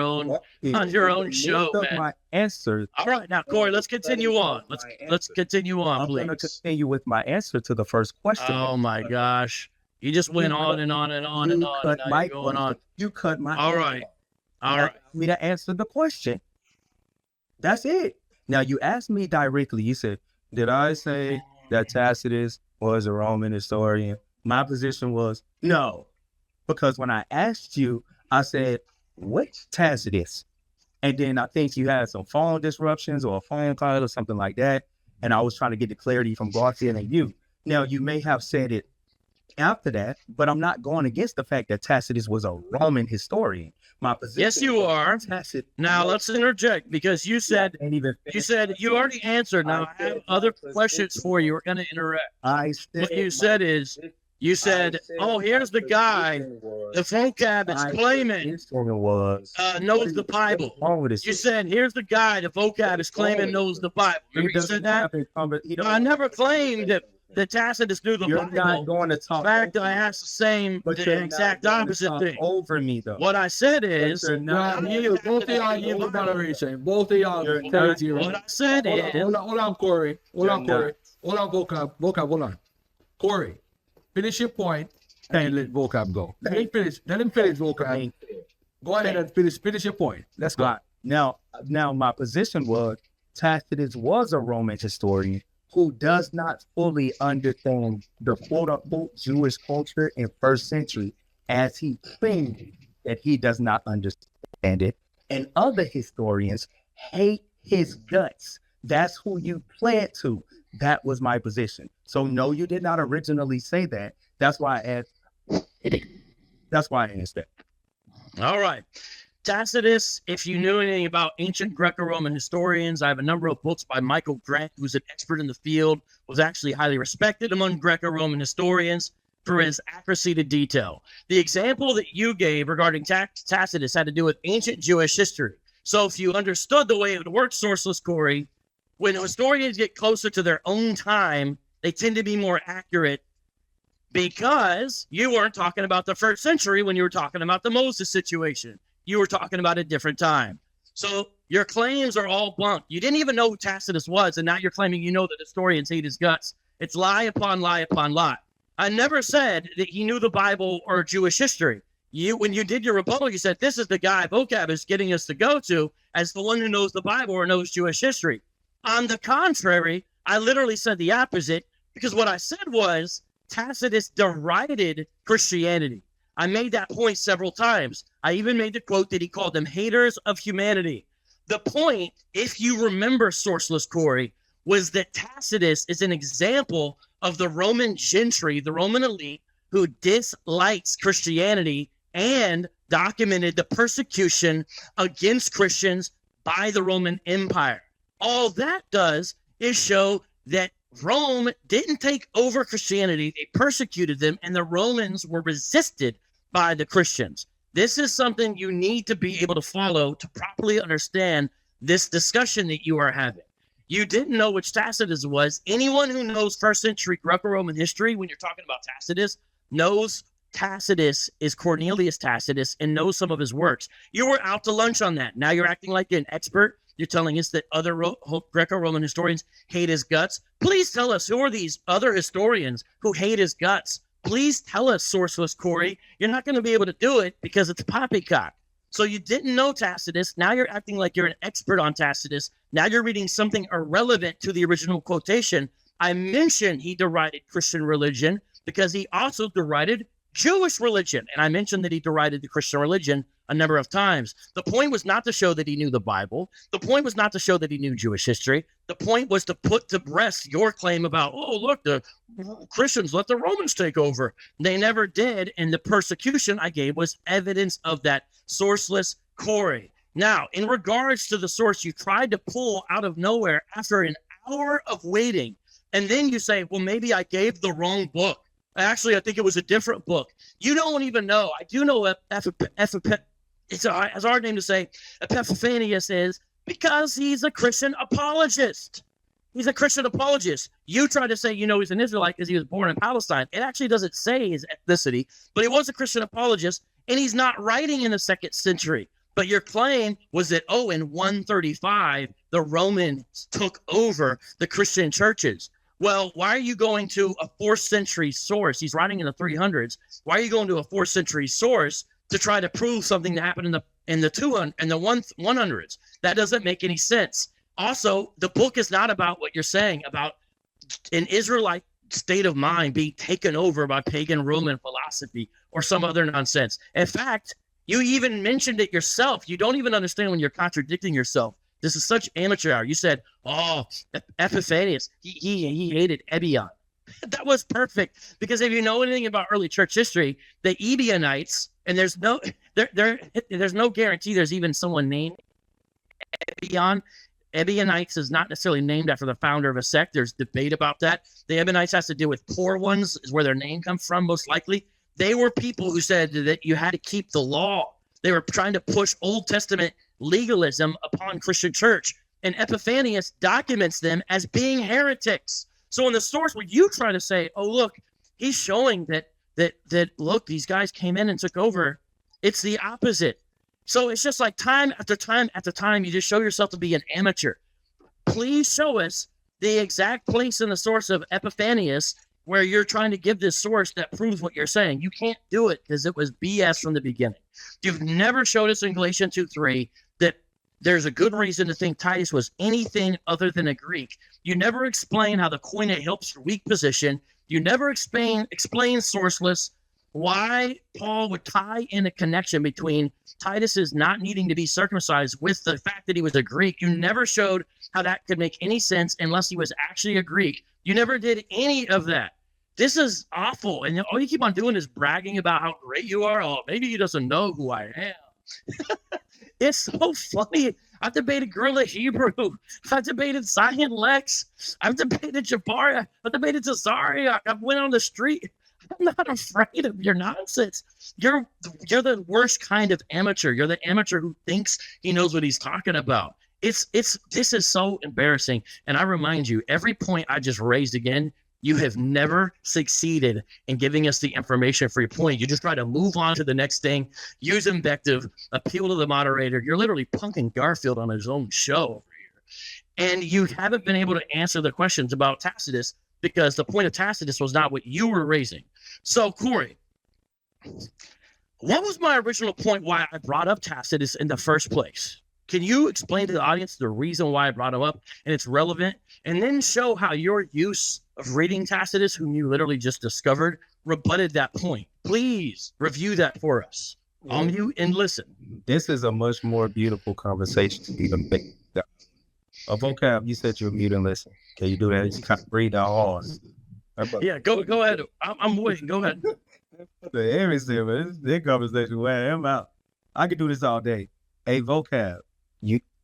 own show, Most of man. my answers. All right, now Corey, let's continue on. Let's continue on, I'm going to please. continue with my answer to the first question. Oh my gosh, you just went on and on and on and You on. cut And now my you're going on. You cut my All answer. right, all You right. asked me to answer the question. That's it. Now you asked me directly. You said, "Did I say that Tacitus was a Roman historian?" My position was no, because when I asked you, I said, "Which Tacitus?" And then I think you had some phone disruptions or a phone call or something like that, and I was trying to get the clarity from Garfield and you. Now you may have said it after that, but I'm not going against the fact that Tacitus was a Roman historian. My position. Yes, you was are. Tacitus. Now let's interject because you said you already answered. Now I have other questions for you. We're going to interact. What you said is, you said, "Oh, here's the guy. The vocab is claiming knows the Bible." You said, "Here's the guy. The vocab is claiming knows the Bible." Remember you said that? I never claimed that Tacitus knew the You're not Bible. going to In talk. fact, I asked the exact opposite thing. Over me though. What I said is, Both of y'all give a moderation. Both of y'all. what I said is, Hold on, Corey. Hold on, Vocab. Hold on. Corey, finish your point and let Vocab go. Let him finish Vocab. Go ahead and finish your point. Let's go. Right. Now my position was Tacitus was a Roman historian who does not fully understand the quote-unquote Jewish culture in first century, as he claimed that he does not understand it. And other historians hate his guts. That's who you pled to. That was my position. So no, you did not originally say that. That's why I asked that. all right. Tacitus, if you knew anything about ancient Greco-Roman historians, I have a number of books by Michael Grant, who's an expert in the field, was actually highly respected among Greco-Roman historians for his accuracy to detail. The example that you gave regarding Tacitus had to do with ancient Jewish history. So if you understood the way it would work, Sourceless Corey, when historians get closer to their own time, they tend to be more accurate because you weren't talking about the first century when you were talking about the Moses situation. You were talking about a different time. So your claims are all bunk. You didn't even know who Tacitus was, and now you're claiming you know that historians hate his guts. It's lie upon lie upon lie. I never said that he knew the Bible or Jewish history. When you did your rebuttal, you said this is the guy Vocab is getting us to go to as the one who knows the Bible or knows Jewish history. On the contrary, I literally said the opposite, because what I said was Tacitus derided Christianity. I made that point several times. I even made the quote that he called them haters of humanity. The point, if you remember, Sourceless Corey, was that Tacitus is an example of the Roman gentry, the Roman elite, who dislikes Christianity and documented the persecution against Christians by the Roman Empire. All that does is show that Rome didn't take over Christianity. They persecuted them, and the Romans were resisted by the Christians. This is something you need to be able to follow to properly understand this discussion that you are having. You didn't know which Tacitus was. Anyone who knows first century Greco-Roman history, when you're talking about Tacitus, knows Tacitus is Cornelius Tacitus and knows some of his works. You were out to lunch on that. Now you're acting like an expert. You're telling us that other Greco-Roman historians hate his guts. Please tell us, who are these other historians who hate his guts? Please tell us, Sourceless Corey. You're not going to be able to do it because it's poppycock. So you didn't know Tacitus. Now you're acting like you're an expert on Tacitus. Now you're reading something irrelevant to the original quotation. I mentioned he derided Christian religion because he also derided Jewish religion. And I mentioned that he derided the Christian religion a number of times. The point was not to show that he knew the Bible. The point was not to show that he knew Jewish history. The point was to put to rest your claim about, oh, look, the Christians let the Romans take over. They never did. And the persecution I gave was evidence of that sourceless Corey. Now, in regards to the source you tried to pull out of nowhere after an hour of waiting, and then you say, well, maybe I gave the wrong book. Actually, I think it was a different book. You don't even know. I do know it's a hard name to say. Epiphanius is because he's a Christian apologist. He's a Christian apologist. You try to say, he's an Israelite because he was born in Palestine. It actually doesn't say his ethnicity, but he was a Christian apologist, and he's not writing in the 2nd century. But your claim was that, in 135, the Romans took over the Christian churches. Well, why are you going to a 4th century source? He's writing in the 300s. Why are you going to a 4th century source to try to prove something that happened in the 100s? That doesn't make any sense. Also, the book is not about what you're saying about an Israelite state of mind being taken over by pagan Roman philosophy or some other nonsense. In fact, you even mentioned it yourself. You don't even understand when you're contradicting yourself. This is such amateur hour. You said, Epiphanius, he hated Ebion. That was perfect, because if you know anything about early church history, the Ebionites, and there's no guarantee there's even someone named Ebion. Ebionites is not necessarily named after the founder of a sect. There's debate about that. The Ebionites has to do with poor ones, is where their name comes from, most likely. They were people who said that you had to keep the law. They were trying to push Old Testament legalism upon Christian church. And Epiphanius documents them as being heretics. So in the source where you try to say, look, he's showing that look, these guys came in and took over, it's the opposite. So it's just like time after time after time, you just show yourself to be an amateur. Please show us the exact place in the source of Epiphanius where you're trying to give this source that proves what you're saying. You can't do it because it was BS from the beginning. You've never showed us in Galatians 2:3 that there's a good reason to think Titus was anything other than a Greek. You never explain how the koine helps your weak position. You never explain sourceless, why Paul would tie in a connection between Titus's not needing to be circumcised with the fact that he was a Greek. You never showed how that could make any sense unless he was actually a Greek. You never did any of that. This is awful. And all you keep on doing is bragging about how great you are. Oh, maybe he doesn't know who I am. It's so funny. I've debated Gorilla Hebrew. I've debated Zion Lex. I've debated Jabari. I've debated Tazari. I've went on the street. I'm not afraid of your nonsense. You're the worst kind of amateur. You're the amateur who thinks he knows what he's talking about. This is so embarrassing. And I remind you, every point I just raised again, you have never succeeded in giving us the information for your point. You just try to move on to the next thing, use invective, appeal to the moderator. You're literally punking Garfield on his own show over here. And you haven't been able to answer the questions about Tacitus because the point of Tacitus was not what you were raising. So, Corey, what was my original point why I brought up Tacitus in the first place? Can you explain to the audience the reason why I brought him up and it's relevant, and then show how your use of reading Tacitus, whom you literally just discovered, rebutted that point? Please review that for us. I'll mute and listen. This is a much more beautiful conversation to even think. A vocab, you said you're mute and listen. Can you do that? You kind of breathe out hard. Yeah, go ahead. I'm waiting. Go ahead. The Aries there, but this conversation, well, I'm out. I could do this all day. A vocab.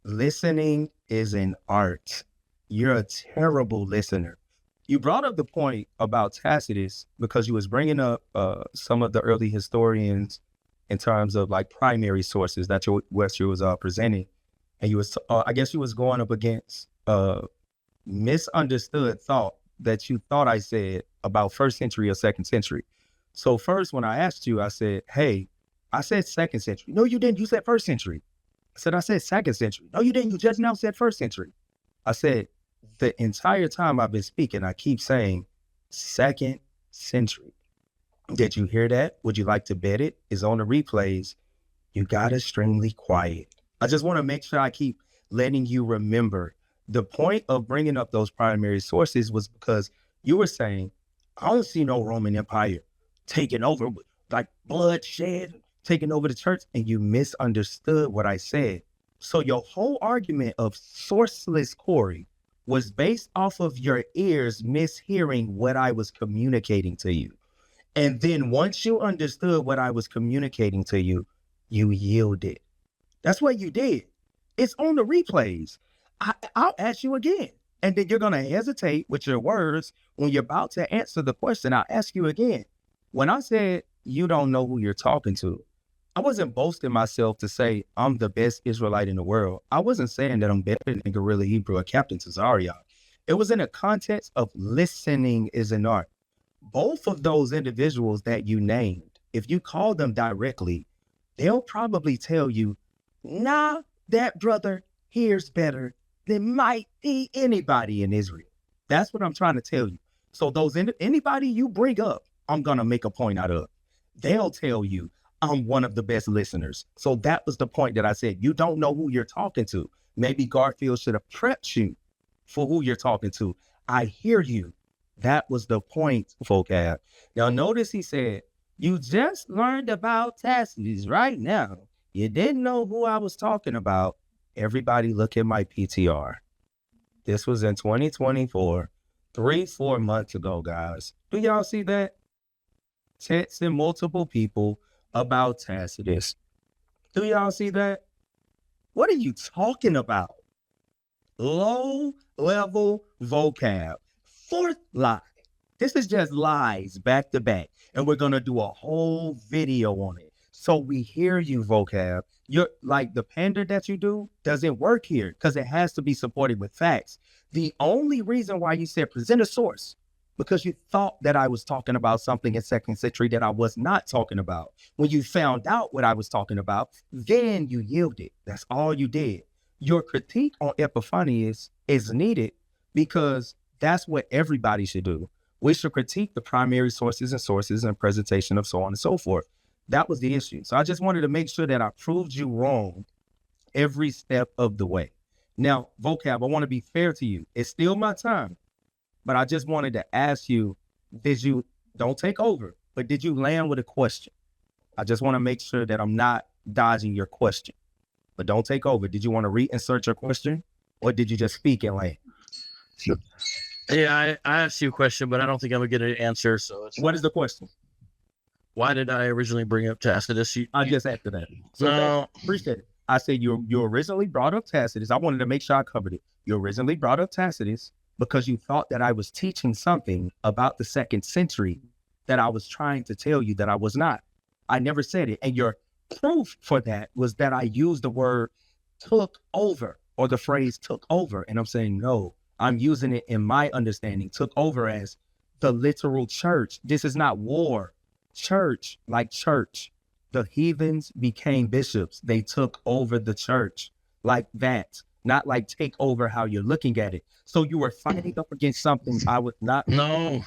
Listening is an art. You're a terrible listener. You brought up the point about Tacitus because you was bringing up some of the early historians in terms of like primary sources that you was presenting, and you was I guess you was going up against misunderstood thought that you thought I said about 1st century or 2nd century. So first, when I asked you, I said, "Hey, I said 2nd century." No, you didn't. You said 1st century. I said 2nd century. No, you didn't. You just now said 1st century. I said, the entire time I've been speaking, I keep saying 2nd century. Did you hear that? Would you like to bet it? It's on the replays. You got extremely quiet. I just want to make sure I keep letting you remember. The point of bringing up those primary sources was because you were saying, I don't see no Roman Empire taking over with like bloodshed, taking over the church, and you misunderstood what I said. So your whole argument of sourceless Corey was based off of your ears mishearing what I was communicating to you. And then once you understood what I was communicating to you, you yielded. That's what you did. It's on the replays. I'll ask you again. And then you're going to hesitate with your words when you're about to answer the question. I'll ask you again. When I said you don't know who you're talking to, I wasn't boasting myself to say I'm the best Israelite in the world. I wasn't saying that I'm better than Gorilla Hebrew or Captain Tazarian. It was in a context of listening is an art. Both of those individuals that you named, if you call them directly, they'll probably tell you, nah, that brother here's better than might be anybody in Israel. That's what I'm trying to tell you. So those anybody you bring up, I'm going to make a point out of. They'll tell you I'm one of the best listeners. So that was the point that I said, you don't know who you're talking to. Maybe Garfield should have prepped you for who you're talking to. I hear you. That was the point, Vocab. Now notice he said, you just learned about Tacitus right now. You didn't know who I was talking about. Everybody look at my PTR. This was in 2024, 3-4 months ago, guys. Do y'all see that? Texting multiple people about Tacitus. Do y'all see that? What are you talking about? Low level vocab. Fourth lie. This is just lies back to back. And we're going to do a whole video on it. So we hear you, vocab. You're like the pander that you do doesn't work here because it has to be supported with facts. The only reason why you said present a source, because you thought that I was talking about something in 2nd century that I was not talking about. When you found out what I was talking about, then you yielded. That's all you did. Your critique on Epiphanius is needed because that's what everybody should do. We should critique the primary sources and presentation of so on and so forth. That was the issue. So I just wanted to make sure that I proved you wrong every step of the way. Now, vocab, I want to be fair to you. It's still my time, but I just wanted to ask you, don't take over, but did you land with a question? I just want to make sure that I'm not dodging your question, but don't take over. Did you want to reinsert your question or did you just speak and land? Sure. Yeah, I asked you a question, but I don't think I'm going to get an answer. So what is the question? Why did I originally bring up Tacitus? I just after that. So no. Appreciate it. I said you originally brought up Tacitus. I wanted to make sure I covered it. You originally brought up Tacitus because you thought that I was teaching something about the 2nd century that I was trying to tell you that I was not. I never said it. And your proof for that was that I used the word took over or the phrase took over. And I'm saying, no, I'm using it in my understanding, took over as the literal church. This is not war. Church, like church. The heathens became bishops. They took over the church like that, not like take over how you're looking at it. So you were fighting up against something I was not. No,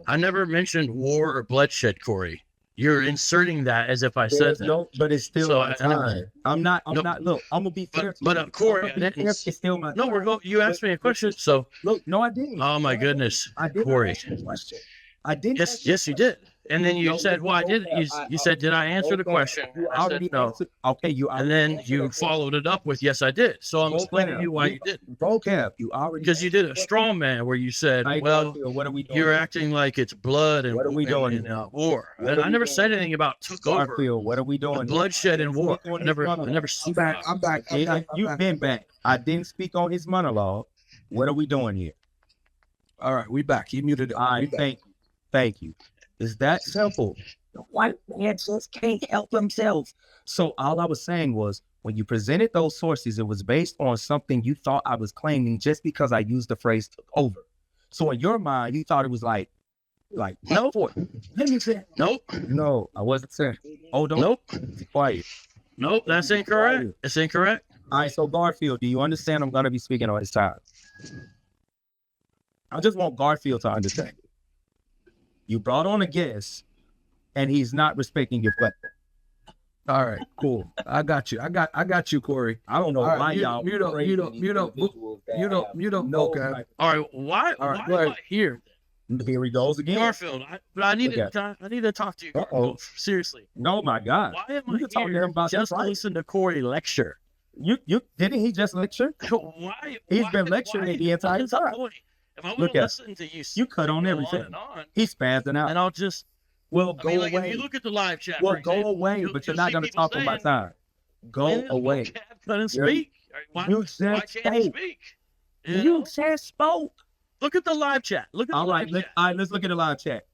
I never mentioned war or bloodshed, Corey. You're inserting that as if I said that. No, but it's still So my time. I'm not, look, I'm gonna be fair. But Corey, it's still my no, you asked me a question. So look, no, I didn't. Oh my goodness, I didn't Corey. ask you a question. I didn't. Yes, you did. And then you said, well, I didn't. You said, did I answer the question? I said, no. Okay, and then you followed it up with, yes, I did. So I'm explaining to you why you didn't. Vocab, you already. Because you did a straw man where you said, well, what are we doing? you're acting like it's blood and what are we doing? And war. And I never said anything about took over. What are we doing? Bloodshed and war. I never I'm back. I'm back. You've been back. I didn't speak on his monologue. What are we doing here? All right, we back. He muted. All right, thank you. It's that simple. The white man just can't help himself. So all I was saying was, when you presented those sources, it was based on something you thought I was claiming just because I used the phrase took over. So in your mind, you thought it was like no. Let me say nope. No, I wasn't saying. Oh, don't. Nope. Be quiet. Nope, that's incorrect. It's incorrect. All right, so Garfield, do you understand I'm going to be speaking on his time? I just want Garfield to understand. You brought on a guest, and he's not respecting your question. All right, cool. I got you. I got you, Corey. I don't know why y'all. You don't. Okay. All right, why am I here? Here he goes again. Garfield, I need Look to talk to you. Uh-oh. Seriously. Oh my God. Why am You I can talk to here him about just that, to right? listen to Corey lecture? You didn't he just lecture? Why? He's been lecturing the entire what is the time. point? If I want Look to at- listen to you, You cut on go everything. and on, He's spazzing out. and I'll just Well, I go mean, like, away. if you look at the live chat, Well, for go example, away, you'll- but you're you'll not see going to people talk on my saying, time. Go "Man, away. Vocab couldn't You're- speak. Why, You why just can't he spoke. speak? You just spoke. Look at the live chat. Look at All the right, live chat. let's look at the live chat.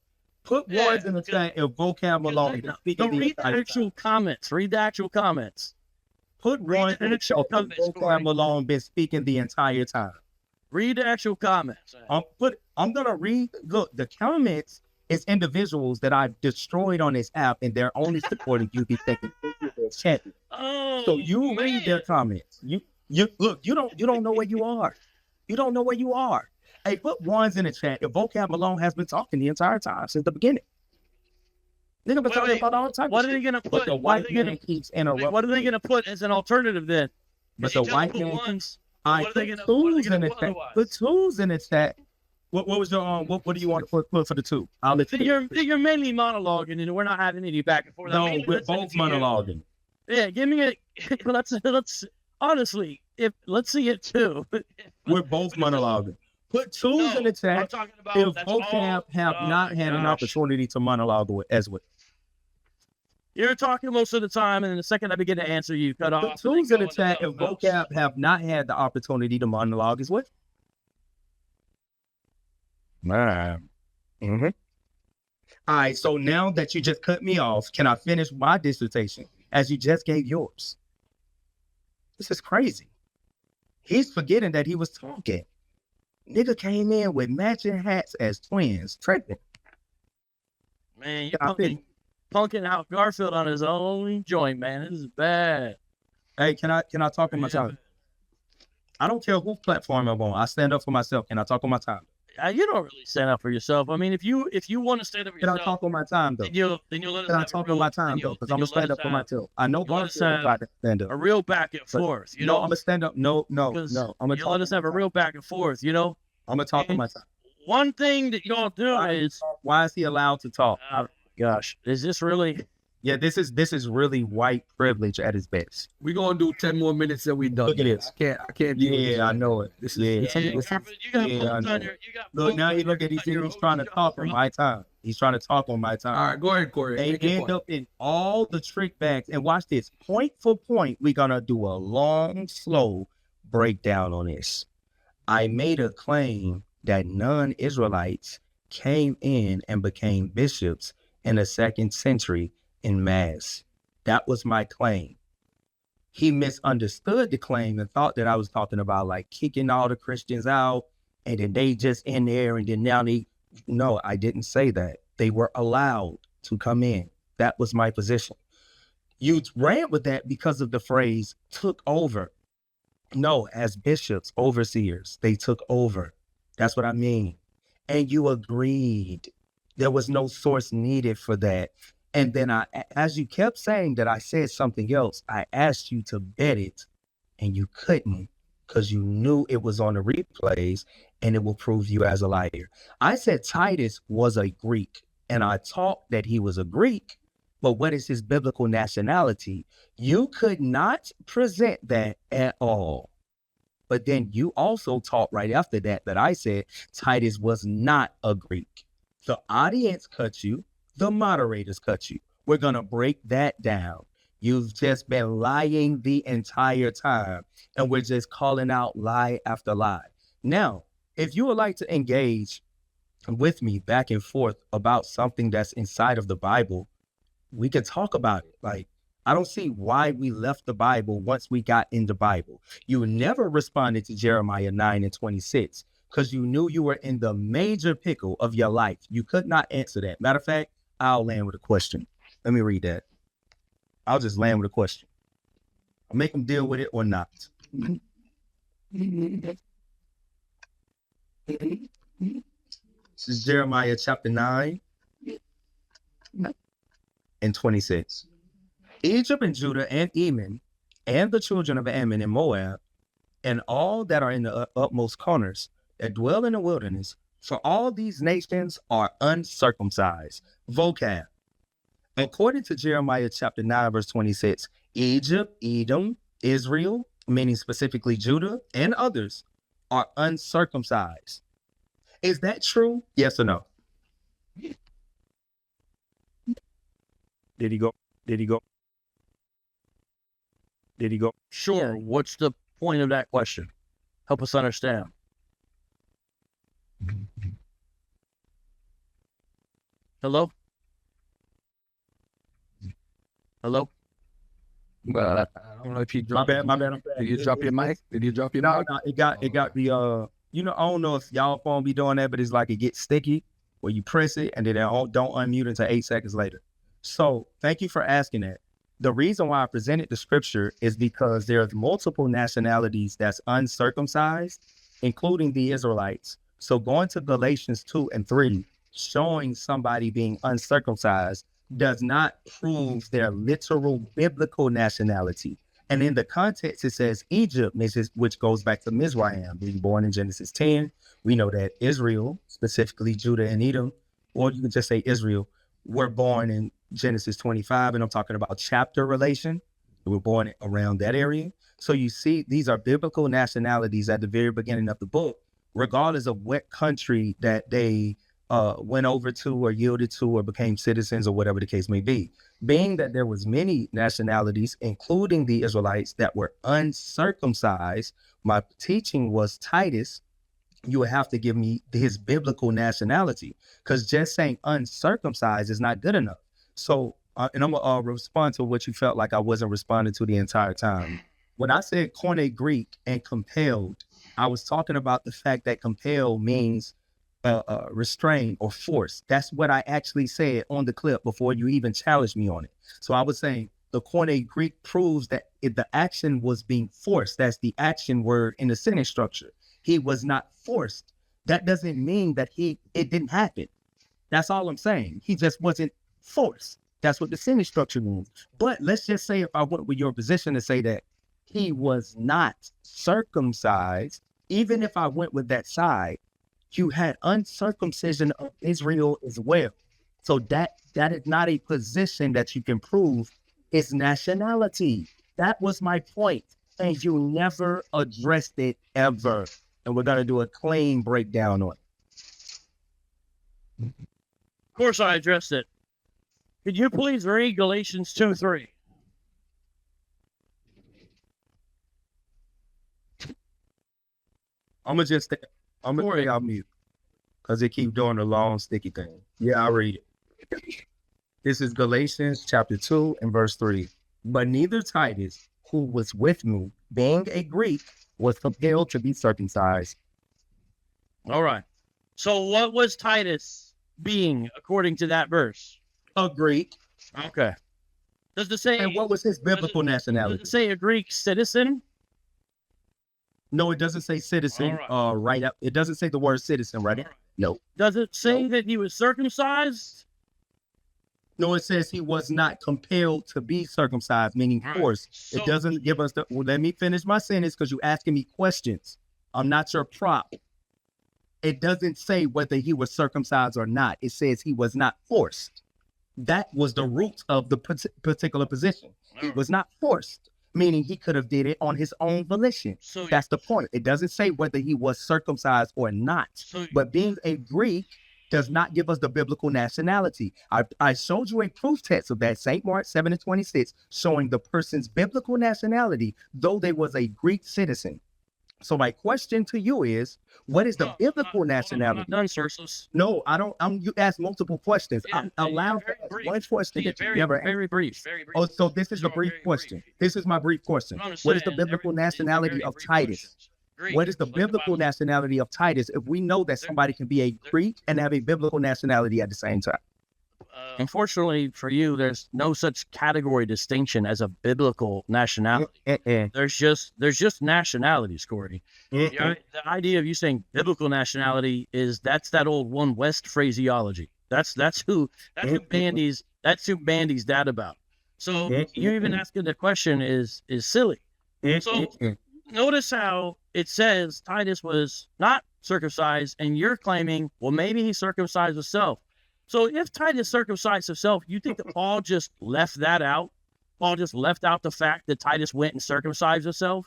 Put Yeah, words in the chat if Vocab Malone is speaking Don't the read the entire actual time. comments. Read the actual comments. Put read words the in the actual chat if comments, Corey. Vocab Malone been speaking the entire time. Read the actual comments. I'm gonna read. Look, the comments is individuals that I've destroyed on this app, and they're only supporting you because they're chatting. Oh, So you read their man. comments. You look. You don't know where you are. You don't know where you are. Hey, put ones in the chat if Vocab Malone has been talking the entire time since the beginning. Nigga been Wait, talking wait. about all type What of are they shit. gonna But put? the What are white they gonna? man keeps Wait, interrupting. what are they gonna put as an alternative then? But You the just white put man. ones. I What are they put gonna- what are they twos in gonna the put chat. otherwise? Put twos in the chat. What was your what do you want to put for the two? I'll let you. You're mainly monologuing, and we're not having any back and forth. I'm No, mainly we're listening both to you. monologuing. Yeah, give me a. Let's honestly, let's see it too. We're both monologuing. Put twos in the I'm chat talking about if that's all- Vocab have Oh not my had an gosh. opportunity to monologue as well. You're talking most of the time, and the second I begin to answer, you cut off. Put and twos then in the go into chat if something else. Vocab have not had the opportunity to monologue as well. Man. Mm-hmm. All right, so now that you just cut me off, can I finish my dissertation as you just gave yours? This is crazy. He's forgetting that he was talking. Nigga came in with matching hats as twins, tripping. Man, you're Can I finish? punking out Garfield on his own joint, man. This is bad. Hey, can I talk on my time? I don't care whose platform I'm on. I stand up for myself. Can I talk on my time? You don't really stand up for yourself. I mean, if you want to stand up for Can I yourself, talk on my time though? then you'll let us Can I have a talk real- on my time then though? you'll- Because then I'm gonna you'll stand let up us for have myself. I know let us Garfield have about to stand a up. real back and So, forth. You no, know, I'm gonna stand up. No. because I'm gonna you talk. let us have a real back and forth. You know, I'm gonna talk on my time. one thing that y'all do is, Why is he allowed to talk? gosh, is this really? Yeah, this is really white privilege at its best. We're gonna do 10 more minutes and we done. Look at this. I can't do this. Yeah, I know it. This is Yeah. this is- Garfield, you got Yeah, phones I on know. your- you got Look, phones now on he look your- at he's your trying to own talk job, on bro. my time. He's trying to talk on my time. All right, go ahead, Corey. They Make your end point. up in all the trick bags. And watch this. Point for point, we're going to do a long, slow breakdown on this. I made a claim that non-Israelites came in and became bishops in the 2nd century in mass. That was my claim. He misunderstood the claim and thought that I was talking about like kicking all the Christians out and then they just in there and then now they... No, I didn't say that. They were allowed to come in. That was my position. You ran with that because of the phrase took over. No, as bishops, overseers, they took over. That's what I mean. And you agreed. There was no source needed for that. And then as you kept saying that I said something else, I asked you to bet it and you couldn't because you knew it was on the replays and it will prove you as a liar. I said Titus was a Greek and I taught that he was a Greek, but what is his biblical nationality? You could not present that at all. But then you also taught right after that I said Titus was not a Greek. The audience cut you. The moderators cut you. We're going to break that down. You've just been lying the entire time, and we're just calling out lie after lie. Now, if you would like to engage with me back and forth about something that's inside of the Bible, we can talk about it. Like, I don't see why we left the Bible once we got in the Bible. You never responded to Jeremiah 9:26 because you knew you were in the major pickle of your life. You could not answer that. Matter of fact, I'll land with a question. Let me read that. I'll just land with a question. I'll make them deal with it or not. This is Jeremiah chapter 9:26. Egypt and Judah and Eman and the children of Ammon and Moab and all that are in the utmost corners that dwell in the wilderness For all these nations are uncircumcised. Vocab. According to Jeremiah chapter 9, verse 26, Egypt, Edom, Israel, meaning specifically Judah, and others, are uncircumcised. Is that true? Yes or no? Did he go? Did he go? Did he go? Sure. What's the point of that question? Help us understand. Hello? Hello? Well, I don't know if you My dropped. bad, my bad. I'm Did you drop your mic? Did you drop your No, mic? no, it got the you know, I don't know if y'all phone be doing that, but it's like it gets sticky where you press it and then it don't unmute until 8 seconds later. So thank you for asking that. The reason why I presented the scripture is because there's multiple nationalities that's uncircumcised, including the Israelites. So going to Galatians 2 and 3, showing somebody being uncircumcised does not prove their literal biblical nationality. And in the context, it says Egypt, which goes back to Mizraim, being born in Genesis 10. We know that Israel, specifically Judah and Edom, or you can just say Israel, were born in Genesis 25. And I'm talking about chapter relation. They were born around that area. So you see, these are biblical nationalities at the very beginning of the book, regardless of what country that they went over to or yielded to or became citizens or whatever the case may be. Being that there was many nationalities, including the Israelites, that were uncircumcised, my teaching was Titus, you would have to give me his biblical nationality, because just saying uncircumcised is not good enough. So, and I'm going to respond to what you felt like I wasn't responding to the entire time. When I said Koine Greek and compelled, I was talking about the fact that compel means restrain or force. That's what I actually said on the clip before you even challenged me on it. So I was saying the Koine Greek proves that the action was being forced. That's the action word in the sentence structure. He was not forced. That doesn't mean that it didn't happen. That's all I'm saying. He just wasn't forced. That's what the sentence structure means. But let's just say if I went with your position to say that he was not circumcised, even if I went with that side, you had uncircumcision of Israel as well. So that is not a position that you can prove his nationality. That was my point. And you never addressed it ever. And we're going to do a clean breakdown on it. Of course I addressed it. Could you please read Galatians 2:3? I'm going to stay on mute because it keeps doing the long, sticky thing. Yeah, I'll read it. This is Galatians chapter 2 and verse 3. But neither Titus, who was with me, being a Greek, was compelled to be circumcised. All right. So what was Titus being according to that verse? A Greek. Okay. Does it say? And what was his biblical nationality? Does it say a Greek citizen? No, it doesn't say citizen. All right up. It doesn't say the word citizen, right? No. Does it say that he was circumcised? No, it says he was not compelled to be circumcised, meaning forced. So, it doesn't give us let me finish my sentence because you're asking me questions. I'm not your prop. It doesn't say whether he was circumcised or not. It says he was not forced. That was the root of the particular position. He was not forced, meaning he could have did it on his own volition. So that's the point. It doesn't say whether he was circumcised or not. But being a Greek does not give us the biblical nationality. I showed you a proof text of that, St. Mark 7 and 26, showing the person's biblical nationality, though they was a Greek citizen. So my question to you is, what is the biblical nationality? None, sourceless. No, I don't. You asked multiple questions. Yeah, I'm allowed to ask one question that you never asked. Very brief. Oh, so this is a brief question. This is my brief question. What is the biblical nationality of Titus? What is the biblical nationality of Titus if we know that somebody can be a Greek and have a biblical nationality at the same time? Unfortunately for you, there's no such category distinction as a biblical nationality. There's just nationalities, Corey. The idea of you saying biblical nationality that's that old One West phraseology. That's who Bandy's that about. So you even asking the question is silly. So notice how it says Titus was not circumcised, and you're claiming, well, maybe he circumcised himself. So if Titus circumcised himself, you think that Paul just left that out? Paul just left out the fact that Titus went and circumcised himself?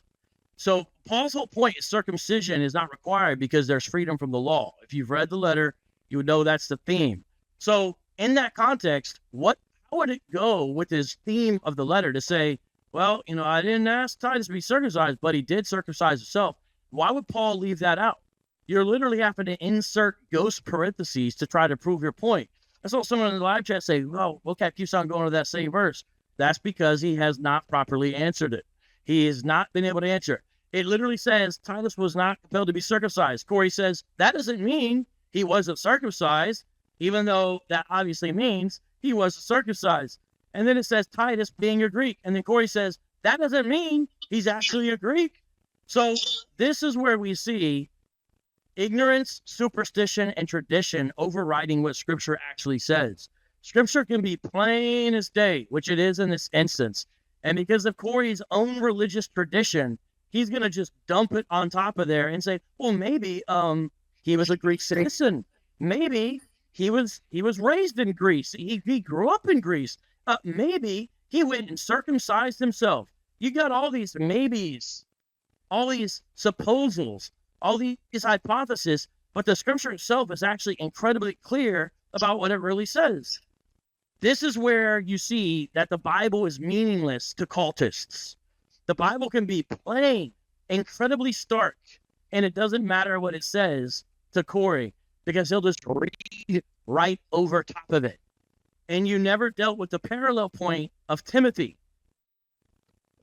So Paul's whole point is circumcision is not required because there's freedom from the law. If you've read the letter, you would know that's the theme. So in that context, how would it go with his theme of the letter to say, well, I didn't ask Titus to be circumcised, but he did circumcise himself. Why would Paul leave that out? You're literally having to insert ghost parentheses to try to prove your point. I saw someone in the live chat say, well, Vocab keeps on going to that same verse. That's because he has not properly answered it. He has not been able to answer. It literally says Titus was not compelled to be circumcised. Corey says, that doesn't mean he wasn't circumcised, even though that obviously means he was circumcised. And then it says Titus being a Greek. And then Corey says, that doesn't mean he's actually a Greek. So this is where we see ignorance, superstition, and tradition overriding what Scripture actually says. Scripture can be plain as day, which it is in this instance. And because of Corey's own religious tradition, he's going to just dump it on top of there and say, well, maybe he was a Greek citizen. Maybe he was raised in Greece. He grew up in Greece. Maybe he went and circumcised himself. You got all these maybes, all these supposals, all these hypotheses, but the Scripture itself is actually incredibly clear about what it really says. This is where you see that the Bible is meaningless to cultists. The Bible can be plain, incredibly stark, and it doesn't matter what it says to Corey because he'll just read right over top of it. And you never dealt with the parallel point of Timothy.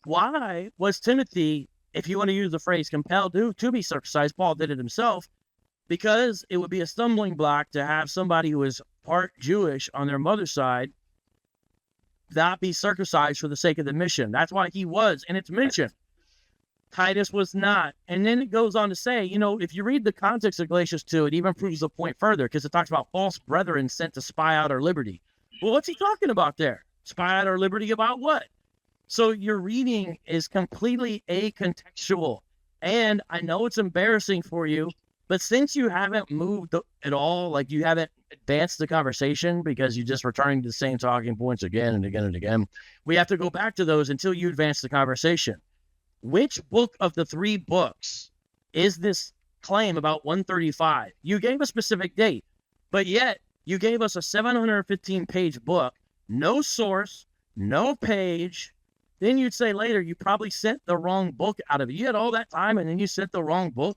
Why was Timothy, if you want to use the phrase, compelled to be circumcised? Paul did it himself because it would be a stumbling block to have somebody who is part Jewish on their mother's side not be circumcised for the sake of the mission. That's why he was, and it's mentioned. Titus was not. And then it goes on to say, if you read the context of Galatians 2, it even proves the point further because it talks about false brethren sent to spy out our liberty. Well, what's he talking about there? Spy out our liberty about what? So your reading is completely acontextual. And I know it's embarrassing for you, but since you haven't moved at all, like you haven't advanced the conversation because you're just returning to the same talking points again and again and again, we have to go back to those until you advance the conversation. Which book of the 3 books is this claim about 135? You gave a specific date, but yet you gave us a 715-page book, no source, no page. Then you'd say later you probably sent the wrong book out of it. You had all that time and then you sent the wrong book.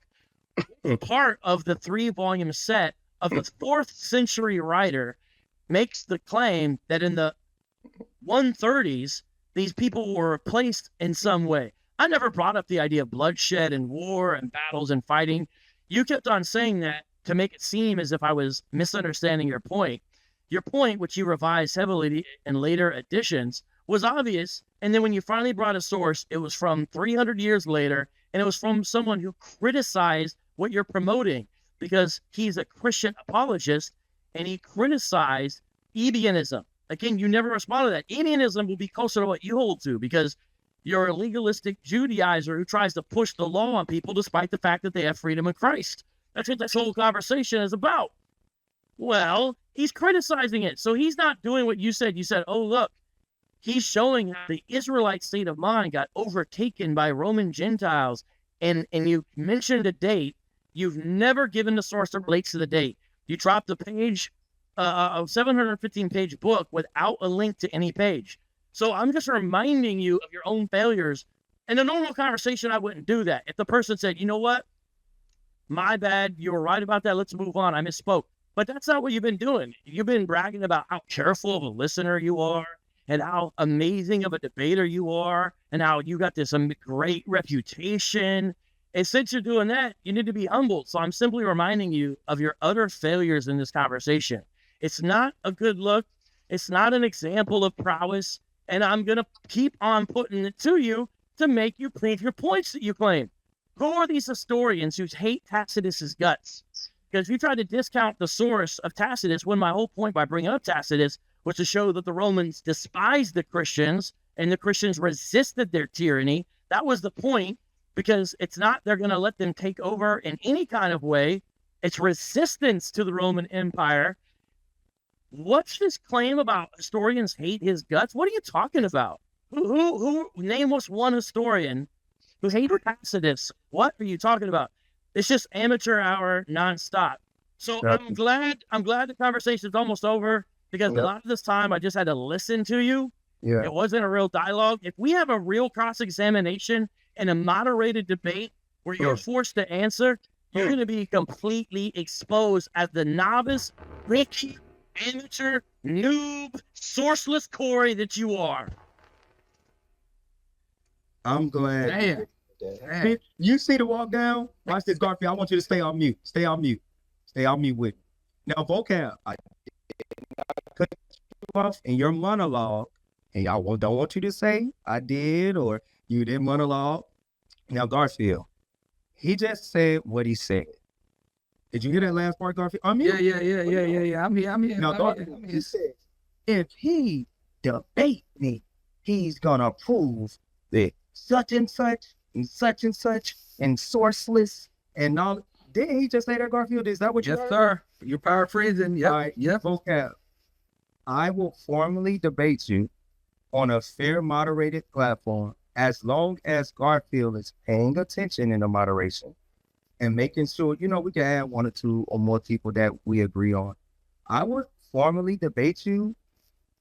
Part of the 3-volume set of the 4th century writer makes the claim that in the 130s, these people were replaced in some way. I never brought up the idea of bloodshed and war and battles and fighting. You kept on saying that to make it seem as if I was misunderstanding your point. Your point, which you revised heavily in later editions, was obvious. And then when you finally brought a source, it was from 300 years later, and it was from someone who criticized what you're promoting because he's a Christian apologist, and he criticized Ebionism. Again, you never responded to that. Ebionism will be closer to what you hold to because you're a legalistic Judaizer who tries to push the law on people despite the fact that they have freedom in Christ. That's what this whole conversation is about. Well, he's criticizing it. So he's not doing what you said. You said, oh, look, he's showing how the Israelite state of mind got overtaken by Roman Gentiles. And you mentioned a date. You've never given the source that relates to the date. You dropped a page, a 715-page book without a link to any page. So I'm just reminding you of your own failures. In a normal conversation, I wouldn't do that. If the person said, you know what? My bad. You were right about that. Let's move on. I misspoke. But that's not what you've been doing. You've been bragging about how careful of a listener you are and how amazing of a debater you are and how you got this great reputation. And since you're doing that, you need to be humbled. So I'm simply reminding you of your utter failures in this conversation. It's not a good look. It's not an example of prowess. And I'm going to keep on putting it to you to make you prove your points that you claim. Who are these historians who hate Tacitus's guts? Because you try to discount the source of Tacitus when my whole point by bringing up Tacitus was to show that the Romans despised the Christians and the Christians resisted their tyranny. That was the point. because it's not they're going to let them take over in any kind of way. It's resistance to the Roman Empire. What's this claim about historians hate his guts? What are you talking about? Who name us one historian who hated Tacitus? What are you talking about? It's just amateur hour nonstop. So I'm glad the conversation is almost over, because a lot of this time I just had to listen to you. Yeah. It wasn't a real dialogue. If we have a real cross-examination and a moderated debate where you're forced to answer, you're going to be completely exposed as the novice, rookie, amateur, noob, sourceless Corey that you are. I'm glad. Damn. You see the walk down? Watch this, Garfield. I want you to stay on mute. Stay on mute. Stay on mute with me. Now, Vocab, I cut you off in your monologue, and I don't want you to say I did or you didn't monologue. Now, Garfield, he just said what he said. Did you hear that last part, Garfield? I'm here. Yeah. I'm here. Now, Garfield, he said, if he debate me, he's gonna prove that such and such and such and such and sourceless and all. Didn't he just say that, Garfield? Is that what you Yes, sir. You're paraphrasing. Yep. All right. Yep. Vocab. I will formally debate you on a fair, moderated platform as long as Garfield is paying attention in the moderation and making sure, we can add one or two or more people that we agree on. I would formally debate you,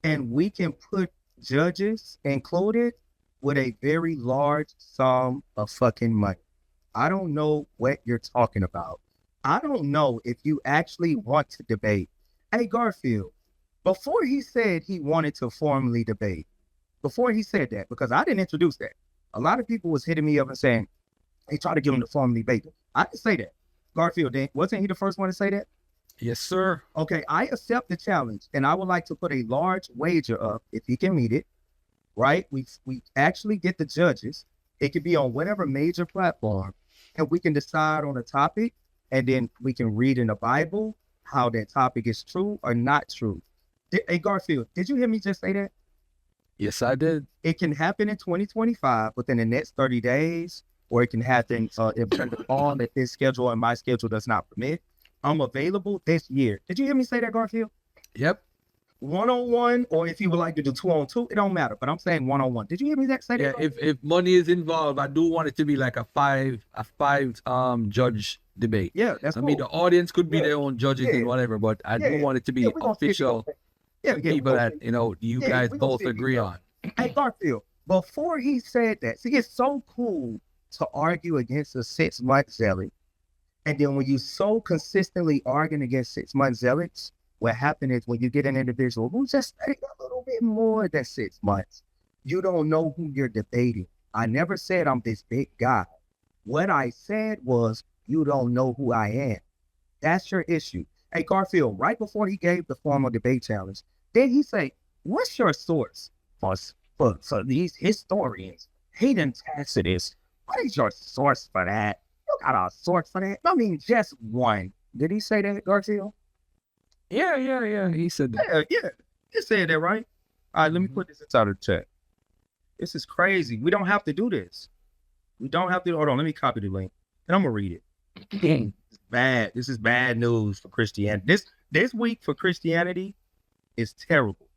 and we can put judges included with a very large sum of fucking money. I don't know what you're talking about. I don't know if you actually want to debate. Hey, Garfield, before he said he wanted to formally debate, before he said that, because I didn't introduce that, a lot of people was hitting me up and saying, they try to get him to formally debate. I didn't say that. Garfield, wasn't he the first one to say that? Yes, sir. Okay, I accept the challenge, and I would like to put a large wager up if he can meet it, right? We actually get the judges. It could be on whatever major platform, and we can decide on a topic, and then we can read in the Bible how that topic is true or not true. Hey, Garfield, did you hear me just say that? Yes, I did. It can happen in 2025 within the next 30 days, or it can happen if this schedule and my schedule does not permit. I'm available this year. Did you hear me say that, Garfield? Yep. 1-on-1, or if you would like to do 2-on-2, it don't matter. But I'm saying 1-on-1. Did you hear me say Yeah. that? If money is involved, I do want it to be like a five judge debate. Yeah, that's cool. I mean, the audience could be their own judges and whatever, but I do want it to be we're gonna official people that you guys both agree on. Hey, Garfield, before he said that, see, it's so cool to argue against a 6-month zealot. And then when you so consistently arguing against 6-month zealots, what happens is when you get an individual who just studied a little bit more than 6 months, you don't know who you're debating. I never said I'm this big guy. What I said was, you don't know who I am. That's your issue. Hey, Garfield, right before he gave the formal debate challenge, then he say, what's your source for these historians hating Tacitus? What is your source for that? You got a source for that? I mean, just one. Did he say that, Garfield? Yeah. He said that. Yeah. He said that, right? All right, let me put this inside of the chat. This is crazy. We don't have to do this. We don't have to. Hold on, let me copy the link. And I'm going to read it. It's bad. This is bad news for Christianity. This week for Christianity is terrible.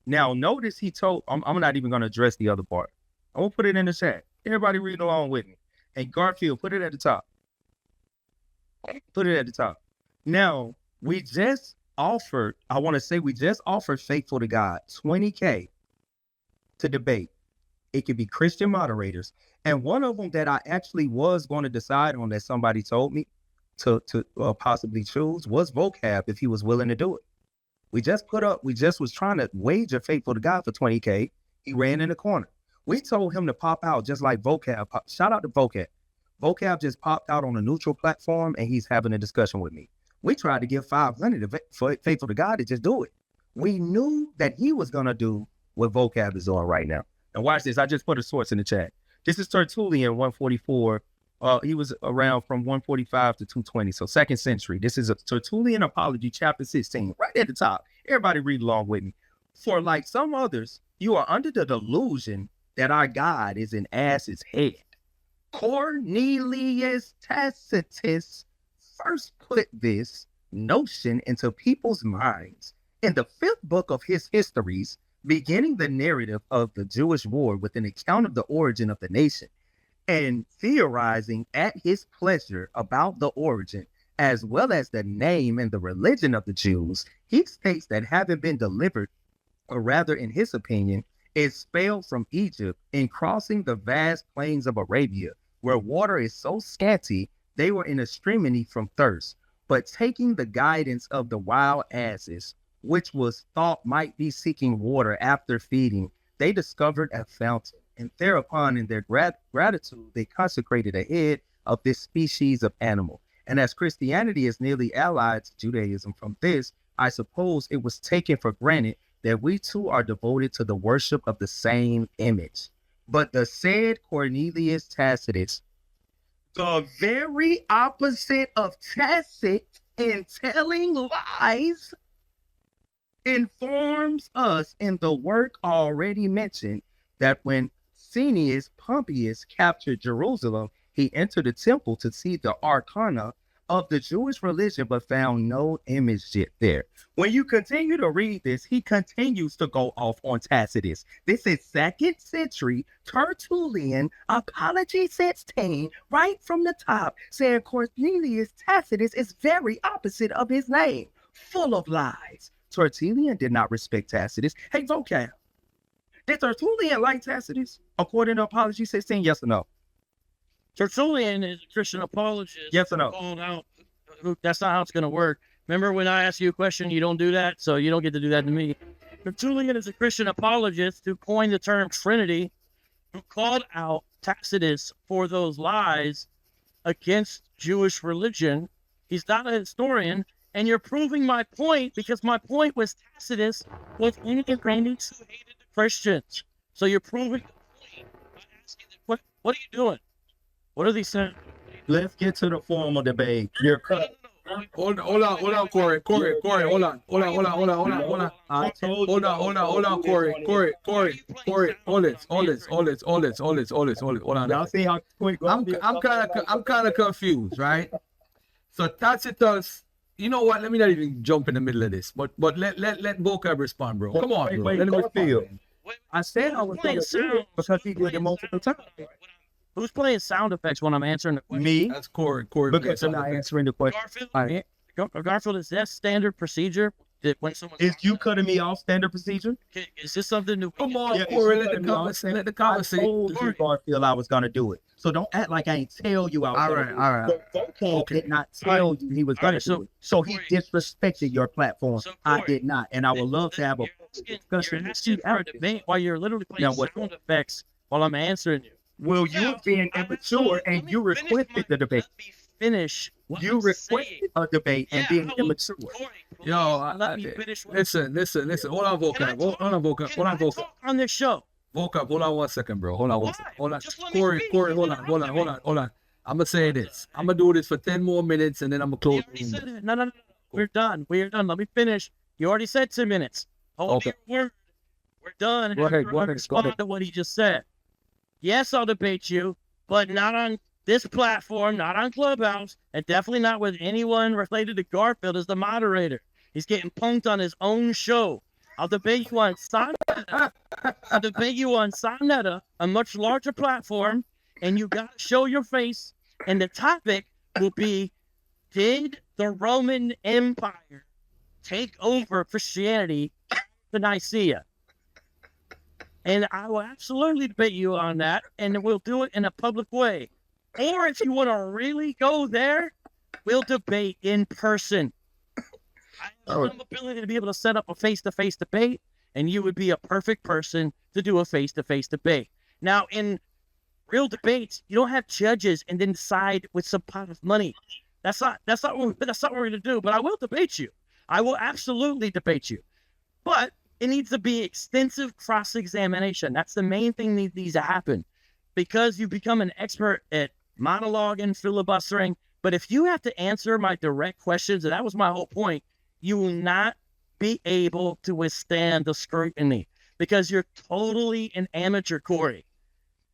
Now, notice he told, I'm not even going to address the other part. I'm going to put it in the chat. Everybody reading along with me. And Garfield, put it at the top. Put it at the top. Now, we just offered Faithful to God $20K to debate. It could be Christian moderators. And one of them that I actually was going to decide on, that somebody told me to possibly choose, was Vocab, if he was willing to do it. We just was trying to wager Faithful to God for $20K. He ran in the corner. We told him to pop out just like Vocab. Shout out to Vocab. Vocab just popped out on a neutral platform, and he's having a discussion with me. We tried to give $500 for Faithful to God to just do it. We knew that he was going to do what Vocab is doing right now. And watch this. I just put a source in the chat. This is Tertullian 144. He was around from 145 to 220. So 2nd century. This is a Tertullian Apology, chapter 16, right at the top. Everybody read along with me. For like some others, you are under the delusion that our God is an ass's head. Cornelius Tacitus first put this notion into people's minds in the 5th book of his histories, beginning the narrative of the Jewish war with an account of the origin of the nation, and theorizing at his pleasure about the origin, as well as the name and the religion of the Jews. He states that having been delivered, or rather in his opinion, expelled from Egypt and crossing the vast plains of Arabia, where water is so scanty, they were in extremity from thirst, but taking the guidance of the wild asses, which was thought might be seeking water after feeding, they discovered a fountain, and thereupon in their gratitude, they consecrated a head of this species of animal. And as Christianity is nearly allied to Judaism from this, I suppose it was taken for granted that we too are devoted to the worship of the same image. But the said Cornelius Tacitus, the very opposite of Tacit in telling lies, informs us in the work already mentioned that when Cneius Pompeius captured Jerusalem, he entered the temple to see the arcana of the Jewish religion, but found no image yet there. When you continue to read this, he continues to go off on Tacitus. This is 2nd century Tertullian Apology 16, right from the top, saying Cornelius Tacitus is very opposite of his name, full of lies. Tertullian did not respect Tacitus. Hey, Vocab, did Tertullian like Tacitus? According to Apology 16, yes or no? Tertullian is a Christian apologist. Yes or no? Called out. That's not how it's going to work. Remember when I asked you a question, you don't do that, so you don't get to do that to me. Tertullian is a Christian apologist who coined the term Trinity, who called out Tacitus for those lies against Jewish religion. He's not a historian, and you're proving my point, because my point was Tacitus was integrated who hated the Christians. So you're proving the point by asking the, what are you doing? What are these saying? Let's get to the formal debate. You're cut. Hold on, Corey, hold on. Hold on, Corey, hold on. Y'all see how quick I'm kind of confused, right? So Tacitus, you know what? Let me not even jump in the middle of this, but let Vocab respond, bro. Come on, bro. Wait, Let him feel. respond. I said I was going to because he did it multiple times. Who's playing sound effects when I'm answering the question? Me? That's Corey. Because I'm not answering the question. Garfield, is that standard procedure that when someone Is you cutting me off standard procedure? is this something new? Come on, Yeah, Corey. it's Let the I conversation. told you, Garfield, I was going to do it. So don't act like I ain't tell you I was All gonna right, do it. all right. But Vocab did not tell you he was going to do it. So he disrespected your platform. I did not. And I would love to have a discussion You're with asking you for a after. debate while you're literally playing Now what? sound effects while I'm answering you. Well, you're being immature and you requested the debate. Let me finish. what You I'm requested saying. a debate and being I will- immature. Corey, Yo, let me finish. listen. Hold on, Vocab. Hold on, Vocab. Can I talk on this show? Vocab, hold on 1 second, bro. Hold on Why? 1 second. Hold on. Just let me Corey, speak. hold You on. I'm going to say this. I'm going to do this for 10 more minutes and then I'm going to You close already the said room. it. No. We're done. Let me finish. You already said 2 minutes. Hold Okay. your word. We're done. Go ahead, After I respond to what he just said. Yes, I'll debate you, but not on this platform, not on Clubhouse, and definitely not with anyone related to Garfield as the moderator. He's getting punked on his own show. I'll debate you on Sonetta. A much larger platform, and you got to show your face. And the topic will be, did the Roman Empire take over Christianity to Nicaea? And I will absolutely debate you on that, and we'll do it in a public way. Or if you want to really go there, we'll debate in person. I have some ability to be able to set up a face-to-face debate, and you would be a perfect person to do a face-to-face debate. Now, in real debates, you don't have judges and then decide with some pot of money. That's not what we're going to do. But I will debate you. I will absolutely debate you. But it needs to be extensive cross-examination. That's the main thing that needs to happen, because you become an expert at monologuing, filibustering. But if you have to answer my direct questions, and that was my whole point, you will not be able to withstand the scrutiny, because you're totally an amateur, Corey.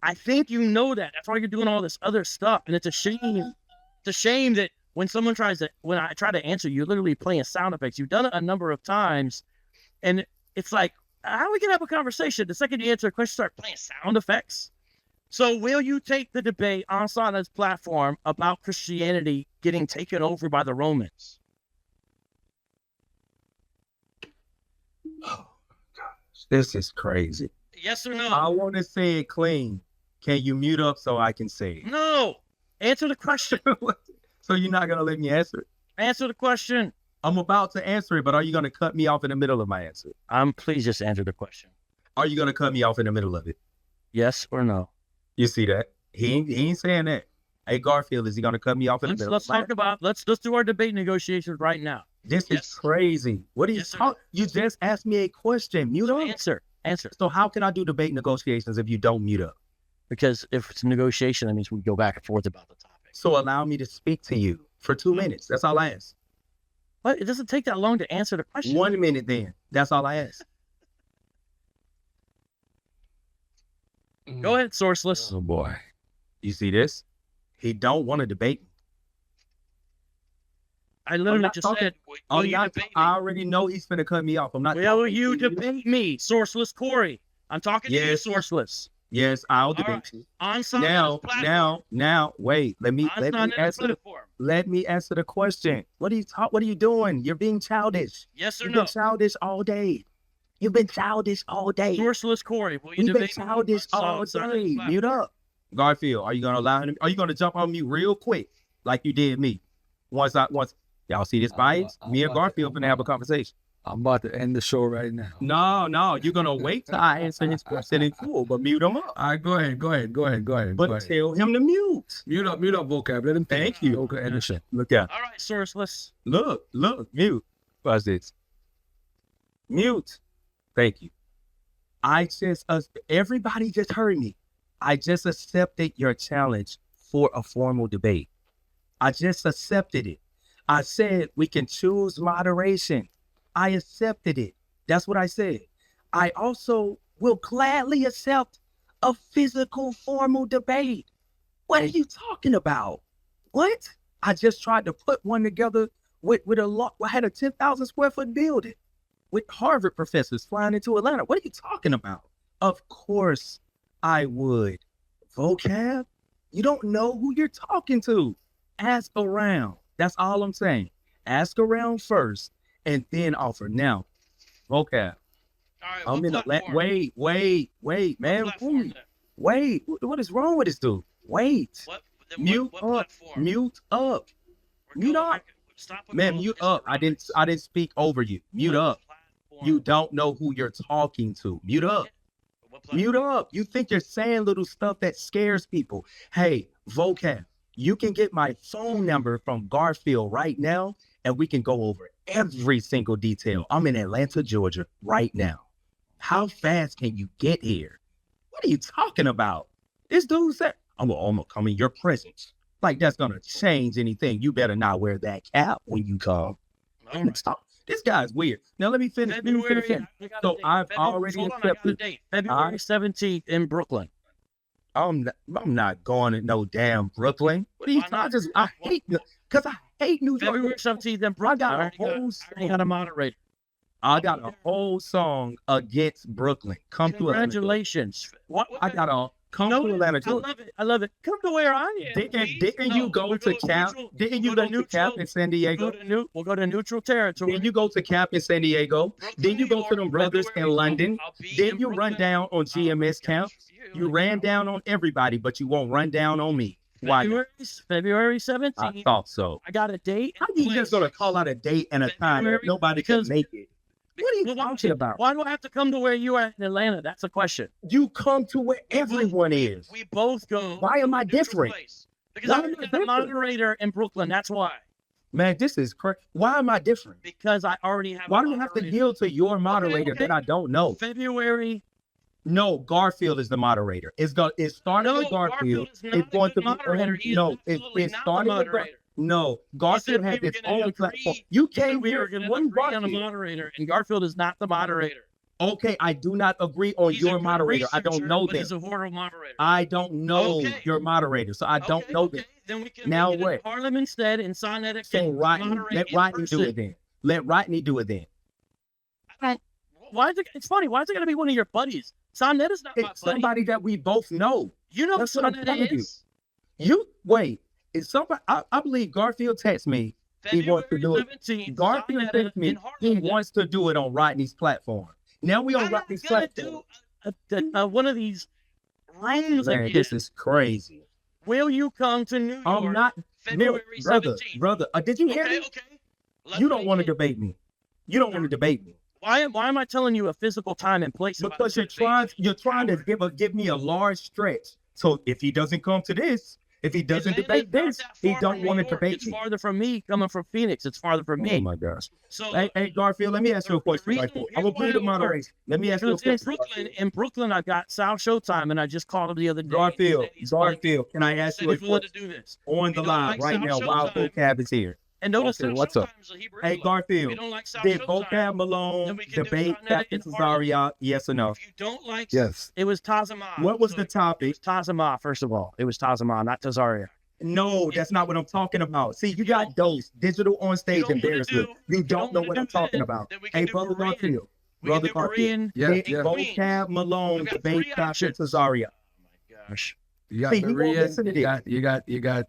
I think you know that. That's why you're doing all this other stuff. And it's a shame. It's a shame that when I try to answer, you're literally playing sound effects. You've done it a number of times. And it's like, how we can have a conversation? The second you answer a question, start playing sound effects. So will you take the debate on Sana's platform about Christianity getting taken over by the Romans? Oh, gosh, this is crazy. Yes or no? I want to say it clean. Can you mute up so I can say it? No. Answer the question. So you're not going to let me answer it? Answer the question. I'm about to answer it, but are you going to cut me off in the middle of my answer? Please just answer the question. Are you going to cut me off in the middle of it? Yes or no? You see that? He ain't saying that. Hey, Garfield, is he going to cut me off in the middle? Let's talk about, let's do our debate negotiations right now. This is crazy. What are you talking? You just asked me a question. Mute up. Answer. So how can I do debate negotiations if you don't mute up? Because if it's a negotiation, that means we go back and forth about the topic. So allow me to speak to you for 2 minutes. That's all I ask. But it doesn't take that long to answer the question. 1 minute then. That's all I ask. Go ahead, Sourceless. Oh boy. You see this? He don't want to debate me. I literally just said, I already know he's finna cut me off. I'm not. will you debate me, Sourceless Corey? I'm talking to you, Sourceless. Yes, I'll debate you. On Sana's platform. Now, wait. Let me answer the question. What are you doing? You're being childish. Yes or You've no? been childish all day. You've been childish all day. Sourceless Corey, will you You've been debate me? childish all day. Mute up. Garfield, are you gonna allow him? Are you gonna jump on mute real quick, like you did me? Once y'all see this bias, me and Garfield gonna have a conversation. I'm about to end the show right now. No, you're gonna wait till I answer his question in full, but mute him up. All right, go ahead. But tell him to mute. Mute up, vocab. Let him Thank you. Okay, end the show. Look out. All right, Sourceless. Look, mute. Watch this. Mute. Thank you. Everybody just heard me. I just accepted your challenge for a formal debate. I just accepted it. I said we can choose moderation. I accepted it. That's what I said. I also will gladly accept a physical formal debate. What are you talking about? What? I just tried to put one together with a lot. I had a 10,000 square foot building with Harvard professors flying into Atlanta. What are you talking about? Of course I would. Vocab, you don't know who you're talking to. Ask around. That's all I'm saying. Ask around first and then offer. Now, vocab. All right, Wait, man. Wait, what is wrong with this dude? Wait. Mute up. Mute up. Man, mute up. I didn't speak over you. Mute up. You don't know who you're talking to. Mute up. Mute up. You think you're saying little stuff that scares people. Hey, vocab, you can get my phone number from Garfield right now, and we can go over every single detail. I'm in Atlanta, Georgia right now. How fast can you get here? What are you talking about? This dude said, I'm gonna come in your presence. Like that's gonna change anything. You better not wear that cap when you come. Right. This guy's weird. Now let me finish. So I've already accepted. February 17th in Brooklyn. I'm not going to no damn Brooklyn. What are you talking? I hate New York. February 17th in Brooklyn. I got a moderator. I got a whole song against Brooklyn. Congratulations. I got a come to Atlanta. I love it. Come to where I am. Didn't you go to Cap? Didn't you go to Cap in San Diego? We'll go to neutral territory. Didn't you go to Cap in San Diego? Didn't you go to them brothers in London? Didn't you run down on GMS Camp? You ran down on everybody, but you won't run down on me. Why? February 17th. I thought so. I got a date. How you just gonna call out a date and a time that nobody can make it? What are you talking about? Why do I have to come to where you are in Atlanta? That's the question. You come to where everyone is. We both go. Why am I different? Because I'm the moderator in Brooklyn. That's why. Man, this is crazy. Why am I different? Because I already have. Why do you have to yield to your moderator that I don't know? February. No, Garfield is the moderator. It started with Garfield. It's going to be moderator. No, it started with Garfield. No, Garfield had his own platform. You came here and agree on a moderator, and Garfield is not the moderator. Okay, I do not agree on He's a your good moderator. I don't researcher, know but them. he's a horrible moderator. I don't know Okay. your moderator, so I don't know them. Then we can Now make it in what? Harlem instead, and Sonetta So can Rodney, moderate let in Rodney do person. it then. Let Rodney do it then. Why is it? It's funny. Why is it gonna be one of your buddies? Sonetta's not my It's buddy. somebody that we both know. You know who That's what I'm telling Sonetta you. is? You wait. Is somebody? I believe Garfield texted me. He wants to do it. February 17th, Garfield Sonetta texted me. in He Harlem. wants to do it on Rodney's platform. Now we on I'm not Rodney's gonna platform. do one of these rooms Man, again. this is crazy. Will you come to New York? I'm not, February brother, 17th. brother. Did you hear Okay, me? okay. Let's You don't make want to it. debate me. You don't want to debate me Why am I telling you a physical time and place? because you're trying to give me a large stretch. So if he doesn't come to this, if he doesn't debate this, he don't want to debate It's me. farther from me coming from Phoenix. It's farther from Oh me. my gosh. So Hey, Garfield, let me ask you a question. Right quick. I'm gonna put the moderation. Let me ask you a because in question. Brooklyn, I've got South Showtime, and I just called him the other day. Garfield, can I ask Said you a he's willing to question do this. on You the don't live like right South now while Showtime. Vocab is here? And notice Okay, South what's up? Showtime's a Hebrew Hey, Israelite. If Garfield, you don't like South did Showtime, Vocab Malone then we can do debate Sonetta Captain in Harlem. Cesaria? Yes or no? If you don't like, Yes. it was Tazama. What was the topic? It was Tazama, first of all. It was Tazama, not Tazaria. No, that's not what I'm talking about. See, you got those digital on stage embarrassment. You don't know what I'm talking about. Hey, brother Garfield, brother Garfield, Yeah, did yeah. Vocab Malone We got debate three Captain options. Cesaria? Oh my gosh. You got See, he won't Berean, listen to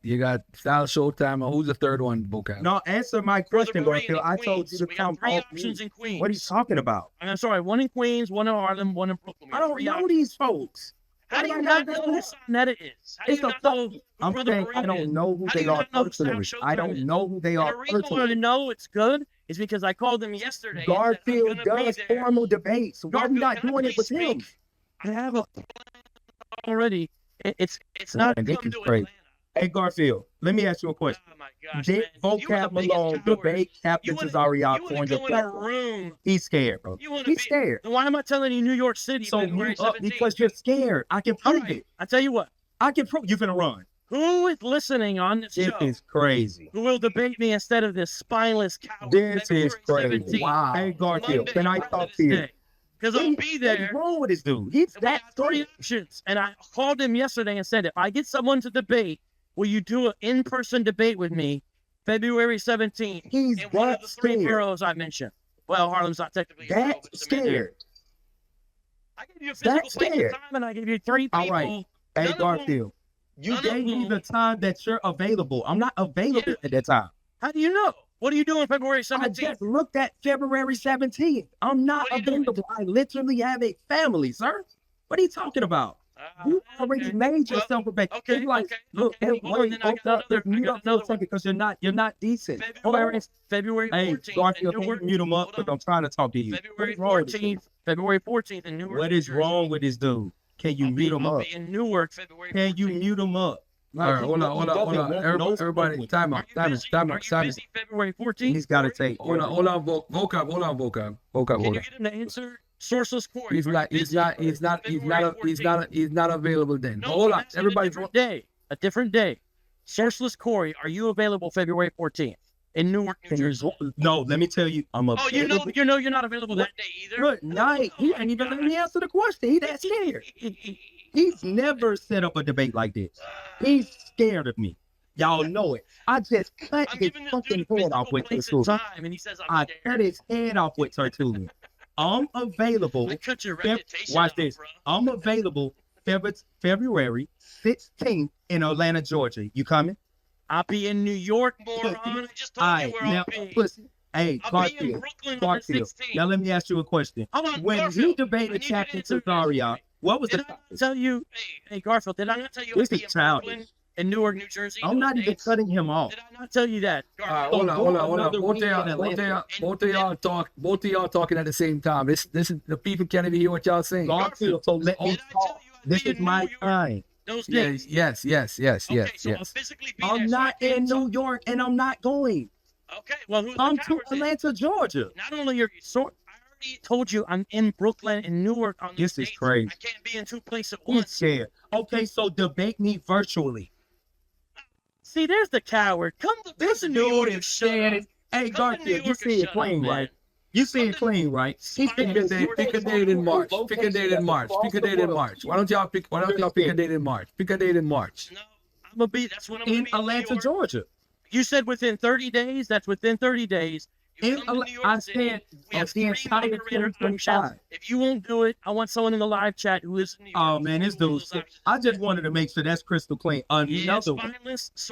you got Style Showtime. Who's the third one, Vocab? No, answer my question, Brother Garfield. Berean in I told you Queens. to We come got three off options mute. in Queens. What are you talking about? I'm sorry, one in Queens, one in Harlem, one in Brooklyn. We I got don't three know options. these folks. How do How you do I not not know know who Sonetta is? How do It's you a not know who I'm Brother saying I Berean don't is? know who How do they you are not know who personally. South I Showtime don't is? know who they And are the reason why I personally. know it's good is because I called him yesterday. and said, I'm Garfield gonna be does there. formal debates. Why are we Garfield, not can I doing it please with him? speak? I have a plan already. It's not Man, this come is to crazy. Atlanta. Hey, Garfield, let me ask you a question. Oh my gosh, Did man. You are the Vocab biggest Malone coward. debate Captain You wanna- Cesaria You on want to your go in a platform? room. He's scared, bro. You want to He's be. scared. Then why am I telling you New York City? So February mute up 17th? because you're scared. I can All prove right, it. I tell you what. I can prove you're gonna run. Who is listening on this This show? is crazy. Who will debate me instead of this spineless coward? This is February crazy. 17th, Wow. Hey, Garfield, Monday, can I talk to you? Because I'll be What's there. wrong with this dude? He's And we that got three scared. options. And I called him yesterday and said, if I get someone to debate, will you do an in-person debate with me February 17th He's in one of that the three scared. boroughs I mentioned? Well, Harlem's not technically a borough, That but it's a major area. scared. I gave you a physical place and scared. time, and I gave you three people. All right. None Hey, of them- Garfield, you none of gave me them- the time that you're available. I'm not available Yeah. at that time. How do you know? What are you doing February I 17th? just looked at February 17th. I'm not What are you doing? available. I literally have a family, sir. What are you talking about? You already made Well, yourself a bet. okay, It's like, okay, look, okay. hey, Hold on, wait, then I got hold up, another- I mute got up no another second because you're not decent. February Hey, 14th. Garfield, in can you Newark. mute him up? Hold Because on. I'm trying to talk to you. February What's wrong with this dude? 14th. February 14th in Newark. What New is Jersey. wrong with this dude? Can you mute him I'll up? be in Newark February. Can you 14th. mute him up? All right, hold on. Everybody, time Are out, you time busy? out, Are you time out. busy February 14th? He's got to take. Hold on, Vocab, hold on. Can hold you on. get him to answer? Sourceless Corey. He's are not, you he's busy not, he's not, he's February not, he's 14th? not, he's not available then. No, Hold I'm on, asking everybody. A different day. A different day. Sourceless Corey, are you available February 14th in Newark, New Jersey? No, let me tell you, I'm Oh, you know you're not available that day either. Good night. He ain't even let me answer the question. He that scared. He's never set up a debate like this. He's scared of me. Y'all know it. I just cut I'm his giving this fucking dude a head off physical with place Tertullian. and time, and he says I'm I scared. cut his head off with Tertullian. I'm available. I cut your Feb- reputation Watch off, this. bro. I'm available February 16th in Atlanta, Georgia. You coming? I'll be in New York, moron. I just told you where now, I'll be. listen. Hey, I'll be in Garfield. Brooklyn on the Garfield. 16th. Now let me ask you a question. Hold on, When Garfield, he I debated need you to Captain answer this. Cesaria, what was the Did I topic? tell you, hey, Garfield, did I not tell you This I'd be is in childish. Brooklyn in Newark, New Jersey? I'm not those even dates? cutting him off. Did I not tell you that? All right, Garfield? hold on. Another Both of y'all talking at the same time. This is the people can't even hear what y'all saying. Garfield, so let me Did I tell talk. you I'd This be is in my New York time. those Yeah, days? yes. Okay, so I'll yes. physically be there. I'm so I not can't in talk. New York and I'm not going. Okay, well, who's I'm the to coward then? Atlanta, Georgia. Not only are you sort, I already told you I'm in Brooklyn and Newark on This these is dates. crazy. I can't be in two places at He's once. scared. Okay, so debate me virtually. See, there's the coward. Come to This New dude York is and shut scared. up. Hey, Come to New Garfield, you York and see it shut plain, up, right? You see it clean, right? Pick a date in March. Pick a date in March. Pick a date in March. Why don't y'all pick a date in March? Pick a date in March. No, I'm gonna be. That's when I'm gonna In be Atlanta, New York. Georgia. You said within 30 days. That's within 30 days. You come to New York I City. said We have the 3 entire moderators. 2025. If you won't do it, I want someone in the live chat who is in New York. Oh man, this dude. I just wanted to make sure that's crystal clean. Another one.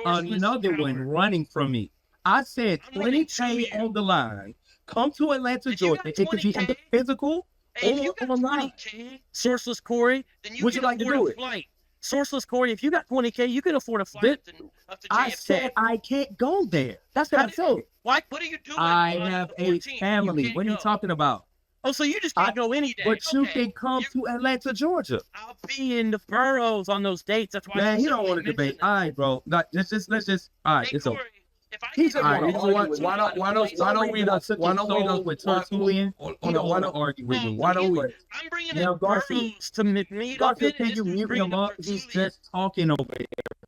Another one running from me. I said I'm running to 20K you. on the line. Come to Atlanta, If you Georgia. got It could be 20K, either physical Hey, if you or got online. 20K, sourceless Corey, then you Would can you like to afford do a it? flight. Sourceless Corey, if you got 20K, you can afford a flight up to I JFK. said I can't go there. That's what I said. Why? What are you doing? I on have the a 14th? family. can't What are you go. talking about? Oh, so you just can't go any day. But you Okay. can come to Atlanta, Georgia. I'll be in the boroughs on those dates. That's why. Man, I you don't want to debate. All right, bro. Let's just. All right, Hey, it's over. Corey, if I He's get all All right, you know what? Why don't we just with Tertullian? hold You don't want to on. argue with me. Why don't we? I'm bringing Now, in Garfield- boroughs to meet up Garfield, in. can you and mute bring him the up? He's Tertullian. just talking over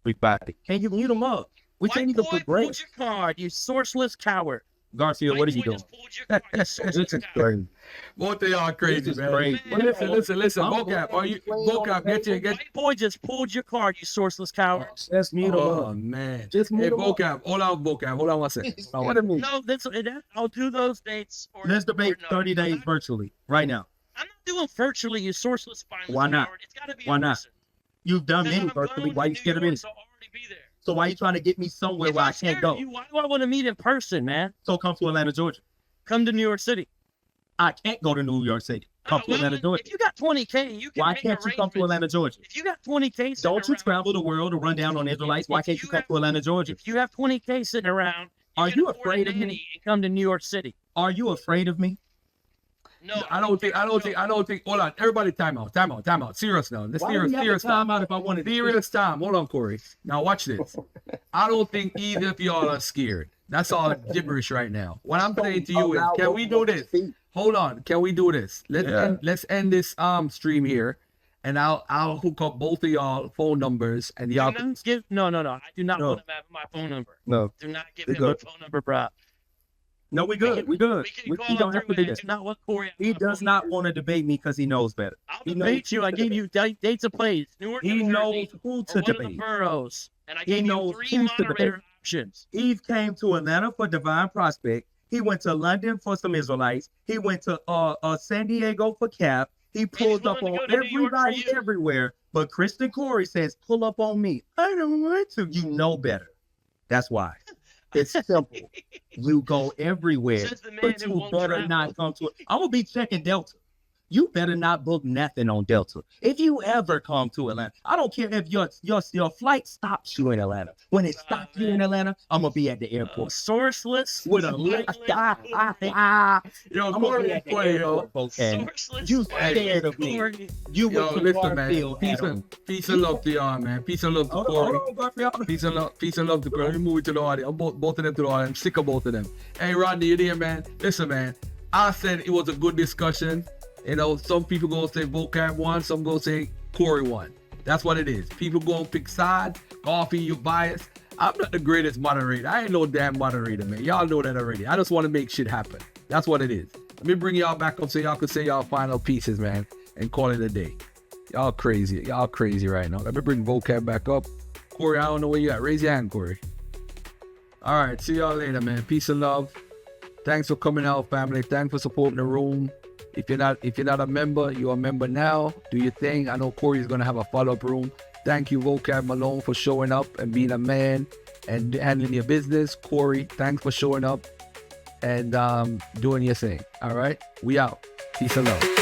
everybody. Can you mute him up? We White can't even boy, pull progress. your card, you sourceless coward. Garfield, what are you White boy doing? just pulled your card, you sourceless coward. Crazy. Both of y'all crazy, This is man. crazy. Well, listen. I'm Vocab, are you playing on Vocab? the Get. White boy just pulled your card, you sourceless coward. Let's mute him Oh up. man. Just Hey, mute him up. Vocab. Hold on, Vocab. Hold on one second. Hold on What a minute. No, I'll do those dates. Let's debate no. 30 days virtually right now. I'm not doing virtually, you sourceless spineless Why not? coward. It's gotta be Why in not? person. You've done Because many I'm virtually. going Why to you New scared of York, me? so I'll already be there. So why you trying to get me somewhere If where I'm I can't scared go? of you, why do I want to meet in person, man? So come to Atlanta, Georgia. Come to New York City. I can't go to New York City. Come to Well, Atlanta, Georgia. If you got 20K, you can Why make can't you come to arrangements. Atlanta, Georgia? If you got 20K sitting Don't you around, travel the world to run down on Israelites? Why If can't you you come have- to Atlanta, Georgia? if you have 20K sitting around, Are can you afford afraid a of me? nanny and come to New York City? Are you afraid of me? No, I don't think. Hold on, everybody, time out. Serious now. Let's Why do we have serious to time. time out if I wanted to? Serious time. Hold on, Corey. Now watch this. I don't think either of y'all are scared. That's all gibberish right now. What I'm saying to you is, can we do this? Hold on, can we do this? Let's end this stream here, and I'll hook up both of y'all phone numbers, and y'all. No. I do not No. want him to have my phone number. No. Do not give We him my good. phone number, bro. No, we good. We good. We can We call don't him have to through do it. this. It's not what Corey. He does not want to debate me because he knows better. I'll He debate you. I gave you dates of place. Newark, He New knows Jersey, who or to one of the debate. boroughs, and I He gave you knows 3 who to debate. moderator options. Eve came to Atlanta for Divine Prospect. He went to London for some Israelites. He went to San Diego for Cap. He pulled up willing on to go to New York for everybody you. everywhere. But Christian Corey says, pull up on me. I don't want to. You know better. That's why. It's simple. You go everywhere. Says the man But who you won't better travel. not come to it. I'm going to be checking Delta. You better not book nothing on Delta. If you ever come to Atlanta, I don't care if your flight stops you in Atlanta. When it stops you in Atlanta, I'm going to be at the airport. Sourceless. With a lick. Yo, I'm Corey, gonna be Corey, yo. and Sourceless. you scared of me. Corey. You Yo, went to listen, man. Garfield, Adam. Peace and love to y'all, man. Peace and love to Corey. Peace and love to Corey. Let me move it to the audience. Both of them to the audience. I'm sick of both of them. Hey, Rodney, you there, man? Listen, man. I said it was a good discussion. You know, some people gonna say Vocab won, some gonna say Corey won. That's what it is. People gonna pick side, coffee, you bias. I'm not the greatest moderator. I ain't no damn moderator, man. Y'all know that already. I just want to make shit happen. That's what it is. Let me bring y'all back up so y'all can say y'all final pieces, man, and call it a day. Y'all crazy. Y'all crazy right now. Let me bring Vocab back up. Corey, I don't know where you at. Raise your hand, Corey. All right. See y'all later, man. Peace and love. Thanks for coming out, family. Thanks for supporting the room. If you're not a member, you're a member now. Do your thing. I know Corey's gonna have a follow-up room. Thank you, Vocab Malone, for showing up and being a man and handling your business. Corey, thanks for showing up and doing your thing. All right, we out. Peace and love.